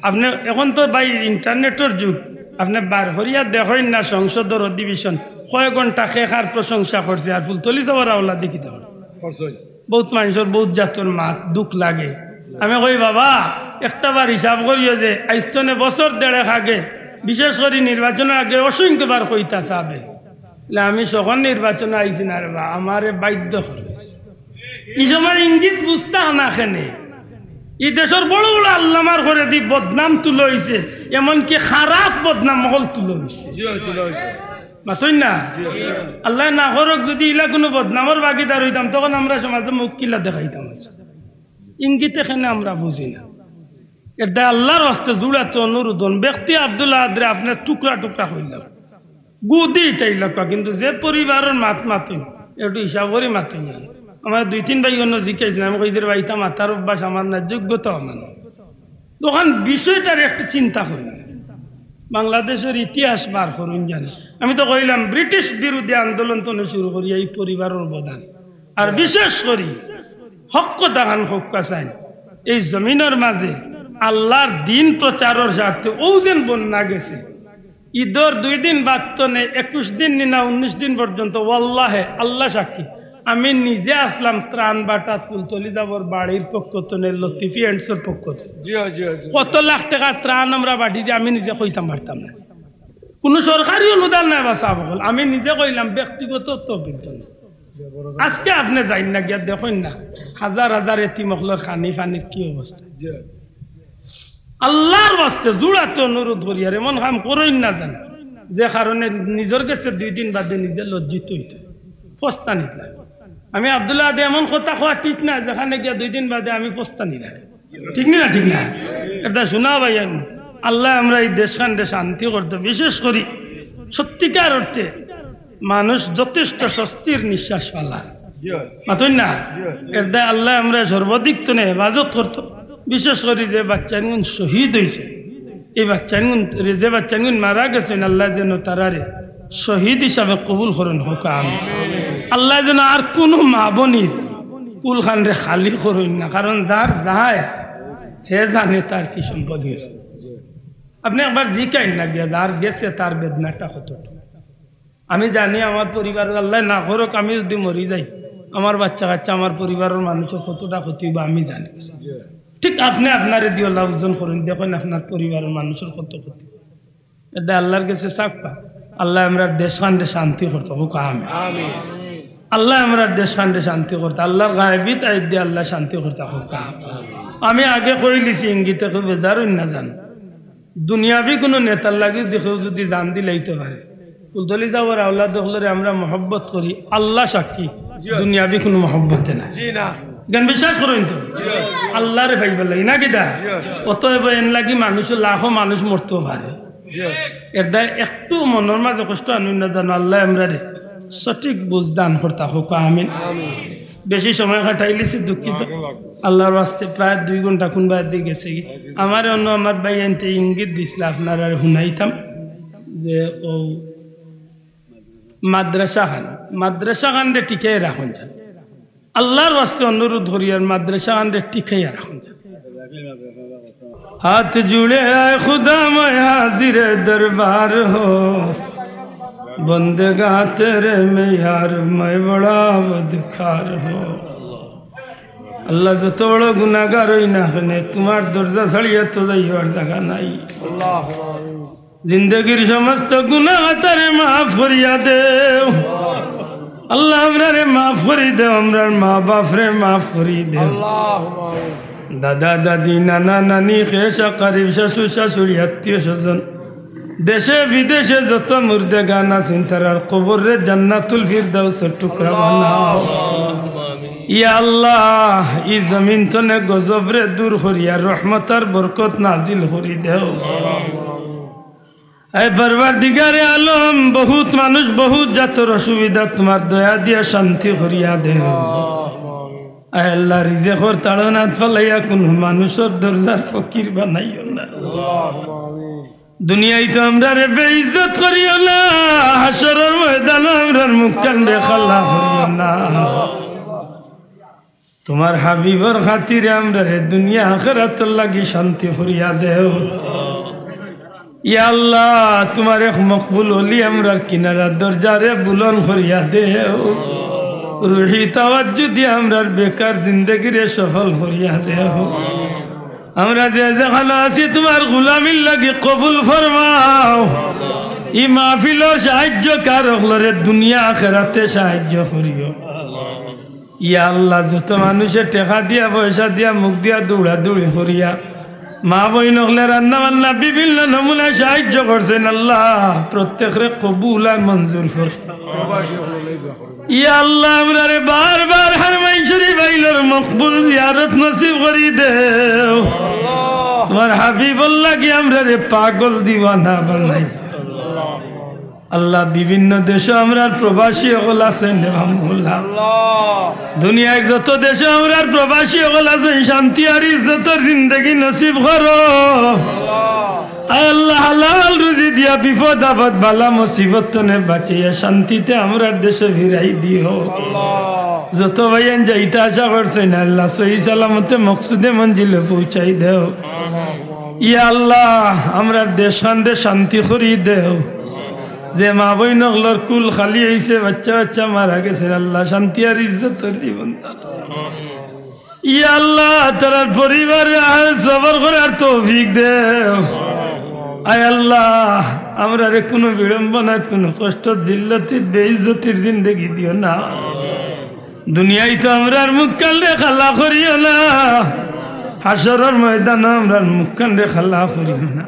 A: আপনি এখন তো ভাই ইন্টারনেটের যুগ আপনি বার করিয়া দেখেন না সংসদের অধিবেশন কয় ঘন্টা খেখার প্রশংসা করছে আর ফুলতলি যাওয়ার আওলা দেখি দেওয়ার বহুত মানুষের বহুত জাতর মাত দুঃখ লাগে আমি কই বাবা একটা বার হিসাব করিও যে আইস্তনে বছর দেড়েক আগে বিশেষ করে নির্বাচনের আগে অসংখ্যবার কইতা চাবে আমি যখন নির্বাচনে আইছি না রে বা আমারে বাধ্য করেছে এই সময় ইঙ্গিত বুঝতা না খেনে এই দেশের বড় বড় আল্লামার করে দি বদনাম তুলো হয়েছে এমনকি খারাপ বদনাম মহল তুলো হয়েছে মাতই না আল্লাহ না করক যদি ইলা কোনো বদনামর বাগিদার হইতাম তখন আমরা সমাজে মুখ কিলা দেখাইতাম ইঙ্গিত এখানে আমরা বুঝি না এটা আল্লাহর হস্তে জুড়াতে অনুরোধন ব্যক্তি আব্দুল্লাহ আদরে আপনার টুকরা টুকরা হইলাম গুদি টাইল কিন্তু যে পরিবারের মাতুই একটু হিসাব করে মাতুই না আমার 2-3 ভাই অন্য জিজ্ঞাসা আমি কই যে ভাইটা মাথার অভ্যাস আমার না যোগ্যতা আমার তখন বিষয়টার একটু চিন্তা করি বাংলাদেশের ইতিহাস বার করুন জানি আমি তো কইলাম ব্রিটিশ বিরোধী আন্দোলন তো শুরু করি এই পরিবারের অবদান আর বিশেষ করি হক দাগান হক্কা চাই এই জমিনের মাঝে আল্লাহর দিন প্রচারের স্বার্থে ও যেন বন্যা গেছে ঈদের 2 দিন বাদ তো নেই 21 দিন না 19 দিন পর্যন্ত ওয়াল্লাহে আল্লাহ সাক্ষী আমি নিজে আসলাম ত্রাণ বাটা ফুলতলি যাবর বাড়ির পক্ষ তো লতিফি এন্ডসের পক্ষ কত লাখ টাকার ত্রাণ আমরা বাড়ি যে আমি নিজে কইতাম পারতাম না কোনো সরকারি অনুদান নাই বা সাবল আমি নিজে কইলাম ব্যক্তিগত তহবিল আজকে আপনি যাই না গিয়া দেখেন না হাজার হাজার এতিমখলর খানি ফানির কি অবস্থা আল্লাহর বাস্তে জোড়াতে অনুরোধ করি আর এমন কাম করেন না জান যে কারণে নিজের কাছে 2 দিন বাদে নিজে লজ্জিত হইতে ফস্তা নিতে আমি আব্দুল্লাহ আদে এমন কথা কোয়া ঠিক না যেখানে গিয়া 2 দিন বাদে আমি পস্তানি না, ঠিক না? ঠিক না? এটা শোনা ভাইয়ান, আল্লাহ আমরা এই দেশখানটা শান্তি করতে, বিশেষ করি সত্যিকার অর্থে মানুষ যথেষ্ট স্বস্তির নিঃশ্বাস ফালা মাতই না, এটা আল্লাহ আমরা সর্বাধিক তো হেফাজত করতো। বিশেষ করে যে বাচ্চাগুন শহীদ হয়েছে, এই বাচ্চাগুন যে বাচ্চাগুন মারা গেছেন, আল্লাহ যেন তারারে শহীদ হিসাবে কবুল করেন হোক। আল্লাহ যেন আর কোনো মা বনির কুল খানরে খালি করেন না, কারণ যার যায় হে জানে তার কি সম্পদ হয়েছে। আপনি একবার জিকাইন না গিয়া যার গেছে তার বেদনাটা কতটা। আমি জানি আমার পরিবার আল্লাহ না করুক, আমি যদি মরি যাই আমার বাচ্চা কাচ্চা আমার পরিবারের মানুষের কতটা ক্ষতি বা আমি জানি। ঠিক আপনি আপনার দিয়ে আল্লাহ ওজন করেন, দেখেন আপনার পরিবারের মানুষের কত ক্ষতি। এটা আল্লাহর কাছে চাকপা। আল্লাহ আমরা দেশ খান্ডে শান্তি করতে হোক। আমি আল্লাহ আমরা দেশ খান্ডে শান্তি করতে, আল্লাহর গায়েবী তাই দিয়ে আল্লাহ শান্তি করতে হোক। আমি আগে কই লিছি ইঙ্গিতে খুব বেজার না জান, দুনিয়াবি কোনো নেতার লাগে দেখেও যদি জান দিলেইতে পারে কুলতলি যাওয়ার আওলাদ হলরে আমরা মহব্বত করি, আল্লাহ সাক্ষী দুনিয়াবি কোনো মহব্বতে না। জ্ঞান বিশ্বাস করেন তো আল্লাহরে ফাইবার লাগে না কিটা। অতএব এন লাগি মানুষের লাখো মানুষ মরতেও পারে, এটা একটু মনের মাঝে কষ্ট আনুন না জানো। আল্লাহ আমরা রে সঠিক বুঝ দান করতে হোক। আমিন। বেশি সময় কাটাইলিছি দুঃখিত, আল্লাহর বাস্তে প্রায় 2 ঘন্টা কোনবার দিয়ে গেছে। আমার অন্য আমার ভাই এনতে ইঙ্গিত দিছিল আপনার আর শুনাইতাম যে ও মাদ্রাসা খান রে টিকাই রাখুন যান, আল্লাহর বাস্তে অনুরোধ করি আর মাদ্রাসা খান রে টিকাই রাখুন যান। हाथ जुड़े आए खुदा मैं हाजिर दरबार हो, बंदगा तेरे में यार मैं बड़ा बदकार हो। अल्लाह যত বড় গুনাহগার হই না কেন তোমার দরজা ছাড়িয়ে তো যাইবার জায়গা নাই। জিন্দগির সমস্ত গুনাহ তারে মাফ করিয়া দেও আল্লাহ, আমরারে মাফ করি দেও, আমরার মা বাপরে মাফ করি দেও। দাদা দাদি নানা নানি খেসা কারিব শাশু শাশুড়ি আত্মীয় স্বজন দেশে বিদেশে যত মুর্দে গান আছেন তারার কবরে জান্নাতুল ফিরদাউসের টুকরা বানাও। ইয়া আল্লাহ ই জমিন তনে গজবরে দূর করিয়া রহমতার বরকত নাজিল করি দেও। এই পরওয়ারদিগারে আলম বহুত মানুষ বহুত জাতর অসুবিধা তোমার দয়া দিয়া শান্তি করিয়া দেও। আল্লাহ রিজেকর তাড়নাত ফলাইয়া কোন মানুষের দরজার ফকির বানাইও না। দুনিয়ায় তো আমরা রে বেইজ্জত করিও না, হাসরের ময়দানে আমরার মুখ কান্ডে খাল্লা করিও না। তোমার হাবিবর খাতিরে আমরা রে দুনিয়া আখিরাতের লাগি শান্তি করিয়া দেও। ইয়া আল্লাহ তোমার এক মকবুল ওলি আমরার কিনারা দরজারে বুলন করিয়া দেও। রুহি তাওয়াজ্জু দিয়ে আমরার বেকার জিন্দগিরে সফল করিয়া দেও। আমরা যে যেখানে আছি তোমার গোলামির লাগি কবুল ফরমাও। ই মাহফিলের সাহায্যকার হলরে দুনিয়া আখিরাতে সাহায্য করিও। ইয়া আল্লাহ যত মানুষের টাকা দিয়া পয়সা দিয়া মুখ দিয়া দৌড়া দৌড়ি করিয়া মা বইন হলে রান্না বান্না বিভিন্ন নমুনায় সাহায্য করছেন, আল্লাহ প্রত্যেকরে কবুল আর মঞ্জুর কর। ইয়া আল্লাহ আমরা রে বারবার হারমাই শরীফ আইলার মকবুল জিয়ারত নসিব করি দেও। তোমার হাবিবুল্লাহ কি আমরা রে পাগল দিওয়ানা বানাই। আল্লাহ বিভিন্ন দেশে আমরা প্রবাসী হল আছেন, দুনিয়ায় যত দেশে আমরা প্রবাসী হল আছেন, শান্তি আর ইজ্জতের জিন্দগি নসিব করো। আল্লাহ হালাল রুজি দিয়া বিপদ আপদ বালা মুসিবত তনে বাঁচিয়া শান্তিতে আমরা দেশে ফিরাই দিও। যত ভাইয়ান যাইতে আশা করছেন আল্লাহ সহি সালামতে মকসুদে মঞ্জিলে পৌঁছাই দেও। ইয়া আল্লাহ আমরা দেশ খান্ডে শান্তি করি দেও। যে মা বইন হলর কুল খালি হয়েছে, বাচ্চা বাচ্চা মারা গেছে, আল্লাহ শান্তি আর ইজ্জতের জীবন। ইয়া আল্লাহ তার পরিবারে সবর করার তৌফিক দেও। আয় আল্লাহ আমরা রে কোনো বিড়ম্বনা কোনো কষ্ট জিল্লতির বেইজ্জতির জিন্দগি দিও না। দুনিয়ায় তো আমরা মুখ কান্ডে খালা করিও না, হাসরের ময়দানে আমরা মুখ কান্ডে খালা করিও না।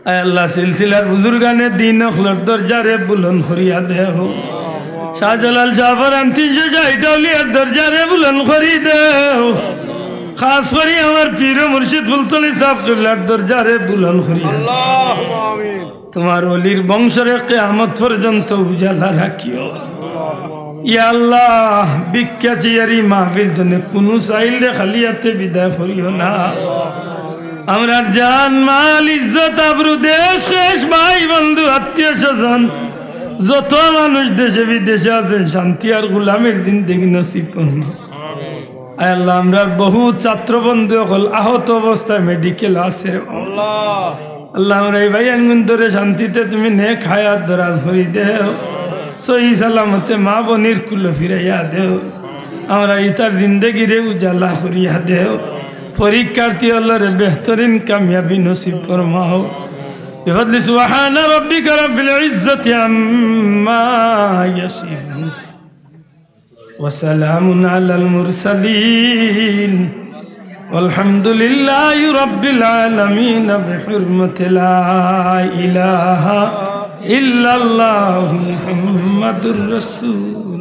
A: আয় আল্লাহ সিলসিলার বুজুর্গানে দিন হলর দরজারে বুলন করিয়া দেও। শাহজালাল জাফর আম 360 আউলিয়ার দরজারে বুলন্দ করি দেও খাস করি আমার পীর মুর্শিদ ফুলতলি সাহেব কিবলার দরজারে বুলন্দ করি
B: আল্লাহুম্মা আমিন
A: তোমার ওলির বংশরে কিয়ামত পর্যন্ত উজালা রাখিও ইয়া আল্লাহ ভিক্ষা চিয়ারি মাহফিল জন্য কোন চাইলে খালিয়াতে বিদায় করিও না আমরা জান মাল ইজ্জত আবরু দেশ শেষ ভাই বন্ধু আত্মীয় স্বজন যত মানুষ দেশে বিদেশে আছেন শান্তি আর গোলামের জিন্দেগি নসিব করুন আয় আল্লাহ আমরা বহু ছাত্র বন্ধু হল আহত অবস্থায় মেডিকেল আছে আল্লাহ আমরা এই ভাই আনগুন্তরে শান্তিতে তুমি নেক হায়াত দরাজ হরি দেও সহি সালামতে মা বনির কুলো ফিরাইয়া দেও আমরা ইতার জিন্দেগি রে উজালা করিয়া দেও পরীক্ষার্থী আল্লাহরে বেহতরিন কামিয়াবি নসিব ফরমাও بفضل سبحان ربك رب العزة عما يصفون وسلام على المرسلين والحمد لله رب العالمين بحرمة لا إله إلا الله محمد رسول